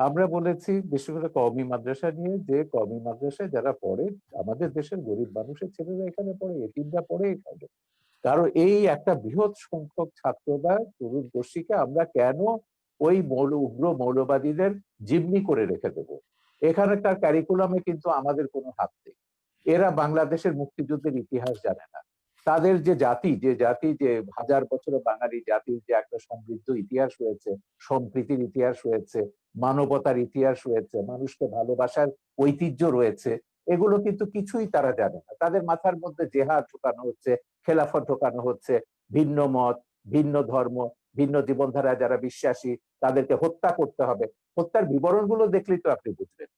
আমরা বলেছি বিশেষ করে কওমি মাদ্রাসা নিয়ে, যে কওমি মাদ্রাসায় যারা পড়ে, আমাদের দেশের গরিব মানুষের ছেলেরা এখানে পড়ে, এতিমরা পড়ে এখানে। কারণ এই একটা বৃহৎ সংখ্যক ছাত্র বা তরুণ গোষ্ঠীকে আমরা কেন ওই উগ্র মৌলবাদীদের জিম্মি করে রেখে দেবো? এখানকার ক্যারিকুলামে কিন্তু আমাদের কোনো হাত নেই। এরা বাংলাদেশের মুক্তিযুদ্ধের ইতিহাস জানে না। তাদের যে জাতি যে হাজার বছরের বাঙালি জাতির যে একটা সমৃদ্ধ ইতিহাস রয়েছে, সম্প্রীতির ইতিহাস রয়েছে, মানবতার ইতিহাস রয়েছে, মানুষকে ভালোবাসার ঐতিহ্য রয়েছে, এগুলো কিন্তু কিছুই তারা জানে না। তাদের মাথার মধ্যে জেহাদ ঢোকানো হচ্ছে, খেলাফত ঢোকানো হচ্ছে, ভিন্ন মত, ভিন্ন ধর্ম, ভিন্ন জীবনধারা যারা বিশ্বাসী তাদেরকে হত্যা করতে হবে। হত্যার বিবরণগুলো দেখলেই তো আপনি বুঝবেন।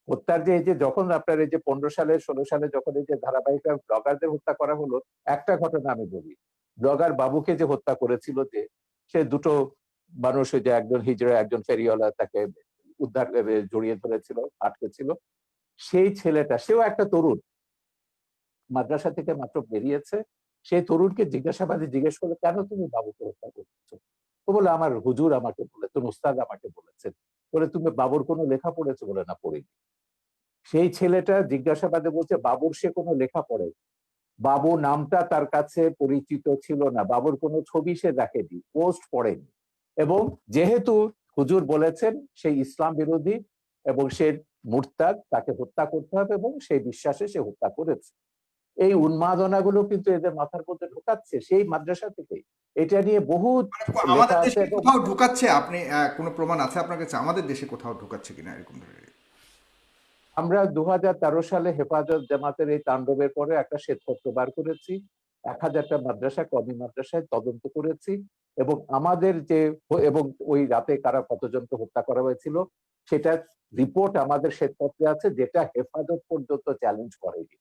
হত্যার যে এই যে যখন আপনার এই যে 15 সালে 16 সালে যখন এই যে ধারাবাহিক ব্লগারদের হত্যা করা হলো, একটা ঘটনা আমি বলি। ব্লগার বাবুকে যে হত্যা করেছিল, যে সে দুটো মানুষ, যে একজন হিজড়া একজন ফেরিওয়ালা তাকে উদ্ধার জড়িয়ে ধরেছিল, আটকে ছিল, সেই ছেলেটা, সেও একটা তরুণ, মাদ্রাসা থেকে মাত্র বেরিয়েছে। সেই তরুণকে জিজ্ঞাসাবাদে জিজ্ঞেস করলো, কেন তুমি বাবুকে হত্যা করছো? ও বলে, আমার হুজুর আমাকে বলেছেন, উস্তাদ আমাকে বলেছেন। বলে, তুমি বাবুর কোনো লেখা পড়েছো? বলে, না, পড়িনি। সেই ছেলেটা জিজ্ঞাসাবাদে বলছে বাবুর সে কোনো লেখা পড়ে, বাবু নামটা তার কাছে পরিচিত ছিল না, বাবুর কোনো ছবি সে দেখেনি, পোস্ট পড়েনি। এবং যেহেতু হুজুর বলেছেন সেই ইসলাম বিরোধী এবং সে মুরতাদ, তাকে হত্যা করতে হবে, এবং সেই বিশ্বাসে সে হত্যা করেছে। এই উন্মাদনাগুলো কিন্তু এদের মাথার মধ্যে ঢোকাচ্ছে সেই মাদ্রাসা থেকে। এটা নিয়ে বহুত আমাদের লেখা আছে। দেশে এবং কোথাও ঢুকাচ্ছে? আপনি কোনো প্রমাণ আছে আপনার কাছে আমাদের দেশে কোথাও ঢুকাচ্ছে কিনা এরকম ধরনের? আমরা 2013 সালে হেফাজত জামাতের এই তাণ্ডবের পরে একটা শ্বেতপত্র বার করেছি, 1000টা মাদ্রাসা, কওমি মাদ্রাসায় তদন্ত করেছি, এবং আমাদের যে এবং ওই রাতে কারা কতজনকে হত্যা করা হয়েছিল সেটা রিপোর্ট আমাদের শ্বেতপত্রে আছে, যেটা হেফাজত পর্যন্ত চ্যালেঞ্জ করেনি।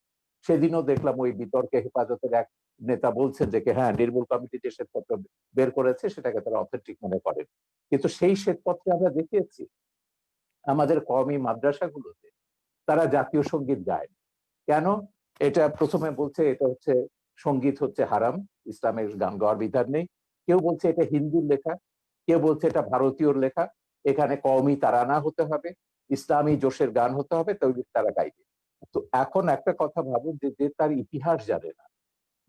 সেদিনও দেখলাম ওই বিতর্কে হেফাজতের এক নেতা বলছেন যে হ্যাঁ, নির্মূল কমিটি যে শ্বেতপত্র বের করেছে সেটাকে তারা অথেন্টিক মনে করেন। কিন্তু সেই শ্বেতপত্রে আমরা দেখিয়েছি আমাদের কওমি মাদ্রাসাগুলোতে তারা জাতীয় সঙ্গীত গায়। কেন? এটা প্রথমে বলছে এটা হচ্ছে সঙ্গীত হচ্ছে হারাম, ইসলামের গান গাওয়ার বিধান নেই। কেউ বলছে এটা হিন্দুর লেখা, কেউ বলছে এটা ভারতীয়র লেখা, এখানে কওমি তারানা হতে হবে, ইসলামী জোশের গান হতে হবে, তৈরি তারা গাইবে। তো এখন একটা কথা ভাবুন, যে যে তার ইতিহাস জানে না,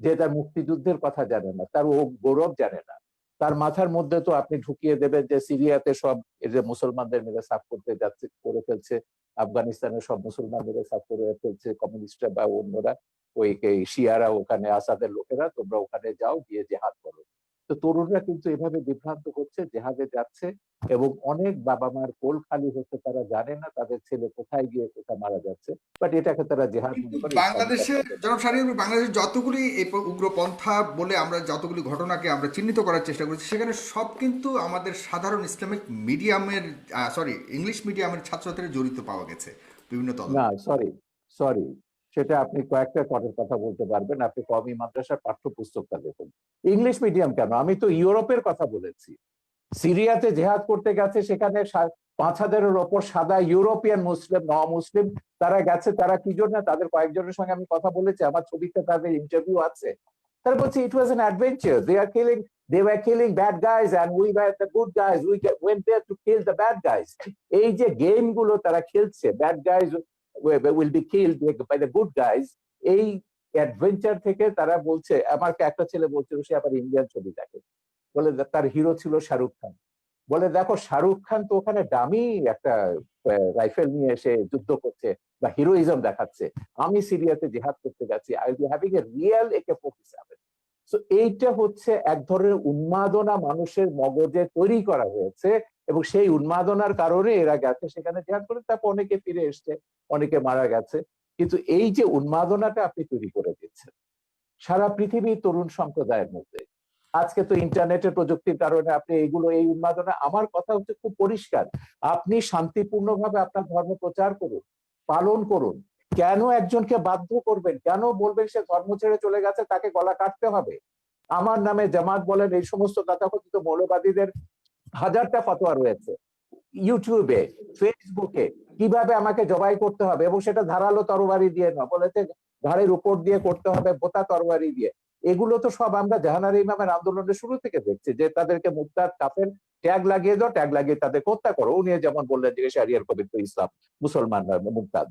যে তার মুক্তিযুদ্ধের কথা জানে না, তার ও গৌরব জানে না, তার মাথার মধ্যে তো আপনি ঢুকিয়ে দেবেন যে সিরিয়াতে সব এই যে মুসলমানদের মেরে সাফ করতে যাচ্ছে, করে ফেলছে, আফগানিস্তানের সব মুসলমান মেরে সাফ করে ফেলছে কমিউনিস্টরা বা অন্যরা, ওই শিয়ারা, ওখানে আসাদের লোকেরা, তোমরা ওখানে যাও, গিয়ে জেহাদ করো। তো তরুণরা কিন্তু এভাবে বিভ্রান্ত হচ্ছে, জেহাদে যাচ্ছে, এবং অনেক বাবা মার কোল খালি হচ্ছে, তারা জানে না তাদের ছেলে কোথায় গিয়ে কোথায় মারা যাচ্ছে, বাট এটাকে তারা জেহাদ কিন্তু মনে করে, ইসলাম বাংলাদেশে, ধর্ম। জনাব শাহরিয়ার কবির, বাংলাদেশে যতগুলি এই উগ্রপন্থা বলে আমরা যতগুলি ঘটনাকে আমরা চিহ্নিত করার চেষ্টা করছি, সেখানে সব কিন্তু আমাদের সাধারণ ইসলামিক মিডিয়ামের, সরি, ইংলিশ মিডিয়ামের ছাত্রছাত্রীরা জড়িত পাওয়া গেছে বিভিন্ন না, তদন্তে। সরি, সরি, সেটা আপনি কয়েকটা কটের কথা বলতে পারবেন। আপনি কওমি মাদ্রাসার পাঠ্যপুস্তকটা দেখুন। ইংলিশ মিডিয়াম কেন, আমি তো ইউরোপের কথা বলেছি। সিরিয়াতে জেহাদ করতে গেছে, সেখানে 5,000-এর ওপর সাদা ইউরোপিয়ান মুসলিম, মুসলিম, তারা গেছে। তারা কি জন্য, তাদের কয়েকজনের সঙ্গে আমি কথা বলেছি, আমার ছবিতে তাদের ইন্টারভিউ আছে। তারা বলছে it was an adventure, they were killing bad guys and we were the good guys, went there to kill the bad guys। এই যে গেম গুলো তারা খেলছে, bad guys will be killed by the good guys, এই adventure থেকে তারা বলছে। আমার একটা ছেলে বলছিল, সে আবার ইন্ডিয়ান ছবি দেখে, বলে তার হিরো ছিল শাহরুখ খান। বলে দেখো, শাহরুখ খান তো ওখানে দামি একটা রাইফেল নিয়ে এসে যুদ্ধ করছে বা হিরোইজম দেখাচ্ছে, আমি সিরিয়াতে জেহাদ করতে গেছি, I will be having a real AK-47। So এইটা হচ্ছে এক ধরনের উন্মাদনা মানুষের মগজে তৈরি করা হয়েছে, এবং সেই উন্মাদনার কারণে এরা গেছে সেখানে জেহাদ করে, তারপর অনেকে ফিরে এসছে, অনেকে মারা গেছে। কিন্তু এই যে উন্মাদনাটা আপনি তৈরি করে দিচ্ছেন সারা পৃথিবীর তরুণ সম্প্রদায়ের মধ্যে, আজকে তো ইন্টারনেটের প্রযুক্তির কারণে আপনি এইগুলো, এই উন্মাদনা, আমার কথা হচ্ছে খুব পরিষ্কার, আপনি শান্তিপূর্ণভাবে আপনার ধর্ম প্রচার করুন, পালন করুন। কেন একজনকে বাধ্য করবেন, কেন বলবেন সে ধর্ম ছেড়ে চলে গেছে তাকে গলা কাটতে হবে? আমার নামে জামাত বলেন, এই সমস্ত তথাকথিত মৌলবাদীদের হাজারটা ফতোয়া রয়েছে ইউটিউবে, ফেসবুকে, কিভাবে আমাকে জবাই করতে হবে, এবং সেটা ধারালো তরবারি দিয়ে না, বলেছে ঘাড়ের উপর দিয়ে করতে হবে, বোতা তরবারি দিয়ে। এগুলো তো সব আমরা জাহানারা ইমামের আন্দোলনের শুরু থেকে দেখছি, যে তাদেরকে মুরতাদ, কাফের ট্যাগ লাগিয়ে দাও, ট্যাগ লাগিয়ে তাদের হত্যা করো। উনি যেমন বললেন যে শাহরিয়ার কবির তো ইসলাম, মুসলমান নয়, মুরতাদ।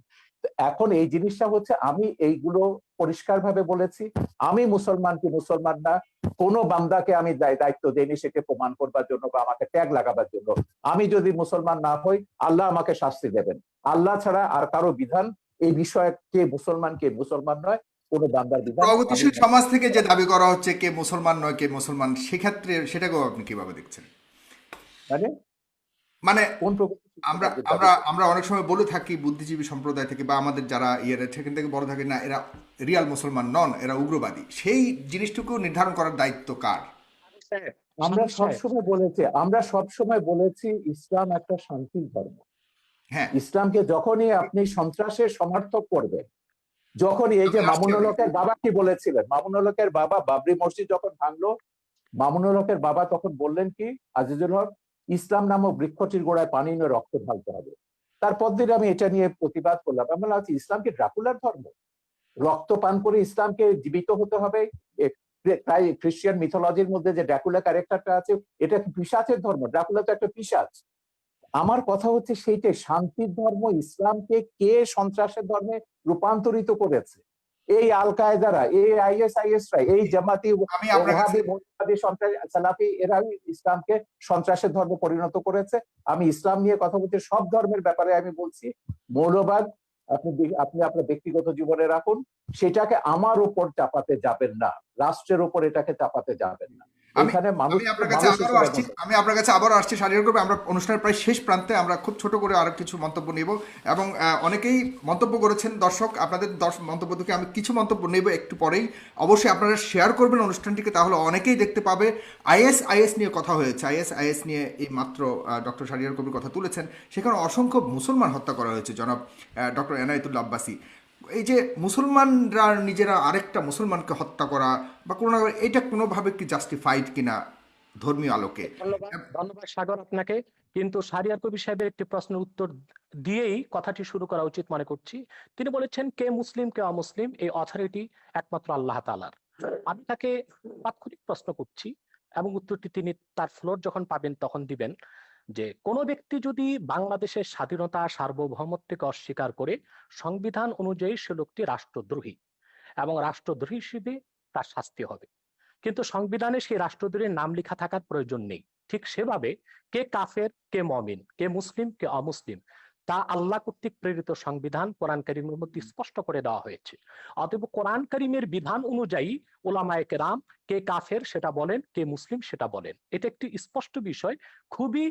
এখন এই জিনিসটা হচ্ছে, আমি এইগুলো পরিষ্কার ভাবে বলেছি, আমি মুসলমান কি মুসলমান না, কোন বান্দাকে আমি দায়িত্ব দেইনি সেকে প্রমাণ করবার জন্য বা আমাকে ট্যাগ লাগাবার জন্য। আমি যদি মুসলমান না হই, আল্লাহ আমাকে শাস্তি দেবেন। আল্লাহ ছাড়া আর কারো বিধান এই বিষয়ে, কে মুসলমান কে মুসলমান নয়, কোন বান্দার বিধান আমি প্রগতিশীল সমাজ থেকে যে দাবি করা হচ্ছে কে মুসলমান নয় কে মুসলমান, সেক্ষেত্রে সেটাকেও আপনি কিভাবে দেখছেন? মানে মানে কোন প্রগতিশীল আমরা সমাজের আমরা দাবি করে? আমরা অনেক সময় বলে থাকি বুদ্ধিজীবী সম্প্রদায় থেকে বা আমাদের যারা সেখান থেকে বড় থাকে, না এরা রিয়াল মুসলমান নন, এরা উগ্রবাদী। সেই জিনিসটুকু নির্ধারণ করার দায়িত্ব কার? আমরা সাহেব, সবসময় বলেছি, ইসলাম একটা শান্তির ধর্ম। হ্যাঁ, ইসলামকে যখনই আপনি সন্ত্রাসের সমর্থক করবেন, যখনই, এই যে আমি আসছি মামুনুল ওখানে। হকের বাবা কি বলেছিলেন, মামুনুল হকের বাবা বাবরি মসজিদ যখন ভাঙলো, মামুনুল হকের বাবা তখন বললেন কি, আজিজুল হক, ইসলাম নামক বৃক্ষটির গোড়ায় পানি নিয়ে রক্ত ঢালতে হবে। তারপর দিন আমি এটা নিয়ে প্রতিবাদ করলাম, আমি বললাম ইসলাম কি ড্রাকুলার ধর্ম? রক্ত পান করে ইসলামকে জীবিত হতে হবে? তাই খ্রিস্টান মিথোলজির মধ্যে যে ড্রাকুলা ক্যারেক্টারটা আছে, এটা কি পিশাচের ধর্ম? ড্রাকুলা তো একটা পিশাচ। আমার কথা হচ্ছে সেইটাই, শান্তির ধর্ম ইসলামকে কে সন্ত্রাসের ধর্মে রূপান্তরিত করেছে? এই আল কায়দারা, এই ISIS-রা, এই জামাতি, আমি আপনার কাছে ওহাবি, মৌলবাদী, সন্ত্রাসী, সালাফি, এরাই ইসলামকে সন্ত্রাসের ধর্ম পরিণত করেছে। আমি ইসলাম নিয়ে কথা বলছি, সব ধর্মের ব্যাপারে আমি বলছি। মৌলবাদ আপনি আপনি আপনার ব্যক্তিগত জীবনে রাখুন, সেটাকে আমার উপর চাপাতে যাবেন না, রাষ্ট্রের উপর এটাকে চাপাতে যাবেন না। আমি এখানে মানুষ আমি আপনার কাছে মানুষ আবারও হিসেবে আসছি, শারীরিক করবে। আমরা অনুষ্ঠানের প্রায় শেষ প্রান্তে, আমরা খুব ছোট করে আরো কিছু মন্তব্য নেব, এবং অনেকেই মন্তব্য করেছেন। দর্শক, আপনাদের মন্তব্য থেকে আমি কিছু মন্তব্য নেব একটু পরেই। অবশ্যই আপনারা শেয়ার করবেন অনুষ্ঠানটিকে, তাহলে অনেকেই দেখতে পাবে। ISIS নিয়ে কথা হয়েছে, ISIS নিয়ে এই মাত্র ডক্টর শাহরিয়ার কবির কথা তুলেছেন। সেখানে অসংখ্য মুসলমান হত্যা করা হয়েছে, জনাব ডক্টর এনায়েতুল্লাহ আব্বাসী। এই যে মুসলমানরা নিজেরা আরেকটা মুসলমানকে হত্যা করা বা কোনো, এটা কোনোভাবে কি জাস্টিফাইড কিনা ধর্মীয় আলোকে? ধন্যবাদ, ধন্যবাদ সাগর আপনাকে। কিন্তু শাহরিয়ার কবির সাহেবের একটি প্রশ্নের উত্তর দিয়েই কথাটি শুরু করা উচিত মনে করছি। তিনি বলেছেন কে মুসলিম কে অমুসলিম, এই অথরিটি একমাত্র আল্লাহ তাআলার। আমি তাকে তাৎক্ষণিক প্রশ্ন করছি, এবং উত্তরটি তিনি তার ফ্লোর যখন পাবেন তখন দিবেন, যে কোন ব্যক্তি যদি বাংলাদেশের স্বাধীনতা সার্বভৌমত্বকে অস্বীকার করে, সংবিধান অনুযায়ী সে লোকটি রাষ্ট্রদ্রোহী, এবং রাষ্ট্রদ্রোহী হিসেবে তার শাস্তি হবে। কিন্তু সংবিধানে সেই রাষ্ট্রদ্রোহীর নাম লেখা থাকার প্রয়োজন নেই। ঠিক সেভাবে কে কাফের কে মমিন, কে মুসলিম কে অমুসলিম, তা আল্লাহ কর্তৃক প্রেরিত সংবিধান কোরআন কারীমের মধ্যে স্পষ্ট করে দেওয়া হয়েছে। অতএব কোরআন কারীমের বিধান অনুযায়ী উলামায়ে কেরাম কে কাফের সেটা বলেন, কে মুসলিম সেটা বলেন। এটা একটি স্পষ্ট বিষয়। খুবই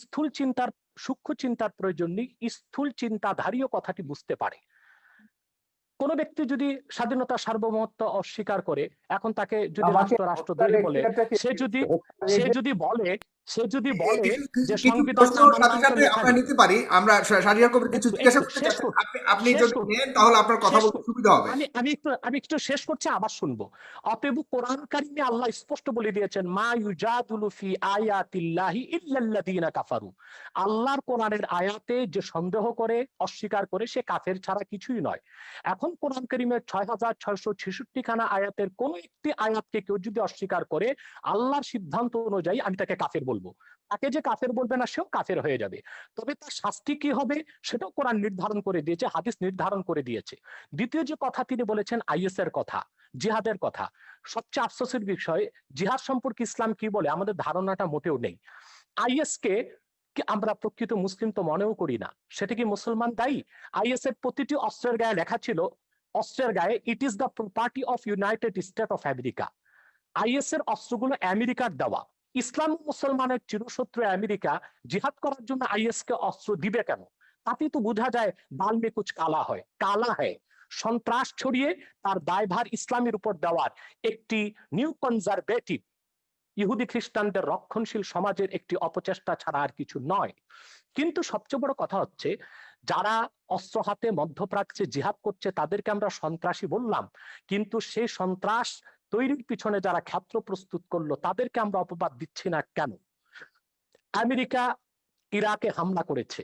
স্থূল চিন্তার, সূক্ষ্ম চিন্তার প্রয়োজন নেই, স্থূল চিন্তাধারীও কথাটি বুঝতে পারে। কোন ব্যক্তি যদি স্বাধীনতা সার্বভৌমত্ব অস্বীকার করে, এখন তাকে যদি আমাকে রাষ্ট্রদ্রোহী বলে, সে যদি বলে যে কিছু সংবিধান প্রশ্ন আমার সাথে নামে সাথে আমরা লেখা নিতে পারি। আমরা শাহরিয়ার কবির কিছু জিজ্ঞাসা করতে শেষ চাচ্ছেন, করছি, আপনি শেষ যদি করছি, নেন তাহলে আপনার কথা শেষ বলতে করছি। সুবিধা হবে। আমি একটু শেষ করছি, আবার শুনবো। অতএব কোরআন কারিমে আল্লাহ স্পষ্ট বলে দিয়েছেন, মা ইউজাদুলু ফি আয়াতিল্লাহি ইল্লাল্লাযিনা কাফারু। আল্লাহর কোরআনের আয়াতে যে সন্দেহ করে, অস্বীকার করে, সে কাফের ছাড়া কিছুই নয়। এখন কোরআন কারিমের 6666 খানা আয়াতের কোন একটি আয়াতকে কেউ যদি অস্বীকার করে, আল্লাহর সিদ্ধান্ত অনুযায়ী আমি তাকে কাফের বলবো। তাকে যে কাফের বলবে না, সেও কাফের হয়ে যাবে। তবে তার শাস্তি কি হবে সেটাও কোরআন নির্ধারণ করে দিয়েছে, হাদিস নির্ধারণ করে দিয়েছে। দ্বিতীয় যে কথা তিনি বলেছেন আইএস এর কথা, জিহাদের কথা, সবচেয়ে আফসোসের বিষয়, জিহাদ সম্পর্কে ইসলাম কি বলে আমাদের ধারণাটা মোটেও নেই। আইএস কে আমরা প্রকৃত মুসলিম তো মনেও করি না। সেটা কি মুসলমান দায়ী? আইএস এর প্রতিটি অস্ত্রের গায়ে লেখা ছিল, অস্ত্রের গায়ে, it is the property of United state of America. Is এর অস্ত্রগুলো আমেরিকার দেওয়া। ইসলাম ও মুসলমানের চিরশত্রু আমেরিকা জিহাদ করার জন্য আইএস কে অস্ত্র দিবে কেন? তাতে তো বোঝা যায় দাল মে কুছ কালা হয়, কালা হয়। সন্ত্রাস ছড়িয়ে তার দায়ভার ইসলামের উপর দেওয়ার একটি নিউ কনজারভেটিভ, ইহুদি খ্রিস্টানদের রক্ষণশীল সমাজের একটি অপচেষ্টা ছাড়া আর কিছু নয়। কিন্তু সবচেয়ে বড় কথা হচ্ছে, যারা অস্ত্র হাতে মধ্যপ্রাচ্যে জিহাদ করছে তাদেরকে আমরা সন্ত্রাসী বললাম, কিন্তু সেই সন্ত্রাস তৈরির পিছনে যারা ক্ষেত্র প্রস্তুত করলো তাদেরকে আমরা অপবাদ দিচ্ছি না কেন? আমেরিকা ইরাকে হামলা করেছে,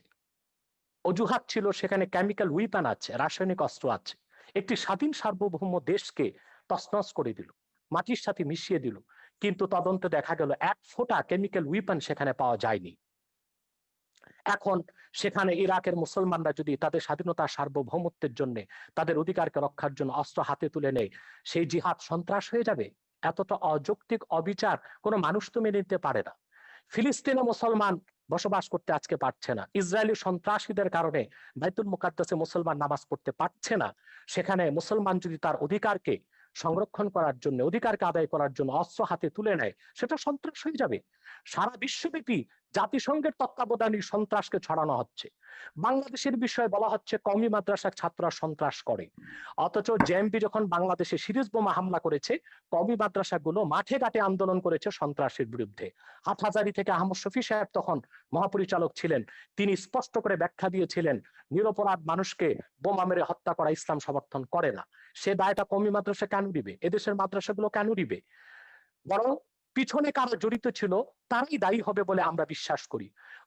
অজুহাত ছিল সেখানে কেমিক্যাল উইপন আছে, রাসায়নিক অস্ত্র আছে। একটি স্বাধীন সার্বভৌম দেশকে তছনছ করে দিল, মাটির সাথে মিশিয়ে দিল। কিন্তু তদন্তে দেখা গেল এক ফোঁটা কেমিক্যাল উইপন সেখানে পাওয়া যায়নি। এখন সেখানে ইরাকের মুসলমানরা যদি তাদের স্বাধীনতা সার্বভৌমত্বের জন্য, তাদের অধিকারকে রক্ষার জন্য অস্ত্র হাতে তুলে নেয়, সেই জিহাদ সন্ত্রাস হয়ে যাবে। এতটা অযৌক্তিক অবিচার কোনো মানুষ তো মেনে নিতে পারে না। ফিলিস্তিনে মুসলমান বসবাস করতে আজকে পারছে না, ইসরায়েলি সন্ত্রাসীদের কারণে বাইতুল মুকাদ্দাসে মুসলমান নামাজ পড়তে পারছে না। সেখানে মুসলমান যদি তার অধিকারকে সংরক্ষণ করার জন্য, অধিকারকে আদায় করার জন্য অস্ত্র হাতে তুলে নেয়, সেটা সন্ত্রাস হয়ে যাবে। সারা বিশ্বব্যাপী জাতিসংঘের তত্ত্বাবধানে সন্ত্রাসকে ছড়ানো হচ্ছে। বাংলাদেশের বিষয়ে বলা হচ্ছে কওমি মাদ্রাসার ছাত্ররা সন্ত্রাস করে, অথচ জেএমবি যখন বাংলাদেশে সিরিজ বোমা হামলা করেছে, কওমি মাদ্রাসাগুলো মাঠে ঘাটে আন্দোলন করেছে সন্ত্রাসের বিরুদ্ধে। হাটহাজারী থেকে আহমদ শফি সাহেব তখন মহাপরিচালক ছিলেন, তিনি স্পষ্ট করে ব্যাখ্যা দিয়েছিলেন নিরপরাধ মানুষকে বোমা মেরে হত্যা করা ইসলাম সমর্থন করে না। সে দায়টা কওমি মাদ্রাসা কেন দিবে? এদেশের মাদ্রাসাগুলো কেন দিবে? বরং পিছনে কারা জড়িত ছিল তারাই দায়ী হবে বলে আমরা বিশ্বাস করি।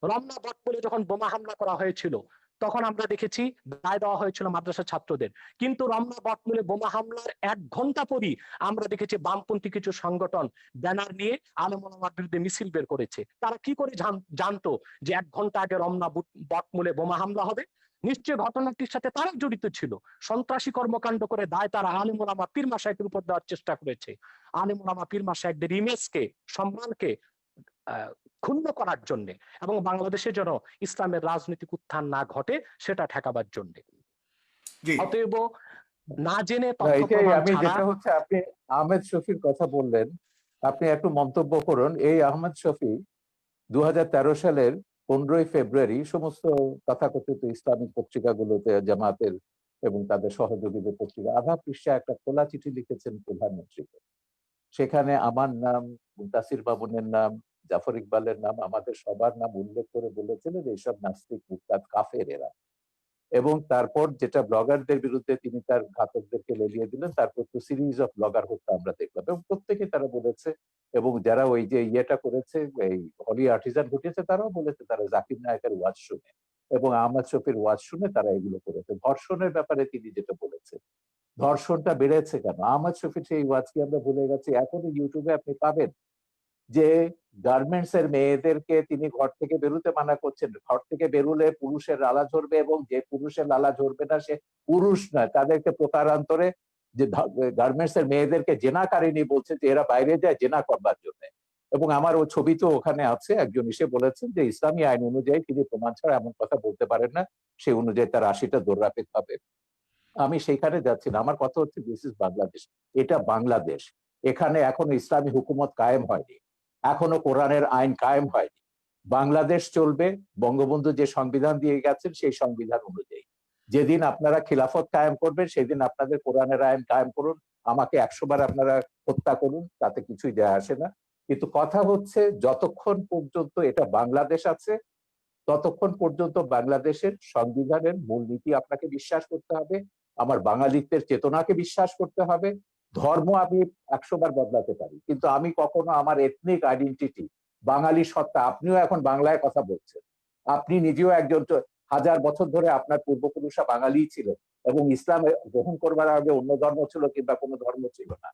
রমনা বটমূলে যখন বোমা হামলা করা হয়েছিল, তখন আমরা দেখেছি দায় দেওয়া হয়েছিল মাদ্রাসা ছাত্রদের। কিন্তু রমনা বটমূলে বোমা হামলার 1 ঘন্টা পরই আমরা দেখেছি বামপন্থী কিছু সংগঠন ব্যানার নিয়ে আলেম ওলামার বিরুদ্ধে মিছিল বের করেছে। তারা কি করে জানতো যে 1 ঘন্টা আগে রমনা বটমূলে বোমা হামলা হবে? নিশ্চয় ঘটনাটির সাথে তারা জড়িত ছিল। সন্ত্রাসী কর্মকাণ্ড করে দায় তারা আলেম ওলামা পীর মাশায়েখের উপর দেওয়ার চেষ্টা করেছে। আলেম ওলামা পীর মাশায়েখদের ইমেজকে, সম্মানকে ক্ষুণ্ণ করার জন্য, এবং বাংলাদেশে যেন ইসলামের রাজনৈতিক উত্থান না ঘটে সেটা ঠেকাবার জন্য। অতএব না জেনে তথ্য প্রমাণ আমি ছাড়া। যেটা হচ্ছে, আপনি আহমেদ শফির কথা বললেন, আপনি একটু মন্তব্য করুন। এই আহমেদ শফি 2013 সালের 15ই ফেব্রুয়ারি সমস্ত তথাকথিত ইসলামিক পত্রিকাগুলোতে, জামাতের এবং তাদের সহযোগীদের পত্রিকা, আধা পৃষ্ঠা একটা খোলা চিঠি লিখেছেন প্রধানমন্ত্রীকে। সেখানে আমার নাম, মুনতাসির মামুনের নাম, জাফর ইকবালের নাম, আমাদের সবার নাম উল্লেখ করে বলেছিলেন এইসব নাস্তিক, মুরতাদ, কাফের এরা। এবং তারপর যেটা ব্লগারদের বিরুদ্ধে তিনি তার ঘাতকদেরকে লেলিয়ে দিলেন, তারপর তো সিরিজ অফ ব্লগার হত্যা আমরা দেখলাম, এবং প্রত্যেকে তারা বলেছে, এবং যারা ওই যে ইয়েটা করেছে, এই হলি আর্টিজান ঘটিয়েছে, তারাও বলেছে তারা জাকির নায়কের ওয়াজ শুনে এবং আহমদ শফির ওয়াজ শুনে তারা এগুলো করেছে। ধর্ষণের ব্যাপারে তিনি যেটা বলেছে, ধর্ষণটা বেড়েছে কেন? আহমদ শফির সেই ওয়াজ কি আমরা ভুলে গেছি? এখনো ইউটিউবে আপনি পাবেন যে গার্মেন্টস এর মেয়েদেরকে তিনি ঘর থেকে বেরোতে মানা করছেন। ঘর থেকে বেরোলে পুরুষের লালা ঝরবে, এবং যে পুরুষের লালা ঝরবে না সে পুরুষ নয়, তাদেরকে প্রকারান্তরে যে গার্মেন্টস এর মেয়েদেরকে জেনাকারিনী বলছে, যে এরা বাইরে যায় জেনা করবার জন্য। এবং আমার ও ছবি তো ওখানে আছে, একজন এসে বলেছেন যে ইসলামী আইন অনুযায়ী তিনি প্রমাণ ছাড়া এমন কথা বলতে পারেন না, সেই অনুযায়ী তার ৮০টা দৌড়া পেতে হবে। আমি সেইখানে যাচ্ছি না, আমার কথা হচ্ছে দিস ইজ বাংলাদেশ, এটা বাংলাদেশ। এখানে এখনো ইসলামী হুকুমত কায়েম হয়নি, এখনো কোরআনের আইন কায়েম হয়নি। বাংলাদেশ চলবে বঙ্গবন্ধু যে সংবিধান দিয়ে গেছেন সেই সংবিধান অনুযায়ী। যেদিন আপনারা খিলাফত কায়েম করবেন সেদিন আপনাদের কোরআনের আইন কায়েম করুন, আমাকে ১০০ বার আপনারা হত্যা করুন, তাতে কিছুই যায় আসে না। কিন্তু কথা হচ্ছে যতক্ষণ পর্যন্ত এটা বাংলাদেশ আছে ততক্ষণ পর্যন্ত বাংলাদেশের সংবিধানের মূলনীতি আপনাকে বিশ্বাস করতে হবে, আমার বাঙালিত্বের চেতনাকে বিশ্বাস করতে হবে। ধর্ম আমি ১০০ বার বদলাতে পারি, কিন্তু আমি কখনো আমার এথনিক আইডেন্টিটি, বাঙালি সত্তা, আপনিও এখন বাংলায় কথা বলছেন, আপনি নিজেও একজন, ১০০০ বছর ধরে আপনার পূর্বপুরুষরা বাঙালি ছিলেন এবং ইসলাম গ্রহণ করবার আগে অন্য ধর্ম ছিল কিংবা কোনো ধর্ম ছিল না।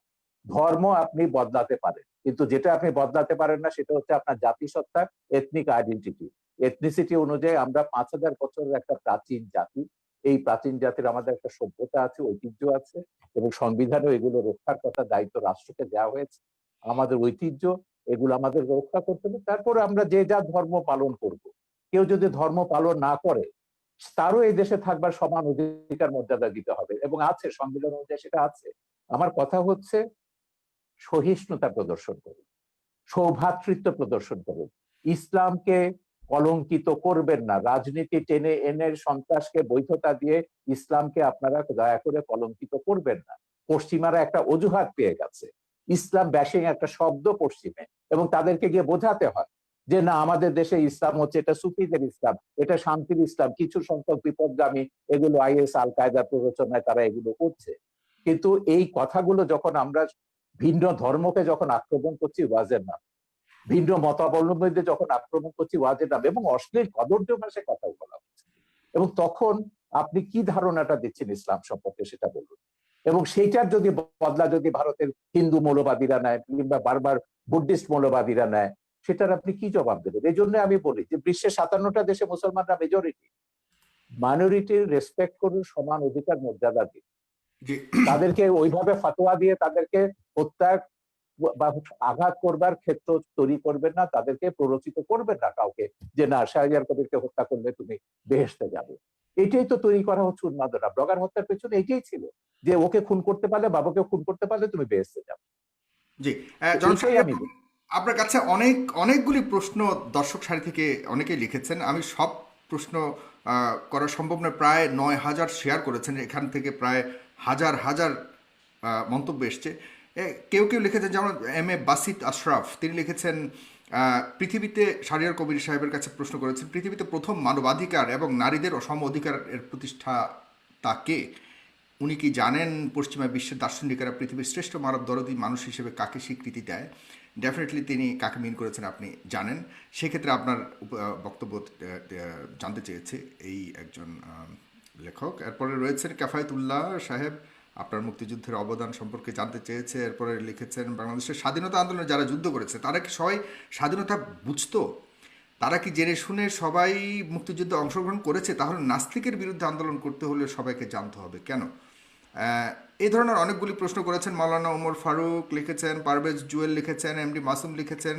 ধর্ম আপনি বদলাতে পারেন, কিন্তু যেটা আপনি বদলাতে পারেন না সেটা হচ্ছে আপনার জাতিসত্তা, এথনিক আইডেন্টিটি। এথনিসিটি অনুযায়ী আমরা ৫০০০ বছরের একটা প্রাচীন জাতি। এই প্রাচীন জাতির আমাদের একটা সভ্যতা আছে, ঐতিহ্য আছে এবং সংবিধানেও এগুলো রক্ষার কথা দায়িত্ব রাষ্ট্রকে দেওয়া হয়েছে। আমাদের ঐতিহ্য এগুলো আমাদের রক্ষা করতে হবে, তারপরে আমরা যে যা ধর্ম পালন করব। কেউ যদি ধর্ম পালন না করে তারও এই দেশে থাকবার সমান অধিকার মর্যাদা দিতে হবে এবং আছে, সংবিধান অনুযায়ী সেটা আছে। আমার কথা হচ্ছে সহিষ্ণুতা প্রদর্শন করুন, সৌভ্রাতৃত্ব প্রদর্শন করুন, ইসলামকে কলঙ্কিত করবেন না। রাজনীতি টেনে এনে সন্ত্রাসকে বৈধতা দিয়ে ইসলামকে আপনারা দয়া করে কলঙ্কিত করবেন না। পশ্চিমারা একটা অজুহাত পেয়ে গেছে, ইসলাম ব্যাশিং একটা শব্দ পশ্চিমে, এবং তাদেরকে গিয়ে বোঝাতে হয় যে না, আমাদের দেশে ইসলাম হচ্ছে এটা সুফিদের ইসলাম, এটা শান্তির ইসলাম, কিছু সংখ্যক বিপদগামী এগুলো আইএস আল কায়দার প্ররোচনায় তারা এগুলো করছে। কিন্তু এই কথাগুলো যখন আমরা ভিন্ন ধর্মকে যখন আক্রমণ করছি ওয়াজের নাম, ভিন্ন মতাবলম্বীদের যখন আক্রমণ করছি ওয়াজের নাম, এবং অশ্লীল কদর্য ভাষায় কথা বলা হচ্ছে, এবং তখন আপনি কি ধারণাটা দিচ্ছেন ইসলাম সম্পর্কে সেটা বলুন। এবং সেইটার যদি বদলা যদি ভারতের হিন্দু মৌলবাদীরা নেয় কিংবা বারবার বুদ্ধিস্ট মৌলবাদীরা নেয়, সেটার আপনি কি জবাব দেবেন? এই জন্য আমি বলি যে বিশ্বের ৫৭টা দেশে মুসলমানরা মেজরিটি, মাইনরিটির রেসপেক্ট করুন, সমান অধিকার মর্যাদা দিন, জি তাদেরকে ওইভাবে ফাতোয়া দিয়ে তাদেরকে হত্যা বা আঘাত করবার ক্ষেত্র তৈরি করবেন না, তাদেরকে প্ররোচিত করবেন না কাউকে যে না শাহরিয়ার কবিরকে হত্যা করলে তুমি বেহেশতে যাবে। এটাই তো তৈরি করা হচ্ছে উন্মাদনা। ব্লগার হত্যার পেছনে এটাই ছিল যে ওকে খুন করতে পারলে, বাবাকে খুন করতে পারলে তুমি বেহেশতে যাবে। জি জনাব এটাই সাহেব, আমি আপনার কাছে অনেকগুলি প্রশ্ন দর্শক সারি থেকে অনেকেই লিখেছেন। আমি সব প্রশ্ন করা সম্ভব নয়, প্রায় ৯,০০০ শেয়ার করেছেন, এখান থেকে প্রায় হাজার হাজার মন্তব্য এসছে। কেউ কেউ লিখেছেন, যেমন এম এ বাসিত আশরাফ, তিনি লিখেছেন পৃথিবীতে, শাহরিয়ার কবির সাহেবের কাছে প্রশ্ন করেছেন, পৃথিবীতে প্রথম মানবাধিকার এবং নারীদের সম অধিকারের প্রতিষ্ঠাতা কে? উনি কি জানেন পশ্চিমা বিশ্বের দার্শনিকেরা পৃথিবীর শ্রেষ্ঠ মানব দরদী মানুষ হিসেবে কাকে স্বীকৃতি দেয়? ডেফিনেটলি তিনি কাকে মিন করেছেন আপনি জানেন। সেক্ষেত্রে আপনার বক্তব্য জানতে চেয়েছে এই একজন লেখক। এরপরে রয়েছেন কাফায়েতুল্লাহ সাহেব, আপনার মুক্তিযুদ্ধের অবদান সম্পর্কে জানতে চেয়েছে। এরপরে লিখেছেন, বাংলাদেশের স্বাধীনতা আন্দোলনে যারা যুদ্ধ করেছে তারা কি সবাই স্বাধীনতা বুঝতো? তারা কি জেনে শুনে সবাই মুক্তিযুদ্ধে অংশগ্রহণ করেছে? তাহলে নাস্তিকের বিরুদ্ধে আন্দোলন করতে হলে সবাইকে জানতে হবে কেন? এই ধরনের অনেকগুলি প্রশ্ন করেছেন। মাওলানা ওমর ফারুক লিখেছেন, পারভেজ জুয়েল লিখেছেন, এমডি মাসুম লিখেছেন,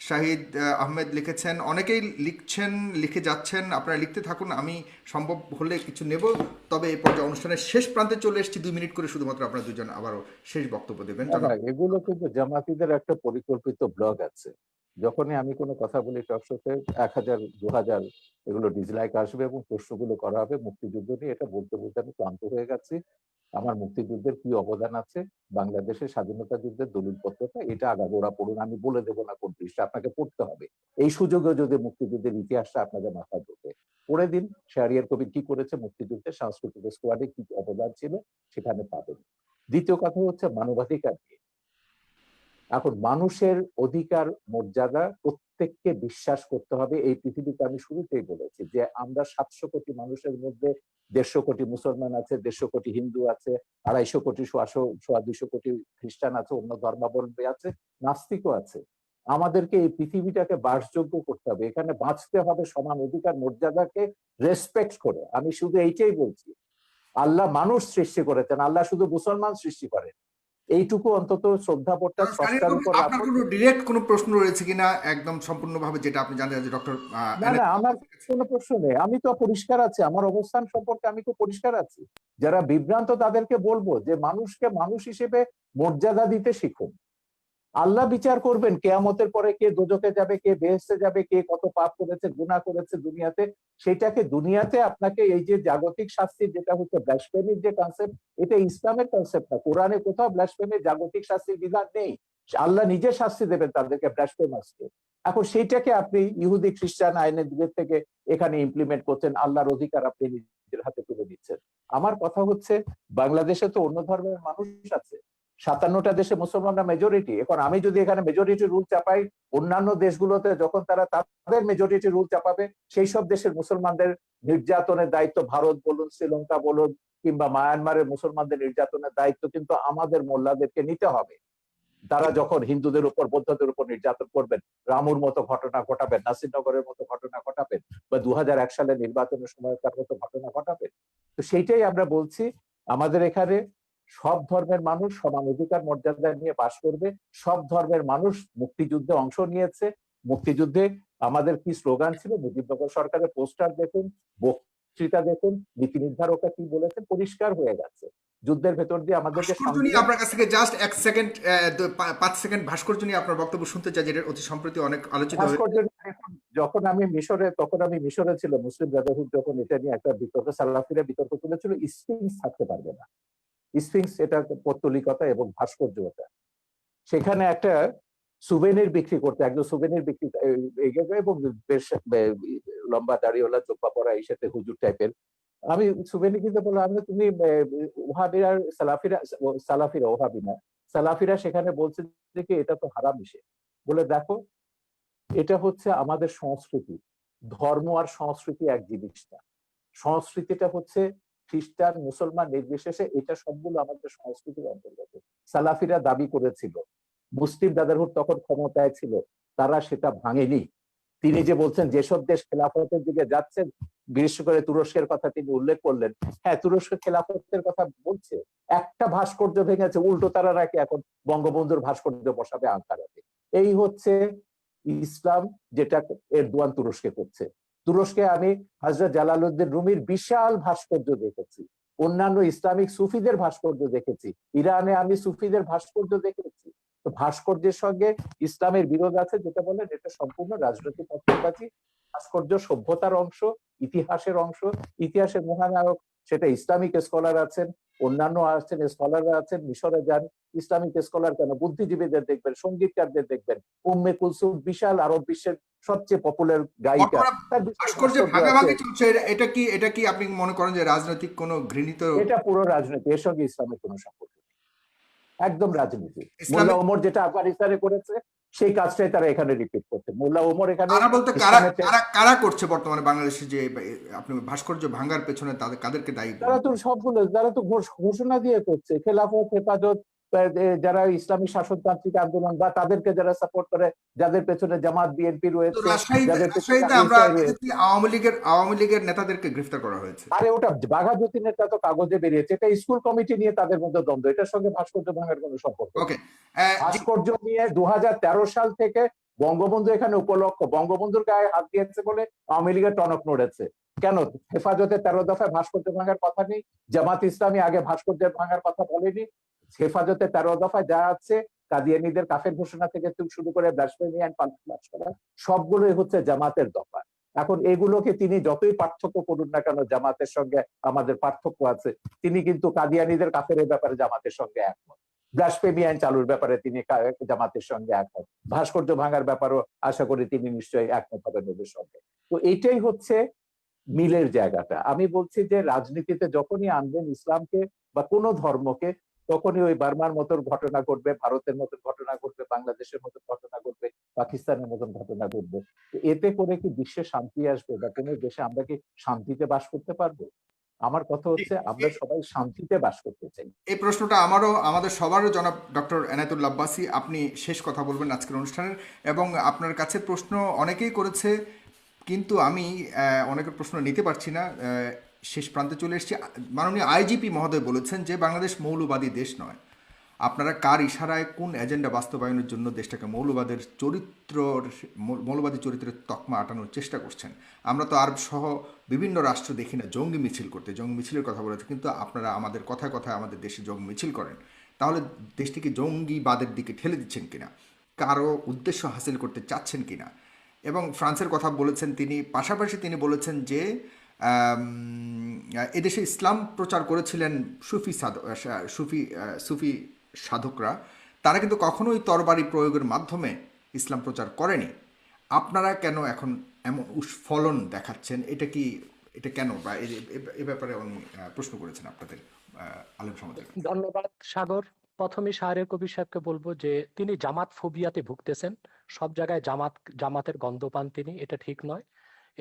শাহিদ আহমেদ লিখেছেন, অনেকেই লিখছেন, লিখে যাচ্ছেন। আপনারা লিখতে থাকুন, আমি সম্ভব হলে কিছু নেব। তবে এই পর্যায়ে অনুষ্ঠানের শেষ প্রান্তে চলে এসেছি, 2 মিনিট করে শুধুমাত্র আপনারা দুজন আবারও শেষ বক্তব্য দেবেন। এগুলো কিন্তু জামাতিদের একটা পরিকল্পিত ব্লগ আছে। যখনই আমি কোনো কথা বলি টকশোতে ১,০০০ ২,০০০ এগুলো ডিসলাইক আসবে এবং প্রশ্নগুলো করা হবে মুক্তিযুদ্ধ নিয়ে। এটা বলতে বলতে আমি ক্লান্ত হয়ে গেছি। আমার মুক্তিযুদ্ধের কি অবদান আছে, বাংলাদেশের স্বাধীনতা যুদ্ধের দলিলপত্রটা এটা আগাগোড়া পড়ুন, আমি বলে দেবো না কোন পৃষ্ঠা, আপনাকে পড়তে হবে। এই সুযোগে যদি মুক্তিযুদ্ধের ইতিহাসটা আপনাদের মাথায় ঢোকে, পড়ে দিন শাহরিয়ার কবির কি করেছে মুক্তিযুদ্ধের, সাংস্কৃতিক স্কোয়াডে কি অবদান ছিল সেখানে পাবেন। দ্বিতীয় কথা হচ্ছে মানবাধিকার নিয়ে। এখন মানুষের অধিকার মর্যাদা প্রত্যেককে বিশ্বাস করতে হবে। এই পৃথিবীতে আমি শুরুতেই বলেছি যে আমরা ৭০০ কোটি মানুষের মধ্যে ১৫০ কোটি মুসলমান আছে, ১৫০ কোটি হিন্দু আছে, ২৫০ কোটি ২০০ কোটি খ্রিস্টান আছে, অন্য ধর্মাবলম্বী আছে, নাস্তিকও আছে। আমাদেরকে এই পৃথিবীটাকে বাসযোগ্য করতে হবে, এখানে বাঁচতে হবে সমান অধিকার মর্যাদাকে রেসপেক্ট করে। আমি শুধু এইটাই বলছি, আল্লাহ মানুষ সৃষ্টি করেছেন, আল্লাহ শুধু মুসলমান সৃষ্টি করেন। এইটুকু অন্তত শ্রদ্ধাবোধটা স্থানীয় স্রষ্টার কবি, উপর আপনার রাখুন। কোনো ডিরেক্ট কোনো প্রশ্ন রয়েছে কিনা একদম সম্পূর্ণভাবে, যেটা আপনি জানেন যে ডক্টর না না, আমার কোনো প্রশ্ন নেই, আমি তো পরিষ্কার আছি, আমার অবস্থান সম্পর্কে আমি তো পরিষ্কার আছি। যারা বিভ্রান্ত তাদেরকে বলবো যে মানুষকে মানুষ হিসেবে মর্যাদা দিতে শিখুন। আল্লাহ বিচার করবেন কেয়ামতের পরে, কে দোজখে যাবে, কে বেহেশতে যাবে, কে কত পাপ করেছে, গুনাহ করেছে দুনিয়াতে। সেটাকে দুনিয়াতে আপনাকে এই যে জাগতিক শাস্তি, যেটা হচ্ছে ব্লাসফেমির যে কনসেপ্ট, এটা ইসলামের কনসেপ্ট না। কোরআনে কোথাও ব্লাসফেমির জাগতিক শাস্তির বিধান নেই। আল্লাহ নিজে শাস্তি দেবেন তাদেরকে, ব্লাসফেমাসকে। এখন সেইটাকে আপনি ইহুদি খ্রিস্টান আইনের দিক থেকে এখানে ইমপ্লিমেন্ট করছেন, আল্লাহর অধিকার আপনি নিজের হাতে তুলে দিচ্ছেন। আমার কথা হচ্ছে, বাংলাদেশে তো অন্য ধর্মের মানুষ আছে, 57টা দেশে মুসলমানরা মেজরিটি। এখন আমি যদি এখানে মেজরিটি রুল চাপাই, অন্যান্য দেশগুলোতে যখন তারা তাদের মেজরিটি রুল চাপাবে, সেই সব দেশের মুসলমানদের নির্যাতনের দায়িত্ব, ভারত বলুন, শ্রীলঙ্কা বলুন, কিংবা মায়ানমারের মুসলমানদের নির্যাতনের দায়িত্ব কিন্তু আমাদের মোল্লাদেরকে নিতে হবে। তারা যখন হিন্দুদের উপর, বৌদ্ধদের উপর নির্যাতন করবেন, রামুর মতো ঘটনা ঘটাবেন, নাসিরনগরের মতো ঘটনা ঘটাবেন, বা 2001 সালে নির্বাচনের সময়কার মতো ঘটনা ঘটাবেন। তো সেইটাই আমরা বলছি, আমাদের এখানে সব ধর্মের মানুষ সমান অধিকার মর্যাদা নিয়ে বাস করবে। সব ধর্মের মানুষ মুক্তিযুদ্ধে অংশ নিয়েছে। মুক্তিযুদ্ধে আমাদের কি স্লোগান ছিল, মুজিবনগর সরকারের পোস্টার দেখুন, বক্তৃতা দেখুন, নীতি নির্ধারকরা কি বলেছেন, পরিষ্কার হয়ে গেছে। যুদ্ধের ভেতর দিয়ে আমাদেরকে ভাস্কর্য নিয়ে আপনার কাছ থেকে জাস্ট 1 সেকেন্ড, 5 সেকেন্ড ভাস্কর্য নিয়ে আপনার বক্তব্য শুনতে চাই, যেটা অতি সম্প্রতি অনেক আলোচিত হয়েছে। ভাস্কর্য দেখুন, যখন আমি মিশরে ছিল, মুসলিম ব্রাদারহুড যখন এটা নিয়ে একটা বিতর্ক, সালাফিরা বিতর্ক তুলেছিল, স্ফিংস থাকতে পারবে না। স্ফিংস এটা পৌত্তলিকতা এবং ভাস্কর্যতা। সেখানে একটা সুভেনির বিক্রি করতে, একজন সুভেনির বিক্রি এবং বেশ লম্বা দাড়িওয়ালা, চোপ্পা পরা, এই সাথে হুজুর টাইপের। আমি সুভেনি কিনতে বললাম, আমি তুমি ওহাবিরা সালাফিরা ওহাবি না, সালাফিরা সেখানে বলছে যে কি এটা তো হারাম ইসে। বলে দেখো, এটা হচ্ছে আমাদের সংস্কৃতি। ধর্ম আর সংস্কৃতি এক জিনিস না। সংস্কৃতিটা হচ্ছে খ্রিস্টান মুসলমান নির্বিশেষে, এটা সবগুলো আমাদের সংস্কৃতির অন্তর্গত। সালাফিরা দাবি করেছিল, মুসলিম ব্রাদারহুড তখন ক্ষমতায় ছিল, তারা সেটা ভাঙেনি। তিনি যে বলছেন যেসব দেশ খেলাফতের দিকে যাচ্ছে, বিশেষ করে তুরস্কের কথা তিনি উল্লেখ করলেন। হ্যাঁ, তুরস্ক খেলাফতের কথা বলছে, একটা ভাস্কর্য ভেঙেছে, উল্টো তারা নাকি এখন বঙ্গবন্ধুর ভাস্কর্য বসাবে আঙ্কারাতে। এই হচ্ছে ইসলাম, যেটা এরদোয়ান তুরস্কে করছে। তুরস্কে আমি হযরত জালালউদ্দিন রুমির বিশাল ভাস্কর্য দেখেছি, অন্যান্য ইসলামিক সুফিদের ভাস্কর্য দেখেছি, ইরানে আমি সুফিদের ভাস্কর্য দেখেছি। তো ভাস্কর্যের সঙ্গে ইসলামের বিরোধ আছে, যেটা বলেন এটা সম্পূর্ণ রাজনৈতিক পক্ষপাতী। ভাস্কর্য সভ্যতার অংশ, ইতিহাসের অংশ, ইতিহাসের মহানায়ক সেটা ইসলামিক স্কলার আছেন, অন্যান্য আছেন, স্কলাররা আছেন। মিশরে যান, ইসলামিক স্কলার কেন, বুদ্ধিজীবীদের দেখবেন, সঙ্গীতকারদের দেখবেন। উম্মে কুলসুম বিশাল আরব বিশ্বের সবচেয়ে পপুলার গায়িকা, বর্তমানে তার বিশাল ভাস্কর্য ভাস্কর্য আছে। ভাগাভাগি চলছে, এটা কি আপনি মনে করেন যে রাজনৈতিক কোনো ঘৃণিত এটা পুরো রাজনীতি, এর সঙ্গে ইসলামের কোনো সম্পর্ক নেই, একদম রাজনীতি। মোল্লা ইসলামিক? ওমর যেটা আফগানিস্তানে করেছে, সেই কাজটাই তারা এখানে রিপিট করছে। মোল্লা ওমর এখানে কারা বলতে কারা ইসলামের, কারা কারা করছে বর্তমানে বাংলাদেশে, যে আপনি ভাস্কর্য ভাঙার পেছনে কাদেরকে দায়ী তারা বলবেন? তো সবগুলো, তারা তো ঘোষণা দিয়ে করছে, খেলাফত, হেফাজত, যারা ইসলামী শাসনতান্ত্রিক আন্দোলন বা তাদেরকে যারা সাপোর্ট করে, যাদের পেছনে জামাত বিএনপি তো রয়েছে, রাজশাহীতে যাদের পেছনে রাজশাহীতে আমরা আইএসআই রয়েছে। দেখেছি আওয়ামী লীগের নেতাদেরকে গ্রেফতার করা হয়েছে। আরে ওটা বাঘা যতীনেরটা তো কাগজে বেরিয়েছে, এটা স্কুল কমিটি নিয়ে তাদের মধ্যে দ্বন্দ্ব, এটার সঙ্গে ভাস্কর্য ভাঙার কোনো সম্পর্ক নেই। ওকে। ভাস্কর্য নিয়ে 2013 সাল থেকে বঙ্গবন্ধু এখানে উপলক্ষ, বঙ্গবন্ধুর গায়ে হাত দিয়েছে বলে আওয়ামী লীগের টনক নড়েছে। কেন হেফাজতে 13 দফায় ভাস্কর্য ভাঙার কথা নেই? জামাত ইসলামী আগে ভাস্কর্য ভাঙার কথা বলেনি? হেফাজতে 13 দফায় যা আছে, কাদিয়ানীদের কাফের ঘোষণা থেকে শুরু করে ব্লাসফেমি এন্ড পাল্টাস করা, সবগুলোই হচ্ছে জামাতের দফা। এখন এগুলোকে তিনি যতই পার্থক্য করুন না কেন, জামাতের সঙ্গে আমাদের পার্থক্য আছে। তিনি কিন্তু কাদিয়ানীদের কাফের ব্যাপারে জামাতের সঙ্গে একমত, ব্লাসফেমি আইন চালুর ব্যাপারে তিনি জামাতের সঙ্গে একমত, ভাস্কর্য ভাঙার ব্যাপারও আশা করি তিনি নিশ্চয়ই একমত হবেন ওদের সঙ্গে। তো এইটাই হচ্ছে মিলের জায়গাটা। আমি বলছি যে রাজনীতিতে যখনই আনবেন ইসলামকে বা কোনো ধর্মকে, তখনই ওই বার্মার মতন ঘটনা ঘটবে, ভারতের মতন ঘটনা ঘটবে, বাংলাদেশের মতন ঘটনা ঘটবে, পাকিস্তানের মতন ঘটনা ঘটবে। এতে করে কি বিশ্বে শান্তি আসবে, বা কোনো দেশে আমরা কি শান্তিতে বাস করতে পারবো? আমার কথা হচ্ছে আমরা সবাই শান্তিতে বাস করতে চাই। এই প্রশ্নটা আমাদের সবারও জনাব ডক্টর এনায়েতুল্লাহ আব্বাসী, আপনি শেষ কথা বলবেন আজকের অনুষ্ঠানের, এবং আপনার কাছে প্রশ্ন অনেকেই করেছে, কিন্তু আমি অনেকের প্রশ্ন নিতে পারছি না, শেষ প্রান্তে চলে এসেছি। মাননীয় আইজিপি মহোদয় বলেছেন যে বাংলাদেশ মৌলবাদী দেশ নয়। আপনারা কার ইশারায় কোন এজেন্ডা বাস্তবায়নের জন্য দেশটাকে মৌলবাদী চরিত্রের তকমা আটানোর চেষ্টা করছেন? আমরা তো আরব সহ বিভিন্ন রাষ্ট্র দেখি না জঙ্গি মিছিল করতে, জঙ্গি মিছিলের কথা বলেছে, কিন্তু আপনারা আমাদের কথায় কথায় আমাদের দেশে জঙ্গি মিছিল করেন। তাহলে দেশটিকে জঙ্গিবাদের দিকে ঠেলে দিচ্ছেন কিনা, কারো উদ্দেশ্য হাসিল করতে চাচ্ছেন কিনা? এবং ফ্রান্সের কথা বলেছেন তিনি, পাশাপাশি তিনি বলেছেন যে আম, এদেশে ইসলাম প্রচার করেছিলেন সুফি সাধকরা, তারা কিন্তু কখনোই তরবারি প্রয়োগের মাধ্যমে ইসলাম প্রচার করেনি। আপনারা কেন এখন এমন উস্ফলন দেখাচ্ছেন? এটা কেন, বা এ ব্যাপারে উনি প্রশ্ন করেছেন আপনাদের আলেম সমাজের কাছে। ধন্যবাদ সাগর। প্রথমে শাহরের কবির সাহেবকে বলবো যে তিনি জামাত ফোবিয়াতে ভুগতেছেন। সব জায়গায় জামাতের গন্ধ পান তিনি, এটা ঠিক নয়।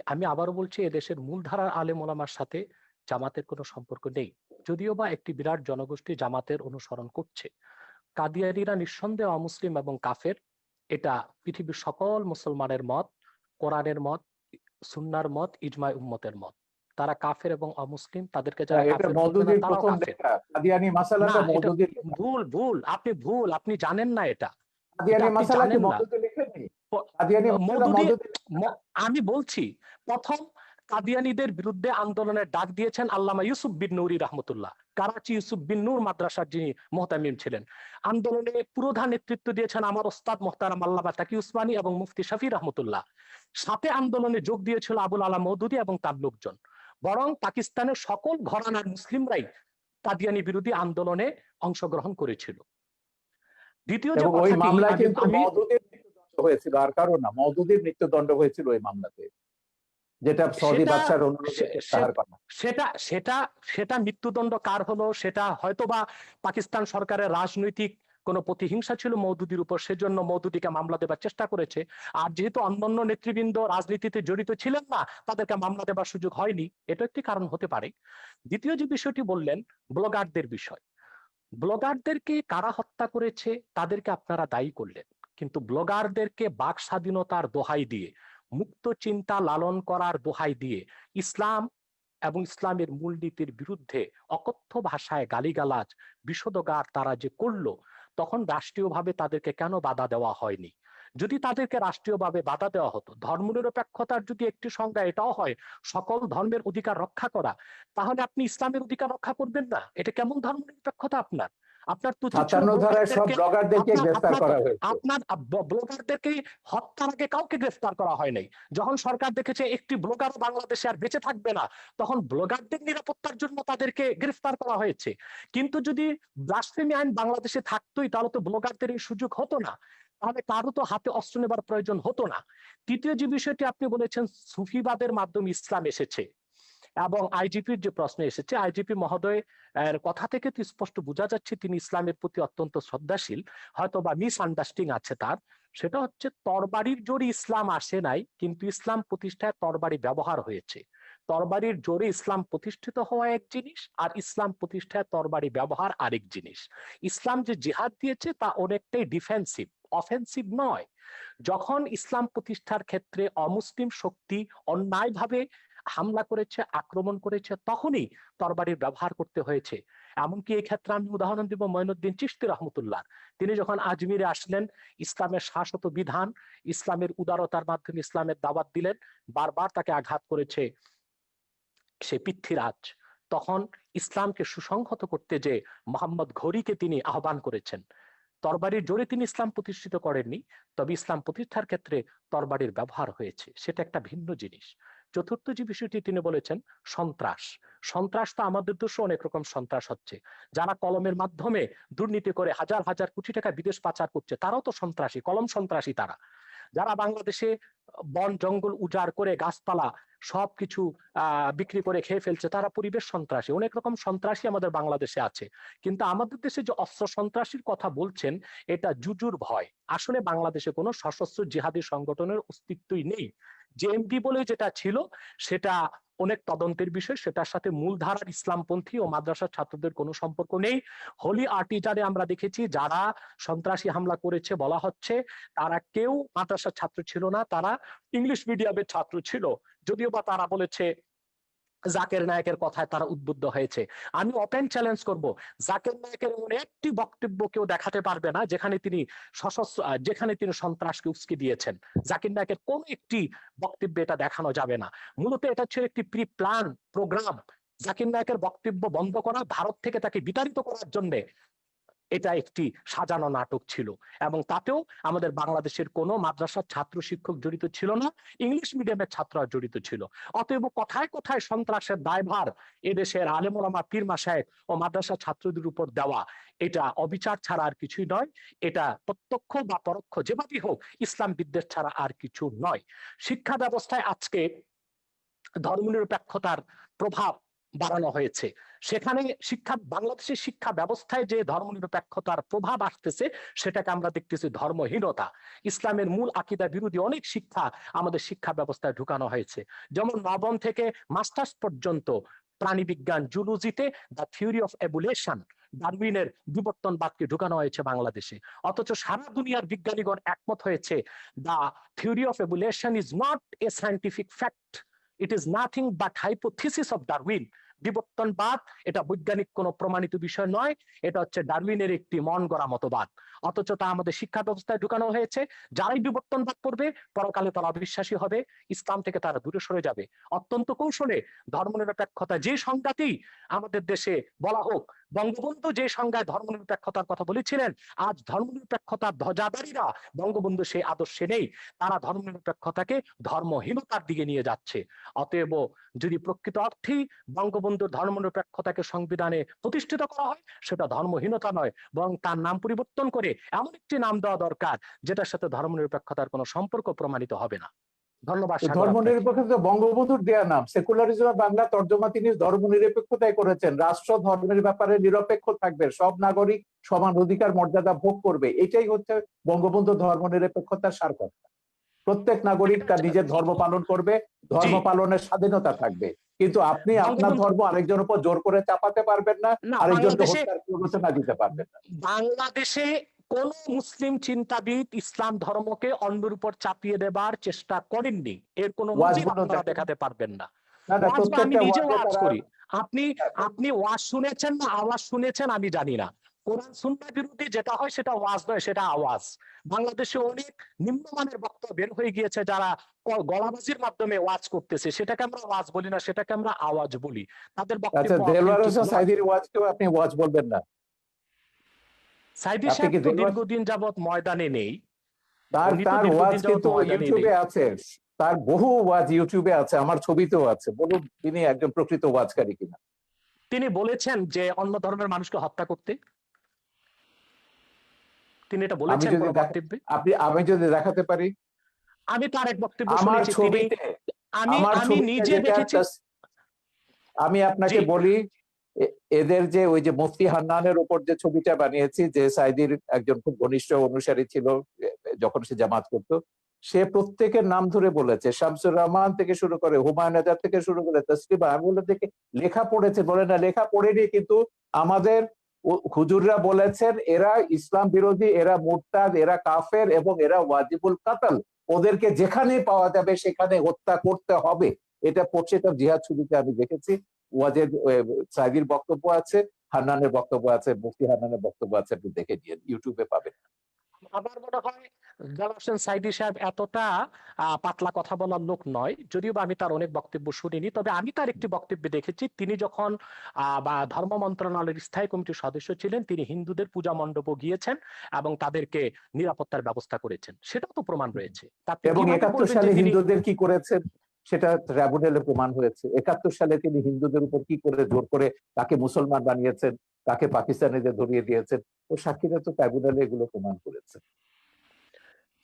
আমি আবারও বলছি, এদেশের মূলধারার আলেম ওলামার সাথে জামাতের কোনো সম্পর্ক নেই, যদিও বা একটি বিরাট জনগোষ্ঠী জামাতের অনুসরণ করছে। কাদিয়ানীরা নিঃসন্দেহে অমুসলিম এবং কাফের, এটা পৃথিবীর সকল মুসলমানের মত, কোরআনের মত, সুন্নার মত, ইজমায় উম্মতের মত। তারা কাফের এবং অমুসলিম, তাদেরকে যারা এটা কাফের বলবে না মওদুদির তারাও প্রথম কাফের। লেখা, কাদিয়ানি না, মাসালাটা এটা মওদুদির লেখা। ভুল, আপনি জানেন না এটা, কাদিয়ানি আপনি মাসালা কি জানেন না। মওদুদি লেখেনি? প- কাদিয়ানি মাসালা মওদুদি মওদুদি লেখেনি। আমি বলছি, প্রথম কাদিয়ানীদের বিরুদ্ধে আন্দোলনের ডাক দিয়েছেন আল্লামা ইউসুফ বিন নুরি রহমতুল্লাহ, করাচি ইউসুফ বিন নূর মাদ্রাসার যিনি মোহতামিম ছিলেন। আন্দোলনে পুরোধা নেতৃত্ব দিয়েছেন আমার ওস্তাদ মোহতারাম আল্লামা তাকি উসমানী এবং মুফতি শফি রহমতুল্লাহ। সাথে আন্দোলনে যোগ দিয়েছিল আবুল আলা মওদুদি এবং তার লোকজন। বরং পাকিস্তানের সকল ঘরানার মুসলিমরাই কাদিয়ানী বিরোধী আন্দোলনে অংশগ্রহণ করেছিল। দ্বিতীয় যে এবং ওই কথাটি মামলায় কিন্তু আমি মওদুদির মৃত্যুদণ্ড হয়েছিল, আর কারো না, মওদুদির মৃত্যুদণ্ড হয়েছিল ওই মামলাতে, যেটা সৌদি সেটা বাদশার অনুরোধে সে- প্রত্যাহার সে- করা। সেটা সেটা সেটা মৃত্যুদণ্ড কার হলো, সেটা হয়তোবা পাকিস্তান সরকারের রাজনৈতিক কোন প্রতিহিংসা ছিল মওদুদির উপর, সেজন্য মওদুদিকে মামলা দেবার চেষ্টা করেছে। আর যেহেতু অন্যান্য নেতৃবৃন্দ রাজনীতিতে জড়িত ছিলেন না, তাদেরকে মামলা দেবার সুযোগ হয়নি, এটা একটি কারণ হতে পারে। দ্বিতীয় যে বিষয়টি বললেন, ব্লগারদের বিষয়। ব্লগারদেরকে কারা হত্যা করেছে তাদেরকে আপনারা দায়ী করলেন, কিন্তু ব্লগারদেরকে বাক স্বাধীনতার দোহাই দিয়ে, মুক্ত চিন্তা লালন করার দোহাই দিয়ে ইসলাম এবং ইসলামের মূলনীতির বিরুদ্ধে অকথ্য ভাষায় গালিগালাজ বিষোদগার তারা যে করলো, তখন রাষ্ট্রীয়ভাবে তাদেরকে কেন বাধা দেওয়া হয়নি? যদি তাদেরকে রাষ্ট্রীয়ভাবে বাধা দেওয়া হতো, ধর্মনিরপেক্ষতার যদি একটি সংজ্ঞা এটাও হয় সকল ধর্মের অধিকার রক্ষা করা, তাহলে আপনি ইসলামের অধিকার রক্ষা করবেন না? এটা কেমন ধর্মনিরপেক্ষতা আপনার? আপনার তো উচিত ছিল 57 ধারায় সব ব্লগারদেরকে আপনার গ্রেফতার আপনার করা হয়েছে। আপনার ব্লগারদেরকে হত্যার আগে কাউকে গ্রেফতার করা হয় নাই। যখন সরকার দেখেছে একটি ব্লগার বাংলাদেশে আর বেঁচে থাকবে না, তখন ব্লগারদের নিরাপত্তার জন্য তাদেরকে গ্রেফতার করা হয়েছে। কিন্তু যদি ব্লাসফেমি আইন বাংলাদেশে থাকতোই, তাহলে তো ব্লগারদের এই সুযোগ হতো না, তাহলে কারো তো হাতে অস্ত্র নেবার প্রয়োজন হতো না। তৃতীয় যে বিষয়টি আপনি বলেছেন, সুফিবাদের মাধ্যমে ইসলাম এসেছে, এবং আইজিপির যে প্রশ্ন এসেছে, আইজিপি মহোদয় এর কথা থেকে তো স্পষ্ট বোঝা যাচ্ছে তিনি ইসলামের প্রতি অত্যন্ত শ্রদ্ধাশীল, হয়তো বা মিস আন্ডারস্ট্যান্ডিং আছে তার। সেটা হচ্ছে, তরবারির জোরে ইসলাম আসে নাই, কিন্তু ইসলাম প্রতিষ্ঠায় তরবারি ব্যবহার হয়েছে। তরবারির জোরে ইসলাম প্রতিষ্ঠিত হওয়া এক জিনিস, আর ইসলাম প্রতিষ্ঠায় তরবারি ব্যবহার আরেক জিনিস। ইসলাম যে জিহাদ দিয়েছে তা অনেকটাই ডিফেন্সিভ, অফেন্সিভ নয়। যখন ইসলাম প্রতিষ্ঠার ক্ষেত্রে অমুসলিম শক্তি অন্যায়ভাবে হামলা করেছে, আক্রমণ করেছে, তখনই তরবারির ব্যবহার করতে হয়েছে। এমনকি এই ক্ষেত্রে আমি উদাহরণ দিব মঈনুদ্দিন চিশতি রহমতুল্লাহ। তিনি যখন আজমিরে আসলেন, ইসলামের শাশ্বত বিধান, ইসলামের উদারতার মাধ্যমে ইসলামের দাওয়াত দিলেন, বারবার তাকে আঘাত করেছে সে পৃথ্বীরাজ। তখন ইসলামকে সুসংহত করতে যে মোহাম্মদ ঘড়িকে তিনি আহ্বান করেছেন। তরবারির জোরে তিনি ইসলাম প্রতিষ্ঠিত করেননি, তবে ইসলাম প্রতিষ্ঠার ক্ষেত্রে তরবারির ব্যবহার হয়েছে, সেটা একটা ভিন্ন জিনিস। চতুর্থ যে বিষয়টি তিনি বলেছেন, সন্ত্রাস। সন্ত্রাস তো আমাদের দেশে অনেক রকম সন্ত্রাস হচ্ছে। যারা কলমের মাধ্যমে দুর্নীতি করে হাজার হাজার কোটি টাকা বিদেশ পাচার করছে, তারাও তো সন্ত্রাসী, কলম সন্ত্রাসী তারা। যারা বাংলাদেশে বন জঙ্গল উজাড় করে গাছপালা সবকিছু বিক্রি করে খেয়ে ফেলছে, তারা পরিবেশ সন্ত্রাসী। অনেক রকম সন্ত্রাসী আমাদের বাংলাদেশে আছে। কিন্তু আমাদের দেশে যে অস্ত্র সন্ত্রাসীর কথা বলছেন, এটা জুজুর ভয়। আসলে বাংলাদেশে কোনো সশস্ত্র জিহাদি সংগঠনের অস্তিত্বই নেই। জেএমবি বলে যেটা ছিল, সেটা অনেক তদন্তের বিষয়, সেটার সাথে মূলধারার ইসলামপন্থী ও মাদ্রাসার ছাত্রদের কোনো সম্পর্ক নেই। হোলি আর্টিজারে আমরা দেখেছি যারা সন্ত্রাসী হামলা করেছে, বলা হচ্ছে তারা কেউ মাদ্রাসার ছাত্র ছিল না, তারা ইংলিশ মিডিয়ামের ছাত্র ছিল। যদিও বা তারা বলেছে জাকির নায়েকের কথায় তারা উদ্বুদ্ধ হয়েছে। আমি ওপেন চ্যালেঞ্জ করব, জাকির নায়েকের এমন একটি বক্তব্য কেউ দেখাতে পারবে না যেখানে তিনি সশস্ত্র যেখানে তিনি সন্ত্রাসকে উস্কে দিয়েছেন। জাকির নায়েকের কোন একটি বক্তব্যে এটা দেখানো যাবে না। মূলত এটা ছিল একটি প্রি প্ল্যান প্রোগ্রাম। জাকির নায়েকের বক্তব্য বন্ধ করা, ভারত থেকে তাকে বিতাড়িত করার জন্য এটা একটি সাজানো নাটক ছিল। এবং তাতেও আমাদের বাংলাদেশের কোনো মাদ্রাসার ছাত্র শিক্ষক জড়িত ছিল না, ইংলিশ মিডিয়ামের ছাত্ররা জড়িত ছিল। অতএব কোথায় কোথায় সন্ত্রাসের দায়ভার এদেশের আলেম ওলামা পীর মাশায়েখ ও মাদ্রাসা ছাত্রদের উপর দেওয়া, এটা অবিচার ছাড়া আর কিছুই নয়। এটা প্রত্যক্ষ বা পরোক্ষ যেভাবেই হোক ইসলাম বিদ্বেষ ছাড়া আর কিছু নয়। শিক্ষা ব্যবস্থায় আজকে ধর্মনিরপেক্ষতার প্রভাব বাড়ানো হয়েছে। সেখানে বাংলাদেশের শিক্ষা ব্যবস্থায় যে ধর্মনিরপেক্ষতার প্রভাব আসতেছে সেটাকে আমরা দেখতেছি ধর্মহীনতা। ইসলামের মূল আকীদা বিরোধী অনেক শিক্ষা আমাদের শিক্ষা ব্যবস্থায় ঢুকানো হয়েছে। যেমন নবম থেকে মাস্টার্স পর্যন্ত প্রাণীবিজ্ঞান জুলজিতে দ্য থিওরি অফ এভোলিউশন, ডারউইনের বিবর্তনবাদকে ঢুকানো হয়েছে বাংলাদেশে। অথচ সারা দুনিয়ার বিজ্ঞানীগণ একমত হয়েছে the theory of evolution is not a scientific fact, it is nothing but hypothesis of Darwin. বিবর্তনবাদ এটা বৈজ্ঞানিক কোনো প্রমাণিত বিষয় নয়, এটা হচ্ছে ডারউইনের একটি মন গড়া মতবাদ। অথচ তা আমাদের শিক্ষা ব্যবস্থায় ঢুকানো হয়েছে। যারাই বিবর্তনবাদ করবে পরকালে তারা অবিশ্বাসী হবে, ইসলাম থেকে তারা দূরে সরে যাবে। অত্যন্ত কৌশলে ধর্মনিরপেক্ষতা যে সংজ্ঞাতেই আমাদের দেশে বলা হোক, বঙ্গবন্ধু যে সংজ্ঞায় ধর্মনিরপেক্ষতার কথা বলেছিলেন, আজ ধর্মনিরপেক্ষতার ধ্বজাধারীরা বঙ্গবন্ধু সেই আদর্শে নেই, তারা ধর্মনিরপেক্ষতাকে ধর্মহীনতার দিকে নিয়ে যাচ্ছে। অতএব যদি প্রকৃত অর্থেই বঙ্গবন্ধুর ধর্মনিরপেক্ষতাকে সংবিধানে প্রতিষ্ঠিত করা হয়, সেটা ধর্মহীনতা নয়, বরং তার নাম পরিবর্তন করে এমন একটি নাম দেওয়া দরকার যেটার সাথে ধর্মনিরপেক্ষতার কোনো সম্পর্ক প্রমাণিত হবে না। ধন্যবাদ। ধর্মনিরপেক্ষতা বঙ্গবন্ধুর দেয়া নাম, সেকুলারিজম বাংলা তর্জমা তিনি ধর্মনিরপেক্ষতায় করেছেন। রাষ্ট্র ধর্মের ব্যাপারে নিরপেক্ষ থাকবে, সব নাগরিক সমান অধিকার মর্যাদা ভোগ করবে, এটাই হচ্ছে বঙ্গবন্ধু ধর্মনিরপেক্ষতার সার কথা। প্রত্যেক নাগরিক তার নিজের ধর্ম পালন করবে, ধর্ম পালনের স্বাধীনতা থাকবে, কিন্তু আপনি আপনার ধর্ম আরেকজনের উপর জোর করে চাপাতে পারবেন না, আরেকজনকে হত্যার প্ররোচনা দিতে পারবেন না। বাংলাদেশে কোন মুসলিম চিন্তাবিদ ইসলাম ধর্মকে অন্যের উপর চাপিয়ে দেবার চেষ্টা করেননি, এর কোন নজির আপনারা দেখাতে পারবেন না। আমি নিজে ওয়াজ করি, আপনি ওয়াজ শুনেছেন না আওয়াজ শুনেছেন আমি জানি না। কোরআন সুন্নাহ বিরোধী যেটা হয় সেটা ওয়াজ নয়, সেটা আওয়াজ। বাংলাদেশে অনেক নিম্নমানের বক্তব্য বের হয়ে গিয়েছে যারা গলাবাজির মাধ্যমে ওয়াজ করতেছে, সেটাকে আমরা ওয়াজ বলি না, সেটাকে আমরা আওয়াজ বলি। তাদের বক্তব্য সাইদির ওয়াজকেও আপনি ওয়াজ বলবেন না? সাইদি সাহেব তো দীর্ঘদিন যাবত ময়দানে নেই, তার ওয়াজ কিন্তু ইউটিউবে আছে, তার বহু ওয়াজ ইউটিউবে আছে, আমার ছবিতেও আছে। বলুন তিনি একজন প্রকৃত ওয়াজকারী কিনা। তিনি বলেছেন যে অন্য ধর্মের মানুষকে হত্যা করতে, তিনি এটা বলেছেন কোন বক্তব্যে? আমি যদি দেখাতে পারি, আমি তার এক বক্তব্য আমার শুনেছি, ছবিতে, আমি নিজে দেখেছি। আমি আপনাকে বলি, এদের যে ওই যে মুফতি হান্নানের উপর যে ছবিটা বানিয়েছি, যে সাইদির একজন খুব ঘনিষ্ঠ অনুসারী ছিল যখন সে জামাত করতো, সে প্রত্যেকের নাম ধরে বলেছে, শামসুর রহমান থেকে শুরু করে হুমায়ুন আজাদ থেকে শুরু করে তসলিমা। আমি বলে দেখে লেখা পড়েছে, বলে না লেখা পড়েনি, কিন্তু আমাদের হুজুররা বলেছেন এরা ইসলাম বিরোধী, এরা মুরতাদ, এরা কাফের এবং এরা ওয়াজিবুল কাতাল, ওদেরকে যেখানে পাওয়া যাবে সেখানে হত্যা করতে হবে। এটা পড়ছে, তার জিহাদ ছবিতে আমি দেখেছি। ওয়াজেদ সাইদির বক্তব্য আছে, হান্নানের বক্তব্য আছে, মুফতি হান্নানের বক্তব্য আছে, আপনি দেখে নিন, ইউটিউবে পাবেন। আমার মনে হয় জালাল হোসেন সাইদি সাহেব এতটা পাতলা কথা বলার লোক নয়, যদিও বা আমি তার অনেক বক্তব্য শুনিনি। তবে আমি তার একটি বক্তব্যে দেখেছি, তিনি যখন ধর্ম মন্ত্রণালয়ের স্থায়ী কমিটির সদস্য ছিলেন, তিনি হিন্দুদের পূজা মণ্ডপে গিয়েছেন এবং তাদেরকে নিরাপত্তার ব্যবস্থা করেছেন, সেটাও তো প্রমাণ রয়েছে। এবং 71 সালে হিন্দুদের কি করেছেন সেটা ট্রাইব্যুনালে প্রমাণ হয়েছে। 71 সালে তিনি হিন্দুদের উপর কি করে জোর করে তাকে মুসলমান বানিয়েছেন, তাকে পাকিস্তানিদের ধরিয়ে দিয়েছেন, ও সাক্ষীরা তো ট্রাইব্যুনালে এগুলো প্রমাণ করেছে।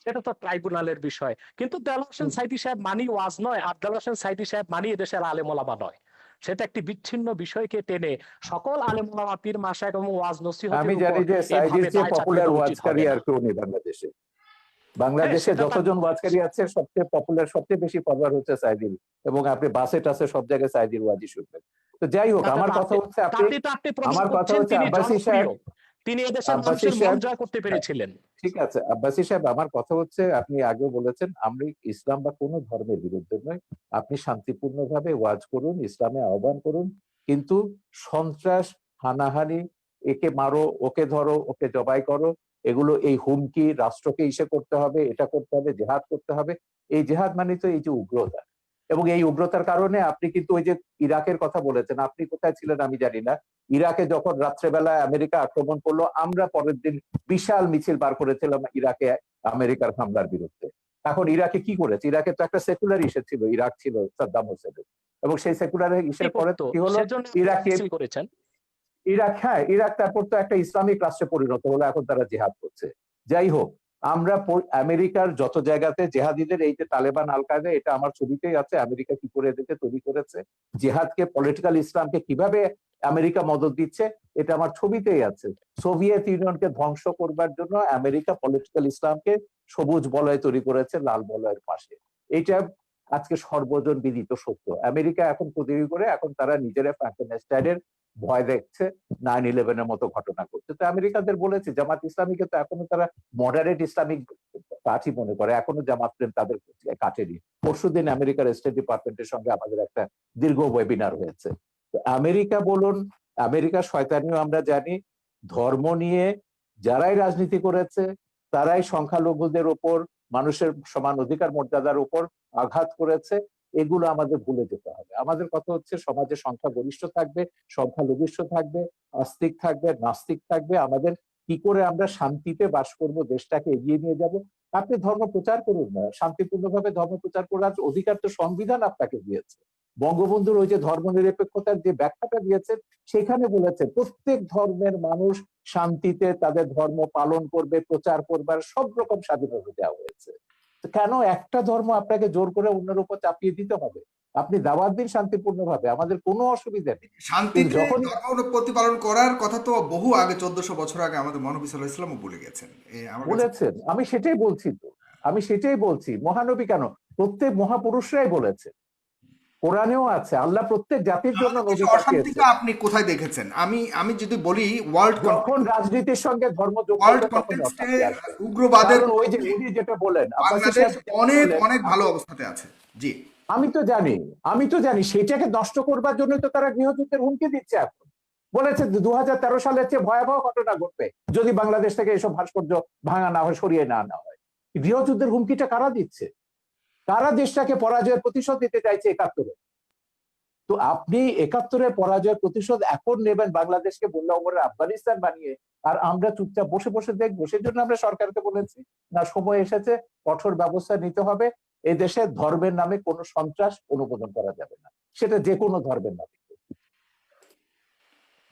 সেটা তো ট্রাইব্যুনালের বিষয়। কিন্তু দেলাওয়ার হোসেন সাইদি সাহেব মানি ওয়াজ নয়, আর দেলাওয়ার হোসেন সাইদি সাহেব মানি এদেশের আলেম ওলামা নয়। সেটা একটি বিচ্ছিন্ন বিষয়কে টেনে সকল আলেম ওলামা পীর মাশায়েখ এবং ওয়াজ নসিহতের উপর, আমি জানি যে সাইদির চেয়ে পপুলার ওয়াজকারী আর কেউ নেই বাংলাদেশে। বাংলাদেশে যতজন ওয়াজকারী আছে সবচেয়ে পপুলার, সবচেয়ে বেশি ফলোয়ার হচ্ছে সাইদির, এবং আপনি বাসে টাসে সব জায়গায় সাইদির ওয়াজই শুনবেন। তো যাই হোক, আমার কথা হচ্ছে আব্বাসী সাহেব তিনি এদেশের আব্বাসী মানুষের মন সাহেব, জয় করতে পেরেছিলেন। ঠিক আছে আব্বাসী সাহেব, আমার কথা হচ্ছে, আপনি আগেও বলেছেন আমরা ইসলাম বা কোনো ধর্মের বিরুদ্ধে নয়। আপনি শান্তিপূর্ণভাবে ওয়াজ করুন, ইসলামে আহ্বান করুন, কিন্তু সন্ত্রাস, হানাহানি, একে মারো, ওকে ধরো, ওকে জবাই করো, এগুলো, এই হুমকি, রাষ্ট্রকে ইসে করতে হবে, এটা করতে হবে, জেহাদ করতে হবে, এই জেহাদ মানে তো এই যে উগ্রতা। এবং এই উগ্রতার কারণে আপনি কিন্তু ওই যে ইরাকের কথা বলেছেন, আপনি কোথায় ছিলেন আমি জানি না, ইরাকে যখন রাত্রেবেলায় আমেরিকা আক্রমণ করলো, আমরা পরের দিন বিশাল মিছিল বার করেছিলাম ইরাকে আমেরিকার হামলার বিরুদ্ধে। এখন ইরাকে কি করেছে? ইরাকে তো একটা সেকুলার ইস্যু ছিল, ইরাক ছিল সাদ্দাম হোসেনের, এবং সেই সেকুলার কি ইস্যুর পরে করতো কি হলো? সেজন্য ইরাকে, মিছিল করেছেন। ইরাক, হ্যাঁ ইরাক তারপর তো একটা ইসলামিক রাষ্ট্রে পরিণত হলো, এখন তারা জিহাদ করছে। যাই হোক, আমরা আমেরিকার যত জায়গাতে জেহাদিদের, এই যে তালেবান, আল কায়দা, এটা আমার ছবিতেই আছে, আমেরিকা কি করে এদেরকে তৈরি করেছে, জেহাদকে, পলিটিক্যাল ইসলামকে কিভাবে আমেরিকা মদদ দিচ্ছে, এটা আমার ছবিতেই আছে। সোভিয়েত ইউনিয়নকে ধ্বংস করবার জন্য আমেরিকা পলিটিক্যাল ইসলামকে সবুজ বলয় তৈরি করেছে লাল বলয়ের পাশে। এইটা আজকে সর্বজন বিদিত সত্য। আমেরিকা এখন তৈরি করে, এখন তারা নিজেরা ফ্র্যাঙ্কেনস্টাইনের ভয় দেখছে, 9/11-এর মতো ঘটনা করছে। তো আমেরিকাদের বলেছে, জামাত ইসলামীকে তো এখনো তারা মডারেট ইসলামিক পার্টি মনে করে, এখনো জামাত প্রেম তাদের কাটেনি। পরশুদিন আমেরিকার স্টেট ডিপার্টমেন্টের সঙ্গে আমাদের একটা দীর্ঘ ওয়েবিনার হয়েছে। তো আমেরিকা বলুন, আমেরিকার শয়তানিও আমরা জানি, ধর্ম নিয়ে যারাই রাজনীতি করেছে তারাই সংখ্যালঘুদের উপর, মানুষের সমান অধিকার মর্যাদার উপর আঘাত করেছে। এগুলো আমাদের ভুলে যেতে হবে। আমাদের কথা হচ্ছে, সমাজে সংখ্যাগরিষ্ঠ থাকবে, সংখ্যালঘিষ্ঠ থাকবে, আস্তিক থাকবে, নাস্তিক থাকবে। আমাদের কি করে আমরা শান্তিতে বাস করব, দেশটাকে এগিয়ে নিয়ে যাব। আপনি ধর্ম প্রচার করুন না, শান্তিপূর্ণভাবে ধর্ম প্রচার করার অধিকার তো সংবিধান আপনাকে দিয়েছে। বঙ্গবন্ধুর ওই যে ধর্মনিরপেক্ষতার যে ব্যাখ্যাটা দিয়েছেন, সেখানে বলেছে প্রত্যেক ধর্মের মানুষ শান্তিতে তাদের ধর্ম পালন করবে, প্রচার করবার সব রকম স্বাধীনতা দেওয়া হয়েছে। কেন একটা ধর্ম আপনাকে জোর করে অন্যের উপর চাপিয়ে দিতে হবে? আপনি দাওয়াত দিন শান্তিপূর্ণভাবে, আমাদের কোনো অসুবিধা নেই। কিন্তু শান্তিতে যখন ধর্ম প্রতিপালন করার কথা তো বহু আগে, 1400 বছর আগে আমাদের মহানবী সাল্লাল্লাহু আলাইহি ওয়াসাল্লামও বলে গেছেন। আমার কাছে বলেছেন, আমি সেটাই বলছি, তো আমি সেটাই বলছি, মহানবী কেন, প্রত্যেক মহাপুরুষরাই বলেছে, কোরআনেও আছে, আল্লাহ প্রত্যেক জাতির জন্য আমাদের দেশে নবী অশান্তিটা পাঠিয়েছেন। আপনি কোথায় দেখেছেন? আমি আমি যদি বলি, ওয়ার্ল্ড যখন রাজনীতির সঙ্গে ধর্ম যোগ ওয়ার্ল্ড করবে তখন কনটেক্সটে অশান্তি আসবে। উগ্রবাদের কারণ ওই যে পক্ষে উনি যেটা বলেন, আব্বাসী বাংলাদেশ সাহেব যেটা অনেক বললেন, অনেক ভালো অবস্থাতে আছে। জি, আমি তো জানি, আমি তো জানি, সেটাকে নষ্ট করবার জন্য তো তারা গৃহযুদ্ধের হুমকি দিচ্ছে এখন। বলেছে 2013 সালের চেয়ে ভয়াবহ ঘটনা ঘটবে যদি বাংলাদেশ থেকে এসব ভাস্কর্য ভাঙা না হয়, সরিয়ে না আনা হয়। গৃহযুদ্ধের হুমকিটা কারা দিচ্ছে? কারা দেশটাকে পরাজয়ের প্রতিশোধ দিতে চাইছে 71-এ? তো আপনি 71-এর পরাজয়ের প্রতিশোধ এখন নেবেন বাংলাদেশকে বললে ওমরের আফগানিস্তান বানিয়ে, আর আমরা চুপচাপ বসে বসে দেখবো? সেজন্য আমরা সরকারকে বলেছি, না, সময় এসেছে, কঠোর ব্যবস্থা নিতে হবে। এই দেশে ধর্মের নামে কোনো সন্ত্রাস অনুমোদন করা যাবে না, সেটা যে কোনো ধর্মের নামে।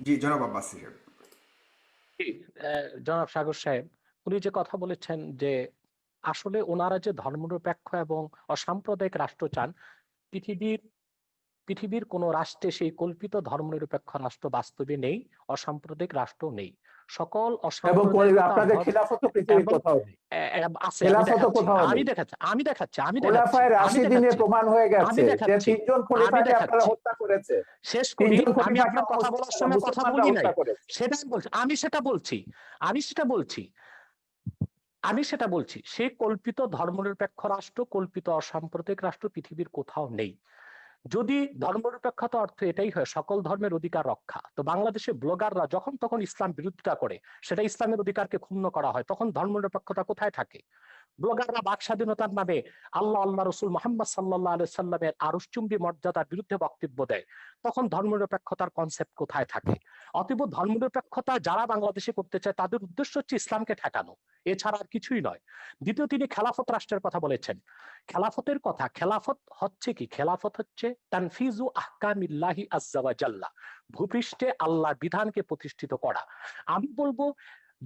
জি, জনাব আব্বাস সাহেব। জি, জনাব সাগর সাহেব, উনি যে কথা বলেছেন যে আসলে ওনারা যে ধর্মনিরপেক্ষ এবং অসাম্প্রদায়িক রাষ্ট্র চান, পৃথিবীর পৃথিবীর কোন রাষ্ট্রে সেই কল্পিত ধর্মনিরপেক্ষ রাষ্ট্র বাস্তবে নেই, অসাম্প্রদায়িক রাষ্ট্র নেই। সকল এবং অসাম্প্রদায়িকতা আপনাদের খিলাফত পৃথিবীর এবং কোথাও নেই, আছে। খেলাফত কোথাও নেই। খোলাফায় রাশিদিনে প্রমাণ হয়ে গেছে যে 3 জন খলিফাকে আপনারা হত্যা করেছে। শেষ করি। 3 জন আমি খলিফাকে আপনার কথা বলার সময় কথা মুসলমানরা বলি নাই, হত্যা করেছে। সেটাই বলছি, আমি সেটা বলছি সে কল্পিত ধর্মনিরপেক্ষ রাষ্ট্র, কল্পিত অসাম্প্রদায়িক রাষ্ট্র পৃথিবীর কোথাও নেই। যদি ধর্মনিরপেক্ষতা অর্থ এটাই হয় সকল ধর্মের অধিকার রক্ষা, তো বাংলাদেশে ব্লগাররা যখন তখন ইসলাম বিরোধিতা করে, সেটা ইসলামের অধিকারকে ক্ষুণ্ণ করা হয়, তখন ধর্মনিরপেক্ষতা কোথায় থাকে? ব্লগাররা বাক স্বাধীনতার নামে আল্লাহ রসুল মোহাম্মদ সাল্লাল্লাহু আলাইহি সাল্লামের আরশচুম্বী মর্যাদার বিরুদ্ধে বক্তব্য দেয়, তখন ধর্মনিরপেক্ষতার কনসেপ্ট কোথায় থাকে? অতএব ধর্মনিরপেক্ষতা যারা বাংলাদেশে করতে চায় তাদের উদ্দেশ্য হচ্ছে ইসলামকে ঠেকানো, এছাড়া আর কিছুই নয়। দ্বিতীয়, তিনি খেলাফত রাষ্ট্রের কথা বলেছেন। খেলাফতের কথা, খেলাফত হচ্ছে কি? খেলাফত হচ্ছে তানফিজু আহকামিল্লাহি আজ্জা ওয়া জাল্লা, ভূপৃষ্ঠে আল্লাহর বিধানকে প্রতিষ্ঠিত করা। আমি বলবো,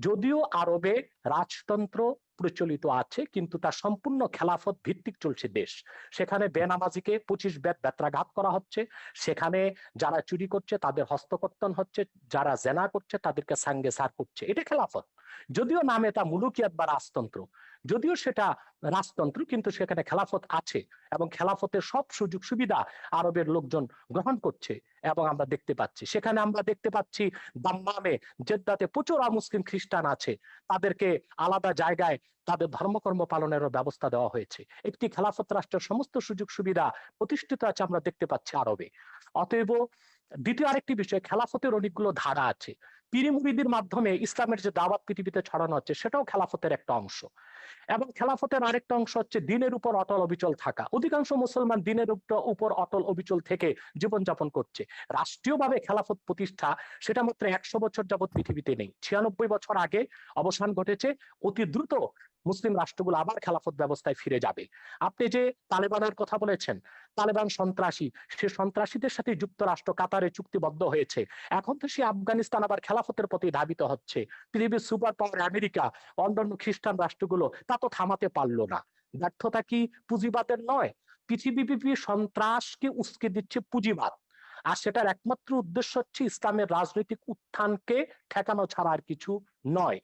যদিও আরবে রাজতন্ত্র প্রচলিত আছে, কিন্তু তার সম্পূর্ণ খেলাফত ভিত্তিক চলছে দেশ। সেখানে বেনামাজিকে 25 বেত্রাঘাত করা হচ্ছে, সেখানে যারা চুরি করছে তাদের হস্তকর্তন হচ্ছে, যারা জেনা করছে তাদেরকে সাঙ্গে সার করছে। এটা খেলাফত, যদিও নামে তা মুলুকিয়াত বা রাজতন্ত্র। যদিও সেটা রাজতন্ত্র, কিন্তু সেখানে খেলাফত আছে এবং খেলাফতের সব সুযোগ সুবিধা আরবের লোকজন গ্রহণ করছে এবং আমরা দেখতে পাচ্ছি। সেখানে আমরা দেখতে পাচ্ছি দাম্মামে, জেদ্দাতে প্রচুর অমুসলিম খ্রিস্টান আছে, তাদেরকে আলাদা জায়গায় তাদের ধর্মকর্ম পালনেরও ব্যবস্থা দেওয়া হয়েছে। একটি খেলাফত রাষ্ট্রের সমস্ত সুযোগ সুবিধা প্রতিষ্ঠিত আছে আমরা দেখতে পাচ্ছি আরবে। অতএব দ্বিতীয় আরেকটি বিষয়, খেলাফতের অনেকগুলো ধারা আছে। পীর মুরিদির মাধ্যমে ইসলামের যে দাওয়াত পৃথিবীতে ছড়ানো হচ্ছে সেটাও খেলাফতের একটা অংশ। এবং খেলাফতের আরেকটা অংশ হচ্ছে দিনের উপর অটল অবিচল থাকা। অধিকাংশ মুসলমান দিনের উপর অটল অবিচল থেকে জীবনযাপন করছে। রাষ্ট্রীয়ভাবে খেলাফত প্রতিষ্ঠা সেটা মাত্র 100 বছর যাবৎ পৃথিবীতে নেই। 96 বছর আগে অবসান ঘটেছে। অতি দ্রুত মুসলিম রাষ্ট্রগুলো আবার খেলাফত ব্যবস্থায় ফিরে যাবে। আপনি যে তালেবানের কথা বলেছেন, তালেবান সন্ত্রাসী, সে সন্ত্রাসীদের সাথে যুক্তরাষ্ট্র কাতারে চুক্তিবদ্ধ হয়েছে। এখন তো সে আফগানিস্তান আবার খেলাফতের প্রতি ধাবিত হচ্ছে। পৃথিবীর সুপার পাওয়ার আমেরিকা, অন্যান্য খ্রিস্টান রাষ্ট্রগুলো তা তো থামাতে পারলো না। ব্যর্থতা কি পুঁজিবাদের নয়? পৃথিবীব্যাপী সন্ত্রাসকে উস্কে দিচ্ছে পুঁজিবাদ, আর সেটার একমাত্র উদ্দেশ্য হচ্ছে ইসলামের রাজনৈতিক উত্থানকে ঠেকানো ছাড়া আর কিছু নয়।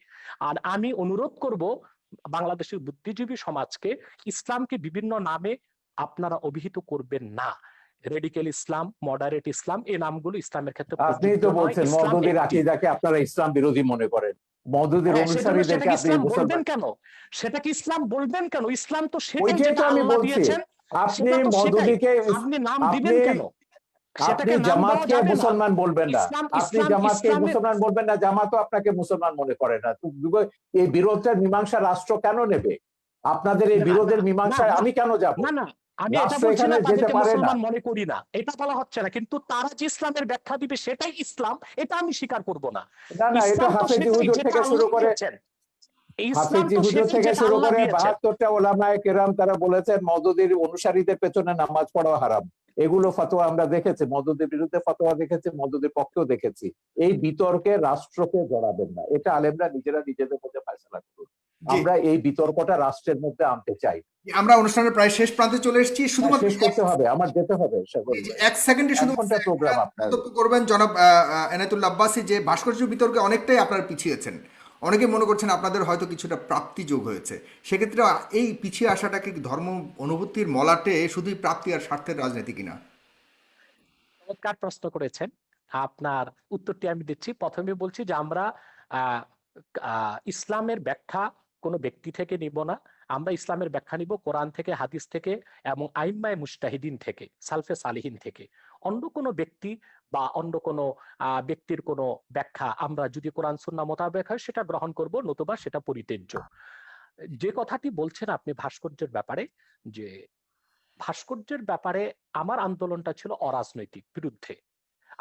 আর আমি অনুরোধ করব বাংলাদেশের বুদ্ধিজীবী সমাজকে, ইসলামকে বিভিন্ন নামে আপনারা অভিহিত করবেন না। রেডিক্যাল ইসলাম, মডারেট ইসলাম, এই নামগুলো ইসলামের ক্ষেত্রে আপনি প্রযোজ্য তো নয়। বলছেন ইসলাম মওদুদির একটি। আকীদাকে আপনারা ইসলাম বিরোধী মনে করেন, মওদুদির হ্যাঁ, সেজন্য সেটাকে অনুসারীদেরকে আপনি ইসলাম বলবেন মুসলমান। কেন? সেটাকে ইসলাম বলবেন কেন? ইসলাম তো সেটাই ওইটাই যেটা তো আমি আল্লাহ বলছি। দিয়েছেন, আপনি সেটা তো সেটাই। মওদুদিকে আপনি নাম আপনি দিবেন কেন? আপনি সেটাকে নাম দেওয়া জামাতকে যাবে না। মুসলমান বলবেন না। ইসলাম আপনি ইসলাম জামাতকে ইসলামের। মুসলমান বলবেন না, জামাতও আপনাকে মুসলমান মনে করে না। তো এই বিরোধের মীমাংসা রাষ্ট্র কেন নেবে? আপনাদের এই না না বিরোধের না মীমাংসায় আমি কেন যাব? না না, আমি এটা রাষ্ট্র বলছি এখানে না যেতে তাদেরকে পারে না। মুসলমান মনে করি না, এটা বলা হচ্ছে না। কিন্তু তারা যে ইসলামের ব্যাখ্যা দিবে সেটাই ইসলাম, এটা আমি স্বীকার করব না। না না, এটা ইসলাম তো হাফেজি সেটাই হুজুর যেটা থেকে শুরু আল্লাহ করে, দিয়েছেন। ইসলাম হাফেজি তো হুজুর সেটাই থেকে যেটা শুরু আল্লাহ করে দিয়েছেন। 72টা ওলামায়ে কেরাম তারা বলেছেন মওদুদির অনুসারীদের পেছনে নামাজ পড়া হারাম। এগুলো ফতোয়া আমরা দেখেছি, মওদুদির বিরুদ্ধে ফতোয়া দেখেছি, মওদুদির পক্ষেও দেখেছি। এই বিতর্কে রাষ্ট্রকে জড়াবেন না, এটা আলেমরা নিজেরা নিজেদের মধ্যে ফয়সালা করুন। জি, আমরা এই বিতর্কটা রাষ্ট্রের মধ্যে আনতে চাই। আমরা অনুষ্ঠানের প্রায় শেষ প্রান্তে চলে এসেছি। শুধুমাত্র শেষ করতে হবে, আমার যেতে হবে সাগর ভাই। 1 সেকেন্ডে 1 শুধু ঘন্টা প্রোগ্রাম আপনার। মন্তব্য করবেন জনাব এনায়েতুল্লাহ আব্বাসী, যে ভাস্কর্য বিতর্কে অনেকটাই আপনারা পিছিয়েছেন। অনেকে মনে করছেন আপনাদের হয়তো কিছুটা প্রাপ্তি যোগ হয়েছে। সেক্ষেত্রে এই পিছিয়ে আসাটাকে ধর্ম অনুভূতির মলাটে শুধুই প্রাপ্তি আর স্বার্থের রাজনীতি কিনা? চমৎকার প্রশ্ন করেছেন। আপনার উত্তরটি আমি দিচ্ছি। প্রথমে বলছি যে আমরা আহ, ইসলামের ব্যাখ্যা কোনো ব্যক্তি থেকে নিব না। আমরা ইসলামের ব্যাখ্যা নিব কোরআন থেকে, হাদিস থেকে এবং আইম্মায়ে মুজতাহিদিন থেকে, সালফে সালিহিন থেকে। অন্য কোনো ব্যক্তি বা অন্য কোনো ব্যক্তির কোনো ব্যাখ্যা আমরা যদি কোরআন সুন্নাহ মোতাবেক হয় সেটা গ্রহণ করব, নতুবা সেটা পরিত্যাজ্য। যে কথাটি বলছেন আপনি ভাস্কর্যের ব্যাপারে, যে ভাস্কর্যের ব্যাপারে আমার আন্দোলনটা ছিল অরাজনৈতিক বিরুদ্ধে,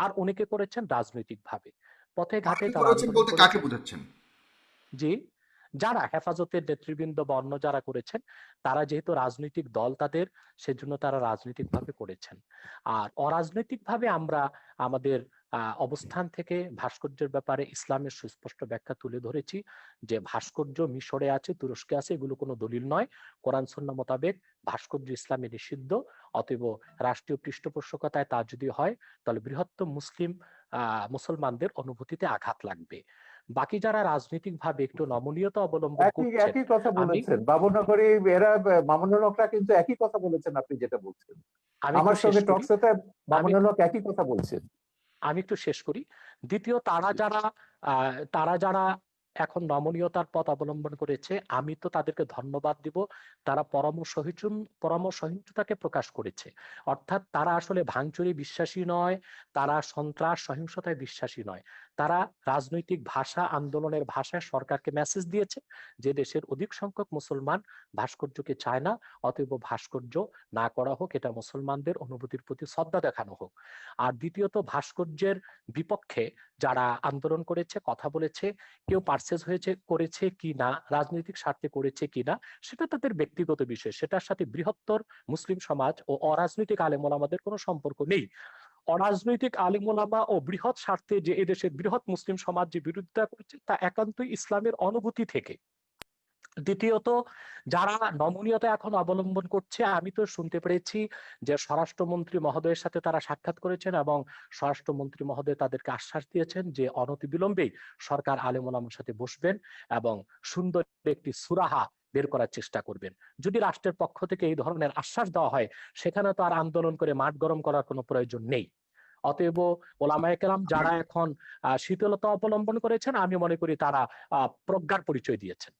আর অনেকে করেছেন রাজনৈতিক ভাবে। পথে ঘাটে আপনি যারা করেছেন আন্দোলন বলতে কাকে করেছেন, বোঝাচ্ছেন? যে যারা হেফাজতের নেতৃবৃন্দ বা অন্য যারা করেছেন, তারা যেহেতু রাজনৈতিক দল তাদের, সেজন্য তারা রাজনৈতিক ভাবে করেছেন। আর অরাজনৈতিক ভাবে আমরা আমাদের অবস্থান থেকে ভাস্কর্যের ব্যাপারে ইসলামের সুস্পষ্ট ব্যাখ্যা তুলে ধরেছি, যে ভাস্কর্য মিশরে আছে, তুরস্কে আছে, এগুলো কোনো দলিল নয়। কোরআন সুন্নাহ মোতাবেক ভাস্কর্য ইসলামে নিষিদ্ধ। অতএব রাষ্ট্রীয় পৃষ্ঠপোষকতায় তা যদি হয় তাহলে বৃহত্তম মুসলমানদের অনুভূতিতে আঘাত লাগবে। বাকি যারা রাজনৈতিক ভাবে একটু নমনীয়তা অবলম্বন একই করছেন, একই কথা আমি বলেছেন বাবুনগরী, এরা মামুনুল হকরা কিন্তু একই কথা বলেছেন আপনি যেটা বলছেন। আমি একটু আমার শেষ সঙ্গে করি। টকশোতে আমি মামুনুল হক একই কথা বলছেন। আমি একটু শেষ করি। দ্বিতীয়, তারা যারা এখন নমনীয়তার পথ অবলম্বন করেছে, আমি তো তাদেরকে ধন্যবাদ দিব। তারা পরমসহিষ্ণুতাকে প্রকাশ করেছে। অর্থাৎ তারা আসলে ভাঙচুরে বিশ্বাসী নয়, তারা সন্ত্রাস সহিংসতায় বিশ্বাসী নয়। তারা রাজনৈতিক ভাষা, আন্দোলনের ভাষায় সরকারকে মেসেজ দিয়েছে যে দেশের অধিক সংখ্যক মুসলমান ভাস্কর্যকে চায় না, অতএব ভাস্কর্য না করা হোক, এটা মুসলমানদের অনুভূতির প্রতি শ্রদ্ধা দেখানো হোক। আর দ্বিতীয়ত, ভাস্কর্যের বিপক্ষে যারা আন্দোলন করেছে, কথা বলেছে, কেউ পারচেজ করেছে কি না, রাজনৈতিক স্বার্থে করেছে কিনা, সেটা তাদের ব্যক্তিগত বিষয়। সেটার সাথে বৃহত্তর মুসলিম সমাজ ও অরাজনৈতিক আলেম ওলামাদের কোনো সম্পর্ক নেই। অরাজনৈতিক আলেম ওলামা ও বৃহৎ স্বার্থে যে এদেশের বৃহৎ মুসলিম সমাজ যে বিরোধিতা করছে, তা একান্তই ইসলামের অনুভূতি থেকে। দ্বিতীয়ত, যারা নমনীয়তা এখন অবলম্বন করছে, আমি তো শুনতে পেরেছি যে স্বরাষ্ট্রমন্ত্রী মহোদয়ের সাথে তারা সাক্ষাৎ করেছেন এবং স্বরাষ্ট্রমন্ত্রী মহোদয় তাদেরকে আশ্বাস দিয়েছেন যে অনতিবিলম্বেই সরকার আলেম ওলামার সাথে বসবেন এবং সুন্দর একটি সুরাহা বের করার চেষ্টা করবেন। যদি রাষ্ট্রের পক্ষ থেকে এই ধরনের আশ্বাস দেওয়া হয়, সেখানে তো আর আন্দোলন করে মাঠ গরম করার কোনো প্রয়োজন নেই। অতএব ওলামায়ে কেরাম যারা এখন শীতলতা অবলম্বন করেছেন, আমি মনে করি তারা প্রজ্ঞার পরিচয় দিয়েছেন।